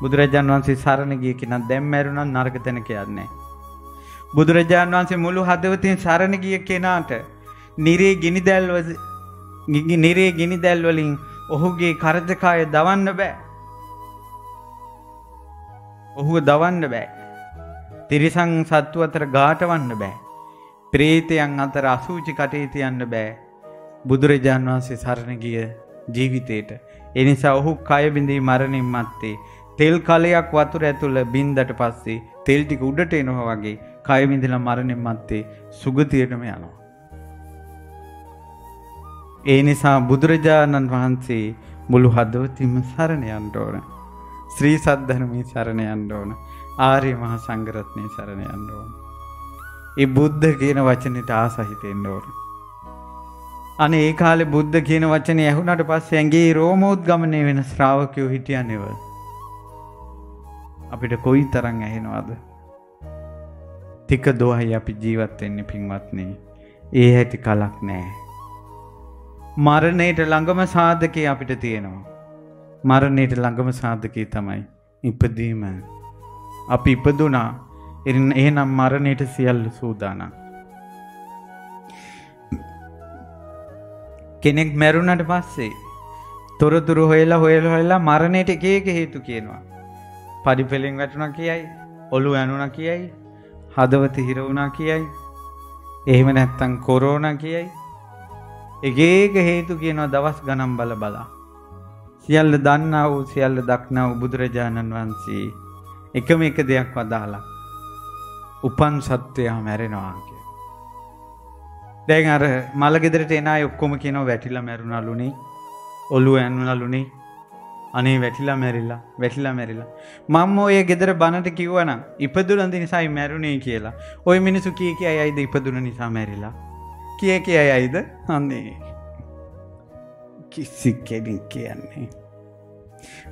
බුදුරජාණන් වහන්සේ සරණ ගිය කෙනා දැන් මැරුණා නරක තැනක යන්නේ නැහැ. බුදුරජාණන් වහන්සේ මුළු හදවතින් සරණ ගිය කෙනාට නිරේ ගිනිදැල් වලින් ඔහුගේ කරදකාය දවන්න බෑ. ඔහුව දවන්න බෑ. තිරිසන් සත්තු අතර ගාටවන්න බෑ. ප්‍රේතයන් අතර අසූචි කටේ තියන්න බෑ. බුදුරජාණන් වහන්සේ සරණ ගිය ජීවිතේට. ඒ නිසා ඔහු කය බිඳී මරණින් මත්තේ තෙල් කලයක් වතුර ඇතුළ බින්දට පස්සේ තෙල් ටික උඩට එනවා වගේ කය බිඳලා මරණින් මත්තේ සුගතියටම යනවා. ඒ නිසා බුදුරජාණන් වහන්සේ මුළු හදවතින්ම සරණ යන්න ඕන. ශ්‍රී සද්ධර්මයේ සරණ යන්න ඕන. ආර්ය මහා සංඝරත්නයේ සරණ යන්න ඕන. ඒ බුද්ධ කියන වචනෙට ආසහිතෙන්න ඕන. අනේ ඒ කාලේ බුද්ධ කියන වචනේ ඇහුණාට පස්සේ ඇඟේ රෝමෝද්ගමනය වෙන ශ්‍රාවකයෝ හිටියා නේද? අපිට කොයි තරම් ඇහෙනවද? ටික දොහයි අපි ජීවත් වෙන්නේ පින්වත්නි. ඒ හැටි කලක් නැහැ. මරණයට ළඟම සාධකේ අපිට තියෙනවා. මරණයට ළඟම සාධකේ තමයි ඉපදීම. අපි ඉපදුනා. එහෙනම් මරණයට සියල්ල සූදානම්. කෙනෙක් මැරුණාට පස්සේ තොරතුරු හොයලා මරණයට එක එක හේතු කියනවා. පරිපෙලෙන් වැටුණා කියයි, ඔළුව ඇනුණා කියයි, හදවත හිර වුණා කියයි, එහෙම නැත්නම් කොරෝනා කියයි. එක එක හේතු කියනවා දවස් ගණන් බලා. සියල්ල දන්නා වූ සියල්ල දක්නා වූ බුදුරජාණන් වහන්සේ එකම එක දෙයක් වදාලා උපන් සත්වයා මැරෙනවා කියලා. දැන් අර මල ගෙදරට එන අය ඔක්කොම කියනවා වැටිලා මැරුණලුනේ. ඔළුව ඇනුනලුනේ. අනේ වැටිලා මැරිලා. මම ඔය ගෙදර බනට කිව්වනම් ඉපදුන නිසායි මැරුණේ කියලා. ඔය මිනිස්සු කී අයයිද ඉපදුන නිසා මැරිලා? කී අයයිද? අනේ. කිසි කෙනෙක් කියන්නේ.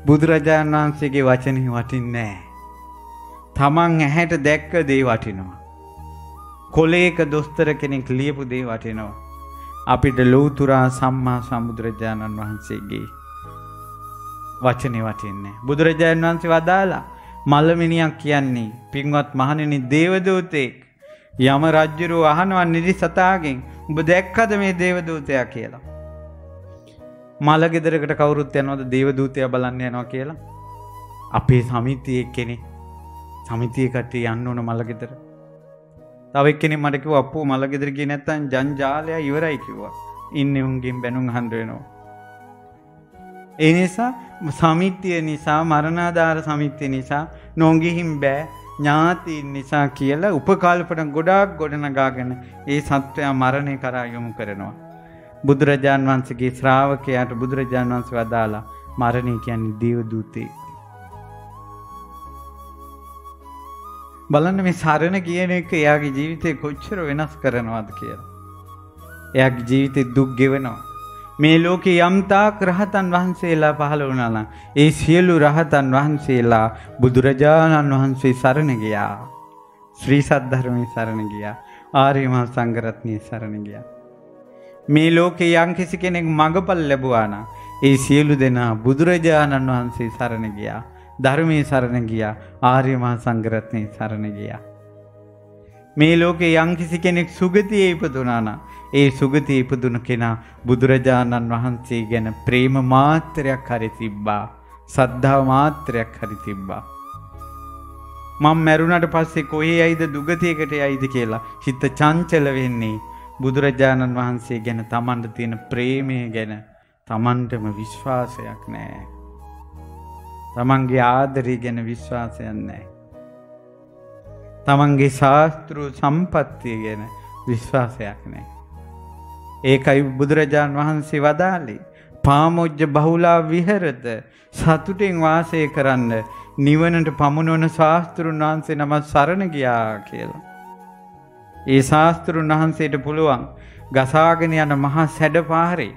බුදුරජාණන් වහන්සේගේ වචනේ වටින්නේ නැහැ. තමන් ඇහැට දැක්ක දේ වටිනවා. කොලේක දොස්තර කෙනෙක් ලියපු දේ වටිනවා. අපිට ලෞතුරා සම්මා සම්බුදුරජාණන් වහන්සේගේ වචනේ වටින්නේ. බුදුරජාණන් වහන්සේ වදාලා මල්ලමිනියක් කියන්නේ පින්වත් මහණෙනි දේවදූතෙක්. යම රජුරෝ අහනවා නිරිසතාගෙන් ඔබ දැක්කද මේ දේවදූතයා කියලා? මල ගෙදරකට කවුරුත් යනවද දේවදූතයා බලන්න යනවා කියලා? අපේ සමිතියේ කෙනෙක් සමිතියේ කට්ටිය යන්න ඕන මල ගෙදර. තව එක්කෙනෙක් මට කිව්වා අප්පෝ මල ගෙදර ගියේ නැත්තම් ජංජාලය ඉවරයි කිව්වා. ඉන්නේ උන්ගෙන් බැනුම් අහන්න වෙනවා. ඒ නිසා සමිතිය නිසා මරණාධාර සමිතිය නිසා නොගිහින් බෑ ඥාතීන් නිසා කියලා උපකල්පන ගොඩාක් ගොඩනගාගෙන ඒ සත්වයා මරණය කරා යොමු කරනවා. බුදුරජාන් වහන්සේගේ ශ්‍රාවකයාට බුදුරජාන් වහන්සේ වදාලා මරණය කියන්නේ දේවදූතෙක්. බලන්න මේ සරණ කියන එක එයාගේ ජීවිතේ කොච්චර වෙනස් කරනවද කියලා. එයාගේ ජීවිතේ දුක් ගෙවනවා. මේ ලෝකේ යම් තාක් රහතන් වහන්සේලා පහළ වුණා නම් ඒ සියලු රහතන් වහන්සේලා බුදුරජාණන් වහන්සේ සරණ ගියා. ශ්‍රී සද්ධර්මයේ සරණ ගියා. ආර්ය මහා සංඝරත්නයේ සරණ ගියා. මේ ලෝකේ යම් කිසි කෙනෙක් මඟපල් ලැබුවා නම් ඒ සියලු දෙනා බුදුරජාණන් වහන්සේ සරණ ගියා. ධර්මයේ සරණ ගියා. ආර්ය මහා සංඝරත්නයේ සරණ ගියා. මේ ලෝකේ යම් කිසි කෙනෙක් සුගතියේ ඉපදුනා නම් ඒ සුගතියේ ඉපදුන කෙනා බුදුරජාණන් වහන්සේ ගැන ප්‍රේම මාත්‍රයක් හරි තිබ්බා. සද්ධා මාත්‍රයක් හරි තිබ්බා. මම මැරුණාට පස්සේ කොහේ යයිද දුගතියකට යයිද කියලා හිත චංචල වෙන්නේ බුදුරජාණන් වහන්සේ ගැන තමන්ට තියෙන ප්‍රේමය ගැන තමන්ටම විශ්වාසයක් නැහැ. තමන්ගේ ආදරය ගැන විශ්වාසයක් නැහැ. තමන්ගේ ශාස්ත්‍ර සම්පත්තිය ගැන විශ්වාසයක් නැහැ. ඒකයි බුදුරජාණන් වහන්සේ වදාළේ පාමොජ්ජ බහුලා විහෙරත සතුටින් වාසය කරන්න නිවනට පමුණවන ශාස්ත්‍රුන් වහන්සේ නම සරණ ගියා කියලා. ඒ ශාස්ත්‍රුන් වහන්සේට පුළුවන් ගසාගෙන යන මහා සැඩපාරේ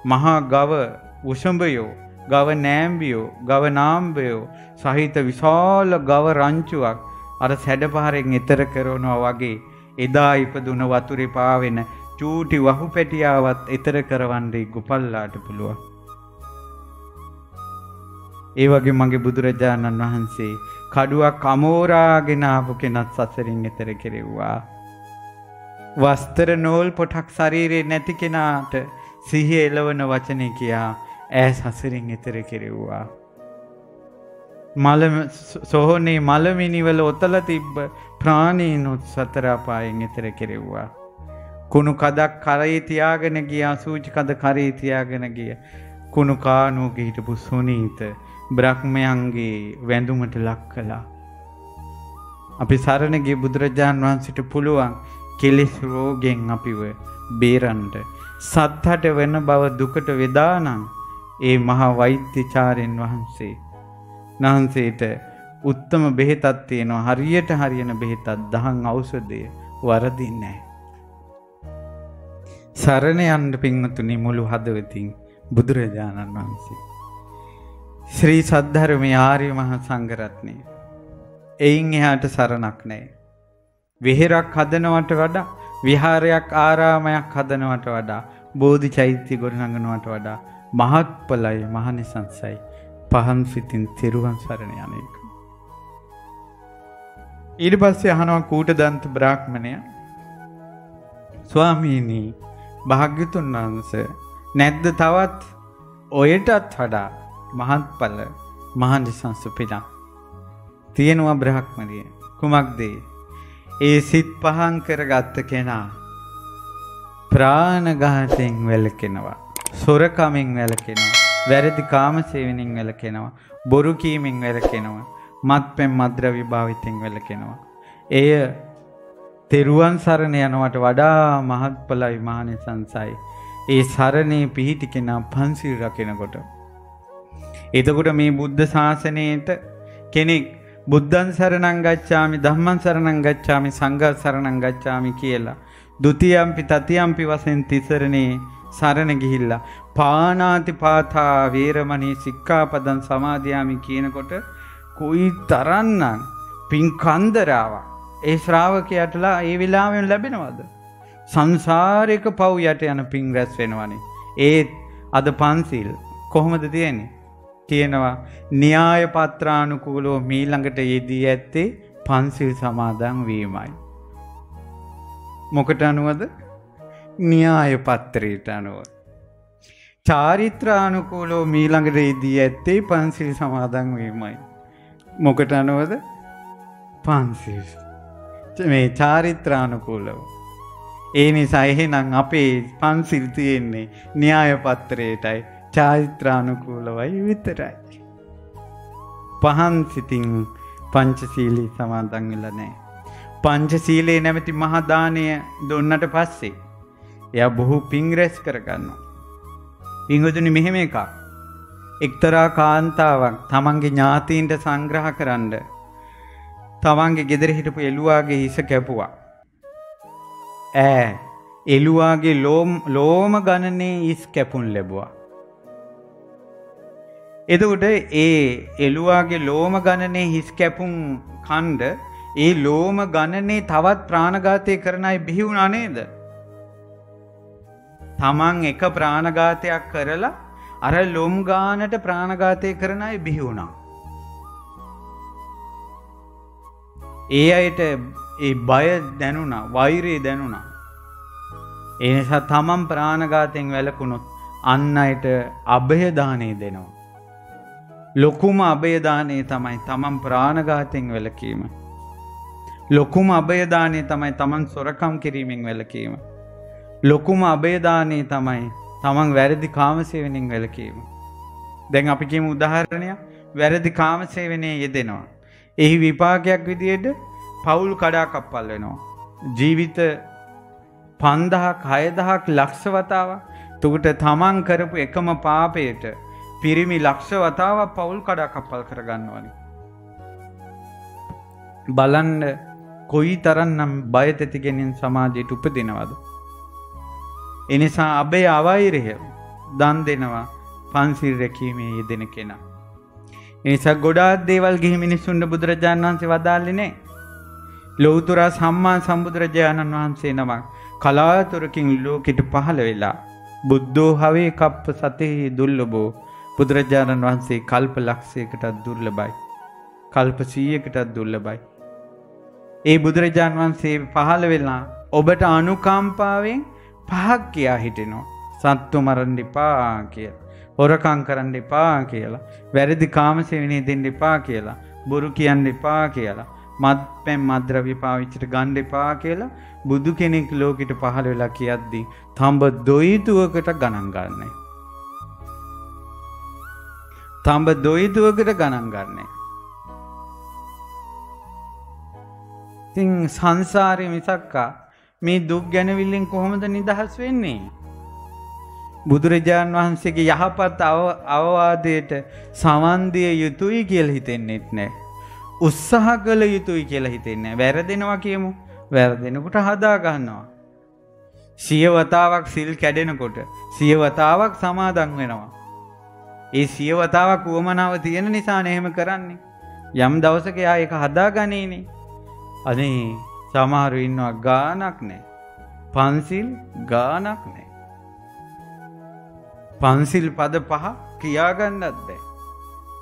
මහා ගව උෂඹයෝ ගව නෑම්බියෝ ගව නාම්බයෝ සහිත විශාල ගව රංචුවක් අර සැඩපාරෙන් එතර කරනවා වගේ එදා ඉපදුන වතුරේ පාවෙන චූටි වහු පැටියාවත් එතර කරවන්නේ ගොපල්ලාට පුළුවන්. ඒ වගේ මගේ බුදුරජාණන් වහන්සේ කඩුවක් අමෝරාගෙන ආපු කෙනත් සසරින් එතර කෙරෙව්වා. වස්ත්‍ර නූල් පොටක් ශරීරේ නැති කෙනාට සිහිය එළවන වචනේ කියා ඈ සසරින් එතර කෙරෙව්වා. සොහොනේ මලමිනිවල ඔතල තිබ්බ ප්‍රාණීනුත් සතර අපායෙන් එතර කෙරෙව්වා. කුණු කදක් කරේ තියාගෙන ගියා සූචි කද කරේ තියාගෙන ගිය කුණු කානුවක හිටපු සුනීත බ්‍රහ්මයන්ගේ වැඳුමට ලක් කළා. අපි සරණ ගිය බුදුරජාන් වහන්සේට පුළුවන් කෙලෙස් රෝගෙන් අපිව බේරන්න. සත්හට වෙන බව දුකට වේදානම් ඒ මහා වෛද්‍යචාර්යන් වහන්සේට උත්තම බෙහෙතක් තියෙනවා. හරියට හරියන බෙහෙතක් දහම් ඖෂධය වරදින්නේ නැහැ. සරණ යන්න පින්වතුනි මුළු හදවතින් බුදුරජාණන් වහන්සේ. ශ්‍රී සද්ධර්මයේ ආර්ය මහා සංඝරත්නය. එයින් එහාට සරණක් නැහැ. විහෙරක් හදනවට වඩා විහාරයක් ආරාමයක් හදනවට වඩා බෝධි චෛත්‍ය ගොඩනගනවට වඩා මහත්ඵලයි මහනිසංසයි පහන් සිතින් තෙරුවන් සරණ යන එක. ඊට පස්සේ අහනවා කූටදන්ත බ්‍රාහ්මණයා ස්වාමීනි භාග්‍යතුන් වහන්සේ නැද්ද තවත් ඔයටත් වඩා මහත්ඵල මහනිසංස පිළක් තියෙනවා බ්‍රාහ්මණිය කුමක්ද ඒ සිත් පහන් කරගත්ත කෙනා ප්‍රාණඝාතයෙන් වැළකෙනවා සොරකමින් වැළකෙනවා වැරදි කාමසේවණෙන් වැළකෙනවා බොරු කීමෙන් වැළකෙනවා මත්පැන් මද්ද්‍රව්‍ය භාවිතයෙන් වැළකෙනවා එය තෙරුවන් සරණ යනවට වඩා මහත්ඵලයි මහානිසංසයි. ඒ සරණේ පිහිටි කෙනා පන්සිල් රකිනකොට. එතකොට මේ බුද්ධ ශාසනයේට කෙනෙක් බුද්ධං සරණං ගච්ඡාමි ධම්මං සරණං ගච්ඡාමි සංඝං සරණං ගච්ඡාමි කියලා ဒ ුතියම්පි තතියම්පි වශයෙන් තිසරණේ සරණ ගිහිල්ලා පාණාති පාතා වේරමණී සික්ඛාපදං සමාදියාමි කියනකොට කොයි තරම්නම් පින් කන්දරාවක් ඒ ශ්‍රාවකයාටලා ඒ වෙලාවෙන් ලැබෙනවද? සංසාරික පව් යට යන පින් රැස් වෙනවනේ. ඒත් අද පන්සිල් කොහොමද තියෙන්නේ? කියනවා න්‍යාය පත්‍රානුකූලව මීළඟට යෙදී ඇත්තේ පන්සිල් සමාදන් වීමයි. මොකට අනුවද? න්‍යාය පත්‍රයට අනුව. චාරිත්‍රානුකූලව මීළඟට යෙදී ඇත්තේ පන්සිල් සමාදන් වීමයි. මොකට අනුවද? පන්සිල්. මේ චාරිත්‍රානුකූලව. ඒ නිසා එහෙනම් අපේ පන්සිල් තියෙන්නේ න්‍යාය පත්‍රයටයි චාරිත්‍රානුකූලවයි විතරයි. පහන් සිතින් පංචශීලී සමාදන් වෙලා නැහැ. පංචශීලයේ නැමැති මහා දානය දුන්නට පස්සේ එයා බොහෝ පින් රැස් කරගන්නවා. පින්වතුනි මෙහෙම එකක්. එක්තරා කාන්තාවක් තමන්ගේ ඥාතීන්ට සංග්‍රහ කරන්න තමන්ගේ ගෙදර හිටපු එළුවාගේ හිස කැපුවා. එළුවාගේ ලෝම ගණනේ හිස් කැපුම් ලැබුවා. එතකොට ඒ එළුවාගේ ලෝම ගණනේ හිස් කැපුම් කණ්ඩ ඒ ලෝම ගණනේ තවත් ප්‍රාණඝාතය කරන අය බිහි වුණා නේද? තමන් එක ප්‍රාණඝාතයක් කරලා අර ලොම් ගානට ප්‍රාණඝාතය කරන අය බිහි වුණා. ඒ අයට ඒ බය දැනුණා, වෛරය දැනුණා. ඒ නිසා තමන් ප්‍රාණඝාතයෙන් වැළකුණොත් අන් අයට අභය දාණය දෙනවා. ලොකුම අභය දාණය තමයි තමන් ප්‍රාණඝාතයෙන් වැළකීම. ලොකුම අභය දාණය තමයි තමන් සොරකම් කිරීමෙන් වැළකීම. ලොකුම අභය දාණය තමයි තමන් වැරදි කාමසේවනයෙන් වැළකීම. දැන් අපි කියමු උදාහරණයක්. වැරදි කාමසේවනයේ යෙදෙනවා. එහි විපාකයක් විදියට පවුල් කඩාකප්පල් වෙනවා. ජීවිත 5000ක් 6000ක් ලක්ෂ වතාවක්. තුකට තමන් කරපු එකම පාපයට පිරිමි ලක්ෂ වතාවක් පවුල් කඩාකප්පල් කරගන්නවනේ. බලන්න කොයි තරම්නම් බය තැතිගෙනින් සමාජයට උපදිනවද? එනිසා අබේ අවෛරය දන් දෙනවා පන්සිල් රැකීමේ යෙදෙන කෙනා. එනිසා ගොඩාක් දේවල් ගිහි මිනිස්සුන්ට බුදුරජාණන් වහන්සේ වදාළේ නැහැ. ලෞතර සම්මා සම්බුදුරජාණන් වහන්සේ නමක් කලාතුරකින් ලෝකෙට පහළ වෙලා බුද්ධෝ හවේ කප්ප සතේ දුර්ලභෝ බුදුරජාණන් වහන්සේ කල්ප ලක්ෂයකටත් දුර්ලභයි. කල්ප 100කටත් දුර්ලභයි. ඒ බුදුරජාණන් වහන්සේ පහළ වෙලා ඔබට අනුකම්පාවෙන් පහක් කියා හිටිනවා. සත්තු මරන්න එපා කියලා. හොරකම් කරන්න එපා කියලා. වැරදි කාමසේවනයේ දෙන්න එපා කියලා. බොරු කියන්න එපා කියලා. මත්පැන් මද්ද්‍රව්‍ය පාවිච්චිට ගන්න එපා කියලා බුදු කෙනෙක් ලෝකෙට පහළ වෙලා කියද්දී තඹ දොයිතුවකට ගණන් ගන්නෑ. තඹ දොයිතුවකට ගණන් ගන්නෑ. ඉතින් සංසාරේ මිසක්කා මේ දුක් ගැනවිල්ලෙන් කොහොමද නිදහස් වෙන්නේ? බුදුරජාණන් වහන්සේගේ යහපත් අවවාදයට සවන් දිය යුතුයි කියලා හිතෙන්නෙත් නැහැ. උත්සාහ කළ යුතුයි කියලා හිතෙන්නේ නැහැ. වැරදෙනවා කියමු. වැරදෙනකොට හදා ගන්නවා. සිය වතාවක් සිල් කැඩෙනකොට සිය වතාවක් සමාදන් වෙනවා. ඒ සිය වතාවක් උවමනාව තියෙන නිසානේ එහෙම කරන්නේ. යම් දවසක යා ඒක හදාගන්නේනේ. අනේ සමහරු ඉන්නවා ගානක් නැහැ. පන්සිල් ගානක් නැහැ. පන්සිල් පද 5 කියා ගන්නත් බැහැ.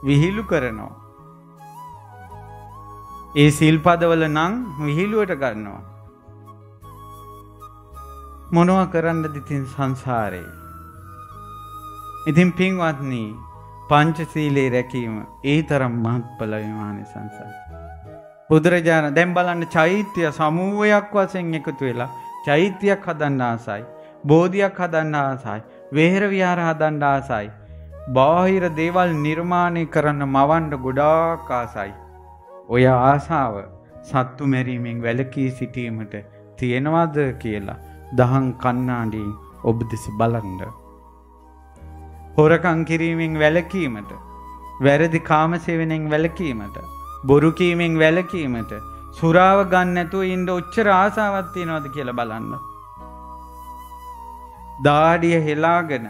විහිළු කරනවා. ඒ සිල්පදවල නම් විහිළුවට ගන්නවා. මොනවා කරන්නද ඉතින් සංසාරේ? ඉතින් පින්වත්නි පංචශීලයේ රැකීම ඒ තරම් මහත්ඵල විමානිසංසයි. බුදුරජාණන් දැන් බලන්න චෛත්‍ය සමූහයක් වශයෙන් එකතු වෙලා චෛත්‍යයක් හදන්න ආසයි. බෝධියක් හදන්න ආසයි. වෙහෙර විහාර හදන්න ආසයි. බාහිර දේවල් නිර්මාණය කරන්න මවන්න ගොඩාක් ආසයි. ඔය ආසාව සත්තු මැරීමෙන් වැළකී සිටීමට තියෙනවද කියලා දහම් කණ්ණාඩියෙන් ඔබ දෙස බලන්න. හොරකම් කිරීමෙන් වැළකීමට, වැරදි කාමසේවනයෙන් වැළකීමට, බොරු කීමෙන් වැළකීමට, සුරාව ගන්න නැතුව ඉන්න ඔච්චර ආසාවක් තියනවද කියලා බලන්න. දාඩිය හෙලාගෙන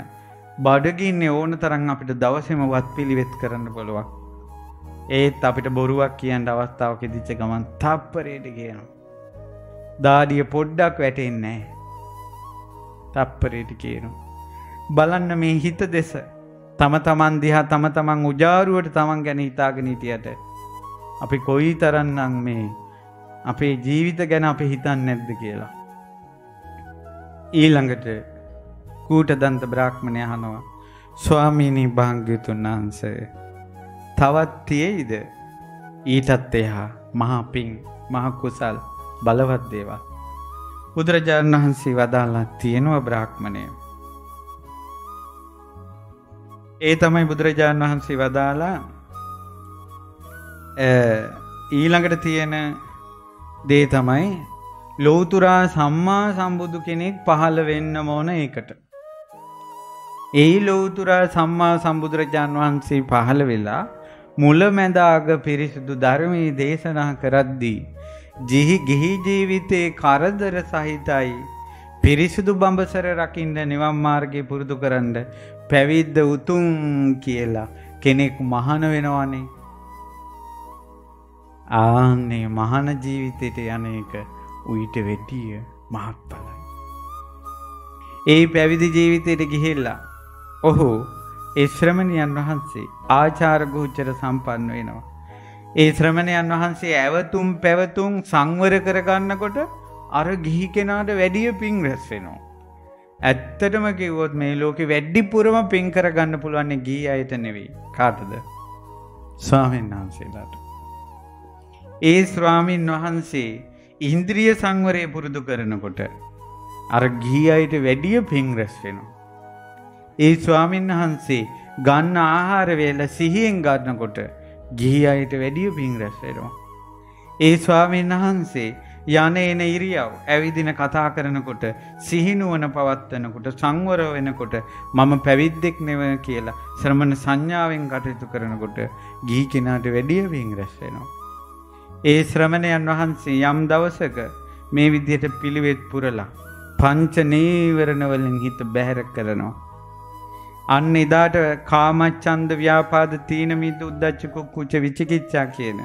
බඩගින්නේ ඕන තරම් අපිට දවසේම වත් පිළිවෙත් කරන්න පුළුවන්. ඒත් අපිට බොරුවක් කියන්න අවස්ථාවක් ඉදිච්ච ගමන් තප්පරයට කියනවා. දාඩිය පොඩ්ඩක් වැටෙන්නේ නැහැ. තප්පරයට කියනවා. බලන්න මේ හිත දෙස. තම තමන් දිහා තම තමන් උජාරුවට තමන් ගැන හිතාගෙන හිටියට අපි කොයිතරම්නම් මේ අපේ ජීවිත ගැන අපි හිතන්නේ නැද්ද කියලා. ඊළඟට කූටදන්ත බ්‍රාහ්මණය අහනවා, ස්වාමීනි භාග්‍යවතුන් වහන්සේ තවත් තියෙයිද ඊටත් එහා මහා පිං මහා කුසල් බලවත් දේවල්? බුදුරජාණන් වහන්සේ වදාළා තියෙනවා බ්‍රාහ්මණය. ඒ තමයි බුදුරජාණන් වහන්සේ වදාළා ඊළඟට තියෙන දේ තමයි ලෞතුරා සම්මා සම්බුදු කෙනෙක් පහළ වෙන්න ඕන ඒකට. ඒ ලෞතුරා සම්මා සම්බුදුරජාණන් වහන්සේ පහළ වෙලා මුලැමැද අග පිරිසුදු ධර්මයේ දේශනා කරද්දී ගිහි ජීවිතේ කරදර සහිතයි, පිරිසුදු බඹසර රකින්න නිවන් මාර්ගේ පුරුදු කරන්න පැවිද්ද උතුම් කියලා කෙනෙක් මහාන වෙනවනේ. ආන්නේ මහාන ජීවිතයට යන එක උවිත වෙටිය මහත්ඵලයි. ඒ පැවිදි ජීවිතයට ගිහිල්ලා ඔහු ඒ ශ්‍රමණයන් වහන්සේ ආචාර ගෝචර සම්පන්න වෙනවා. ඒ ශ්‍රමණයන් වහන්සේ ඇවතුම් පැවතුම් සංවර කරගන්නකොට අර ගිහි කෙනාට වැඩිය පිං රැස් වෙනවා. ඇත්තටම කිව්වොත් මේ ලෝකෙ වැඩිපුරම පිං කරගන්න පුළුවන් ගිහි අයට නෙවෙයි. කාටද? ස්වාමීන් වහන්සේලාට. ඒ ස්වාමීන් වහන්සේ ඉන්ද්‍රිය සංවරය පුරුදු කරනකොට අර ගිහි අයට වැඩිය පිං රැස් වෙනවා. ඒ ස්වාමීන් වහන්සේ ගන්න ආහාර වේල සිහියෙන් ගන්නකොට ගිහි අයට වැඩිය පිං රැස් වෙනවා. ඒ ස්වාමීන් වහන්සේ යන ඉරියව් ඇවිදින කතා කරනකොට සිහිනුවන පවත්වනකොට සංවර වෙනකොට මම පැවිද්දෙක් නෙවෙයි කියලා ශ්‍රමණ සංඥාවෙන් කටයුතු කරනකොට ගිහි කෙනාට වැඩිය පිං රැස් වෙනවා. ඒ ශ්‍රමණයන් වහන්සේ යම් දවසක මේ විදිහට පිළිවෙත් පුරලා පංච නීවරණ වලින් හිත බැහැර කරනවා. අන්න එදාට කාමච්ඡන්ද ව්‍යාපාද තීන මිද්ද උද්ධච්ච කුච්ච විචිකිච්ඡා කියන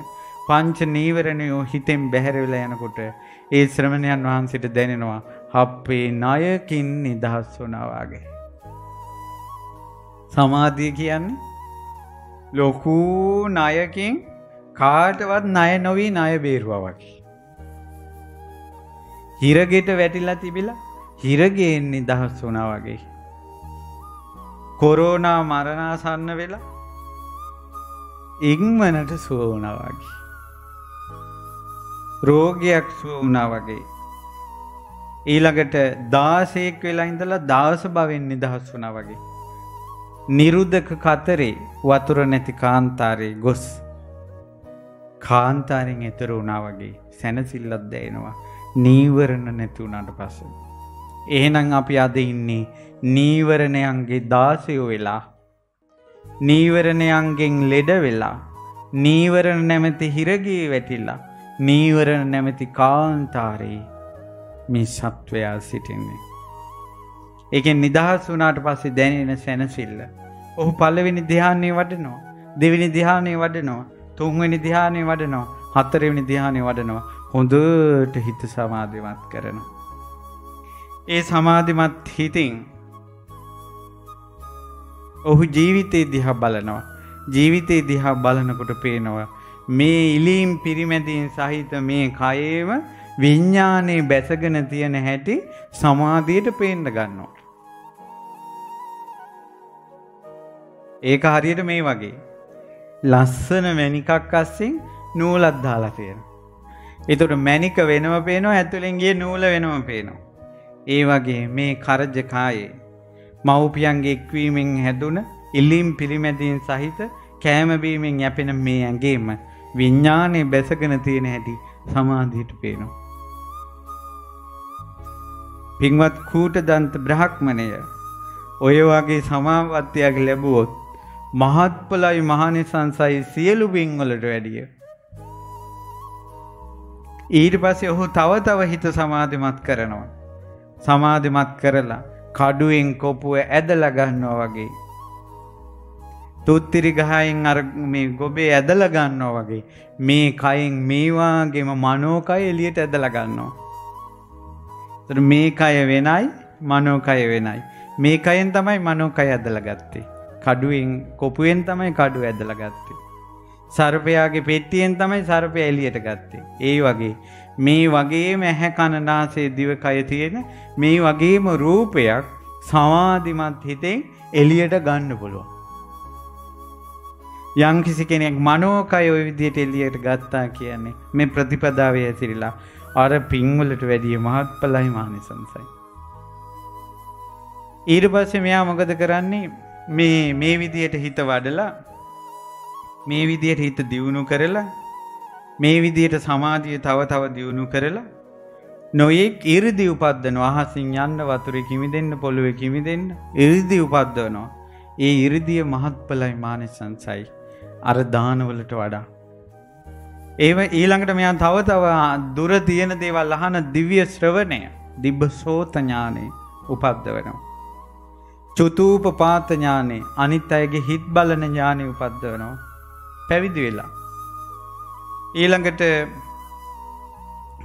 පංච නීවරණයෝ හිතෙන් බැහැර වෙලා යනකොට ඒ ශ්‍රමණයන් වහන්සේට දැනෙනවා අපේ ණයකින් නිදහස් වුණා වගේ. සමාධිය කියන්නේ ලොකු ණයකින් කාටවත් ණය නොවි ණය බේරුවා වගේ. හිරගෙට වැටිලා තිබිලා හිරගෙන් නිදහස් වුණා වගේ. කොරෝනා මරණාසන්න වෙලා ඉක්මනට සුව වුණා වගේ. රෝගයක් සුව වුණා වගේ. ඊළඟට 16ක් වෙලා ඉඳලා 16 භවෙන් නිදහස් වුණා වගේ. නිරුද්ධක කතරේ වතුර නැති කාන්තාරේ ගොස් කාන්තාරෙන් එතර වුණා වගේ සැනසෙල්ලක් දැනෙනවා. නීවරණ නැති වුණාට පස්සේ. එහෙනම් අපි අද ඉන්නේ නීවරණයන්ගේ 16 වෙලා, නීවරණයන්ගෙන් ලෙඩ වෙලා, නීවරණ නැමැති හිරගේ වැටිලා, නීවරණ නැමැති කාන්තාරේ මේ සත්වයා සිටින්නේ. ඒකෙන් නිදහස් වුණාට පස්සේ දැනෙන සැනසෙල්ල. ඔහු පළවෙනි ධ්‍යානෙ වඩනවා, දෙවෙනි ධ්‍යානෙ වඩනවා, තුන්වෙනි ධ්‍යානෙ වඩනවා, හතරවෙනි ධ්‍යානෙ වඩනවා. හොඳට හිත සමාධිමත් කරනවා. ඒ සමාධිමත් හිතින් ඔහු ජීවිතේ දිහා බලනවා. ජීවිතේ දිහා බලනකොට පේනවා මේ ඉලීම් පිරිමැදීන් සහිත මේ කයේම විඥානේ බැසගෙන තියෙන හැටි සමාධියට පේන්න ගන්නවා. ඒක හරියට මේ වගේ ලස්සන මණිකක් අස්සෙන් නූලක් දාලා තියෙනවා. ඒතකොට මණික වෙනම පේනවා, ඇතුලෙන් ගියේ නූල වෙනම පේනවා. ඒ වගේ මේ කරජ කායේ මව්පියන්ගේ එක්වීමෙන් හැදුන ඉලීම් පිරිමැදීන් සහිත කෑම බීමෙන් යැපෙන මේ ඇඟේම විඥානේ බැසගෙන තියෙන හැටි සමාධියට පේනවා. පින්වත් කූටදන්ත බ්‍රාහ්මණය ඔය වගේ සමාපත්තියක් ලැබුවොත් මහත්ඵලයි මහානිසංසයි සියලු පින්වලට වැඩිය. ඊට පස්සේ ඔහු තව හිත සමාධිමත් කරනවා. සමාධිමත් කරලා කඩුවෙන් කොපුව ඇදලා ගන්නවා වගේ. තුත්තිරි ගහෙන් අර මේ ගොබේ ඇදලා ගන්නවා වගේ මේ කයෙන් මේ වාගේම මනෝකය එළියට ඇදලා ගන්නවා. ඒතර මේ කය වෙනයි මනෝකය වෙනයි. මේ කයෙන් තමයි මනෝකය ඇදලා ගත්තේ. කඩුවෙන් කොපුවෙන් තමයි කඩුව ඇදලා ගත්තේ. සර්පයාගේ පෙට්ටියෙන් තමයි සර්පය එළියට ගත්තේ. ඒ වගේ මේ වගේම ඇහැ කන නාසය දිව කය තියෙන මේ වගේම රූපයක් සමාධිමත් හිතෙන් එළියට ගන්න පුළුවන්. යම් කිසි කෙනෙක් මනෝකය ওই විදිහට එළියට ගත්තා කියන්නේ මේ ප්‍රතිපදාවේ ඇතිරිලා අර පින්වලට වැඩිය මහත්ඵලයි මානිසංසයි. ඊට පස්සේ මෙයා මොකද කරන්නේ? මේ විදිහට හිත වඩලා මේ විදිහට හිත දියුණු කරලා මේ විදිහට සමාධිය තව දියුණු කරලා නොයෙක් 이르දි උපද්දනවා. අහසින් යන්න වතුරේ කිමිදෙන්න පොළවේ කිමිදෙන්න 이르දි උපද්දනවා. ඒ 이르දිය මහත්ඵලයි මානිසංසයි අර දානවලට වඩා. ඒව ඊළඟට මෙයා තව දුර තියෙන දේවල් අහන දිව්‍ය ශ්‍රවණය දිබ්බසෝත ඥානෙ උපද්දවනවා. චුතූපපාත ඥානෙ අනිත් අයගේ හිත් බලන ඥානෙ උපද්දවනවා. පැවිදි වෙලා ඊළඟට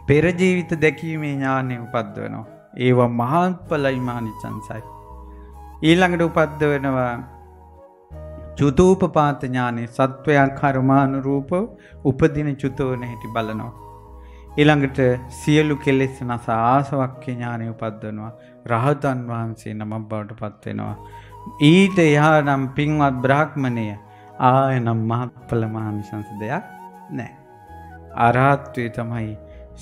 පෙර ජීවිත දැකීමේ ඥානෙ උපද්දවනවා. ඒවා මහත්ඵලයි මානිසංසයි. ඊළඟට උපද්දවනවා චුතූපපාත ඥානෙ සත්වයන් කර්මානුරූප උපදින චුතෝන හැටි බලනවා. ඊළඟට සියලු කෙලෙස් නැස ආසවක්ඛ්‍ය ඥානෙ උපද්දවනවා. රහතන් වහන්සේ නමක් බවට පත් වෙනවා. ඊට එහා නම් පින්වත් බ්‍රාහ්මණය ආයනම් මහත්ඵල මානිසංස දෙයක් නැහැ. අරහත්ත්වයේ තමයි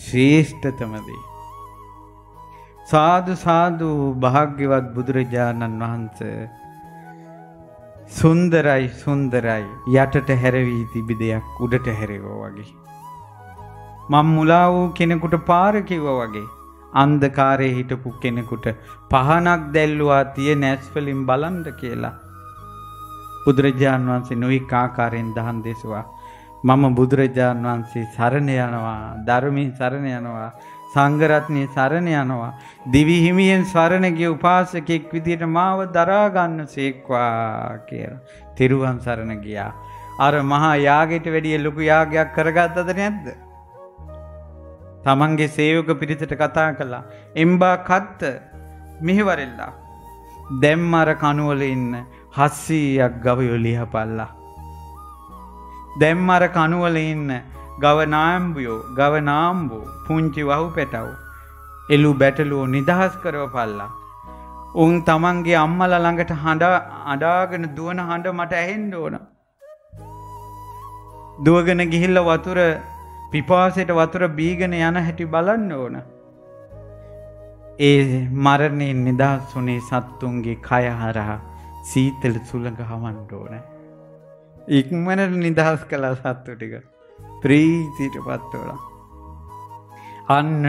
ශ්‍රේෂ්ඨතම දේ. සාදු සාදු භාග්‍යවත් බුදුරජාණන් වහන්සේ සුන්දරයි යටට හැරවී තිබි දෙයක් උඩට හැරෙවෝ වගේ. මම මුලා වූ කෙනෙකුට පාර කිව්වා වගේ අන්ධකාරයේ හිටපු කෙනෙකුට පහනක් දැල්ලුවා තියෙන ඇස් වලින් බලන්න කියලා. බුදුරජාණන් වහන්සේ නොඑක ආකාරයෙන් දහම් දෙසුවා. මම බුදුරජාණන් වහන්සේ සරණ යනවා, ධර්මයෙන් සරණ යනවා, සංඝ රත්නයේ සරණ යනවා. දිවි හිමියෙන් සරණ ගිය උපාසකෙක් විදියට මාව දරා ගන්නසේක්වා කියලා. තිරුවන් සරණ ගියා. අර මහා යාගයට වැඩිය ලොකු යාගයක් කරගත්තද නැද්ද? තමන්ගේ සේවක පිරිසට කතා කළා. එම්බා කත්ත මෙහෙවරෙල්ලා. දැම්මර කණුවල ඉන්න 700ක් ගවයෝ ලියපල්ලා. දැම්මර කණුවල ඉන්න ගව නාම්බෝ පුංචි වහු පැටවෝ එළු බැටළුවෝ නිදහස් කරවපල්ලා. උන් තමන්ගේ අම්මලා ළඟට අඬාගෙන දුවන හඬ මට ඇහෙන්න ඕන. දුවගෙන ගිහිල්ලා වතුර පිපාසයට වතුර බීගෙන යන හැටි බලන්න ඕන. ඒ මරණයෙන් නිදහස් වුණේ සත්තුන්ගේ කය හරහා සීතල සුළඟ හමන්න ඕන. ඉක්මනට නිදහස් කළා සත්තු ටික. ප්‍රීතියටපත් වුණා. අන්න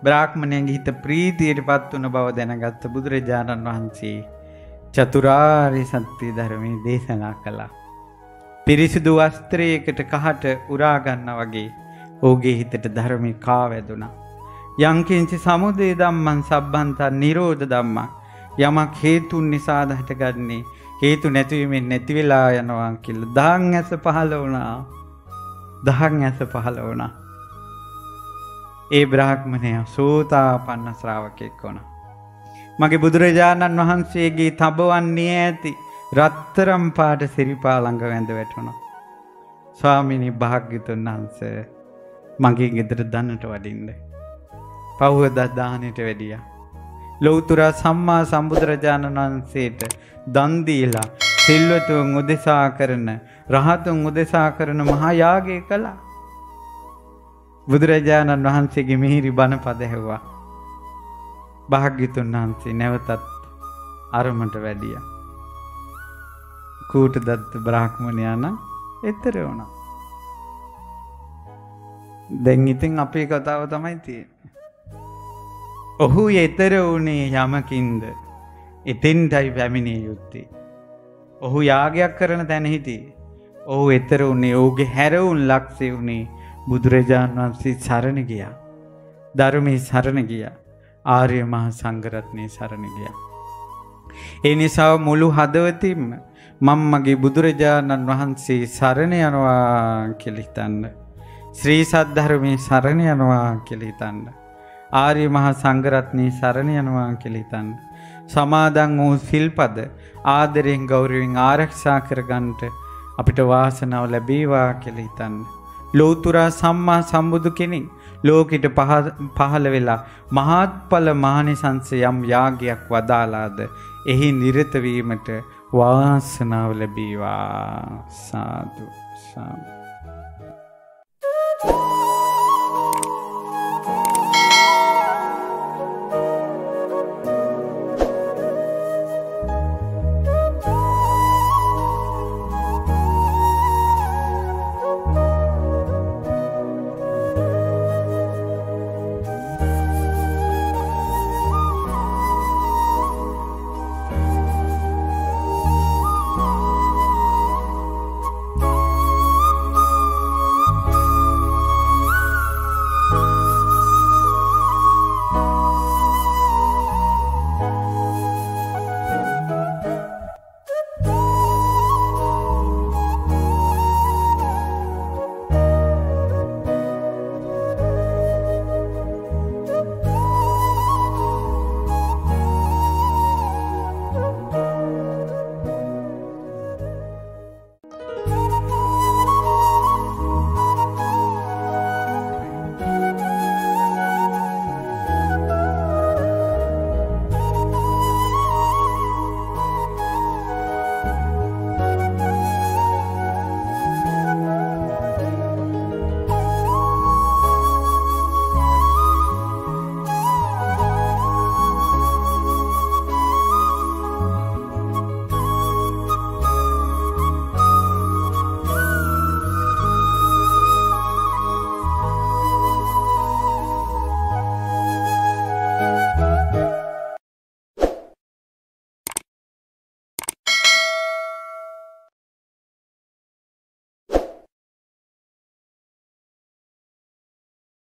බ්‍රාහ්මණයන්ගේ හිත ප්‍රීතියටපත් වුණ බව දැනගත්ත බුදුරජාණන් වහන්සේ චතුරාර්ය සත්‍ය ධර්මයේ දේශනා කළා. පිරිසිදු වස්ත්‍රයකට කහට උරා ගන්නා වගේ ඔහුගේ හිතට ධර්මී කාවැදුණා. යංකින්චි සමුදය ධම්මං සබ්බන්තං නිරෝධ ධම්මං. යමක් හේතුන් නිසා හටගන්නේ හේතු නැතිවීමෙන් නැති වෙලා යනවා කියලා දහං ඇස පහළ වුණා. ඒ බ්‍රාහ්මණයා සෝතාපන්න ශ්‍රාවකෙක් වුණා. මගේ බුදුරජාණන් වහන්සේගේ තබවන්නේ ඇති රත්තරම් පාට සිරිපා ළඟ වැඳ වැටුණා. ස්වාමීනි භාග්‍යතුන් වහන්සේ මගේ ගෙදර දන්නට වඩින්න. පහුවදා දානෙට වැඩියා. ලෞතර සම්මා සම්බුදුරජාණන් වහන්සේට දන් දීලා සිල්වතුන් උදෙසා කරන රහතුන් උදෙසා කරන මහා යාගය කළා. බුදුරජාණන් වහන්සේගේ මිහිරි බණ පද ඇහුවා. භාග්‍යතුන් වහන්සේ නැවතත් අරමට වැඩියා. කූටදත්ත බ්‍රාහ්මණයා නම් එතර වුණා. දැන් ඉතින් අපේ කතාව තමයි තියෙන්නේ. ඔහු ඊතර වුණේ යමකින්ද එතෙන්ටයි පැමිණිය යුත්තේ. ඔහු යාගයක් කරන තැන හිටියේ. ඔහු ඊතර වුණේ ඔහුගේ හැරවුන් ලක්ෂේ වුණේ බුදුරජාන් වහන්සේ සරණ ගියා. ධර්මයේ සරණ ගියා. ආර්ය මහා සංඝරත්නයේ සරණ ගියා. ඒ නිසා මුළු හදවතින්ම මම මගේ බුදුරජාණන් වහන්සේ සරණ යනවා කියලා හිතන්න. ශ්‍රී සද්ධර්මයේ සරණ යනවා කියලා හිතන්න. ආර්ය මහා සංඝරත්නයේ සරණ යනවා කියලා හිතන්න. සමාදන් වූ සිල්පද ආදරයෙන් ගෞරවයෙන් ආරක්ෂා කරගන්නට අපිට වාසනාව ලැබේවා කියලා හිතන්න. ලෝතුරා සම්මා සම්බුදු කෙනෙක් ලෝකෙට පහළ වෙලා මහත්ඵල මහානිසංස යම් යාගයක් වදාලාද එහි නිරත වීමට වාසනාව ලැබේවා. සාදු සාදු.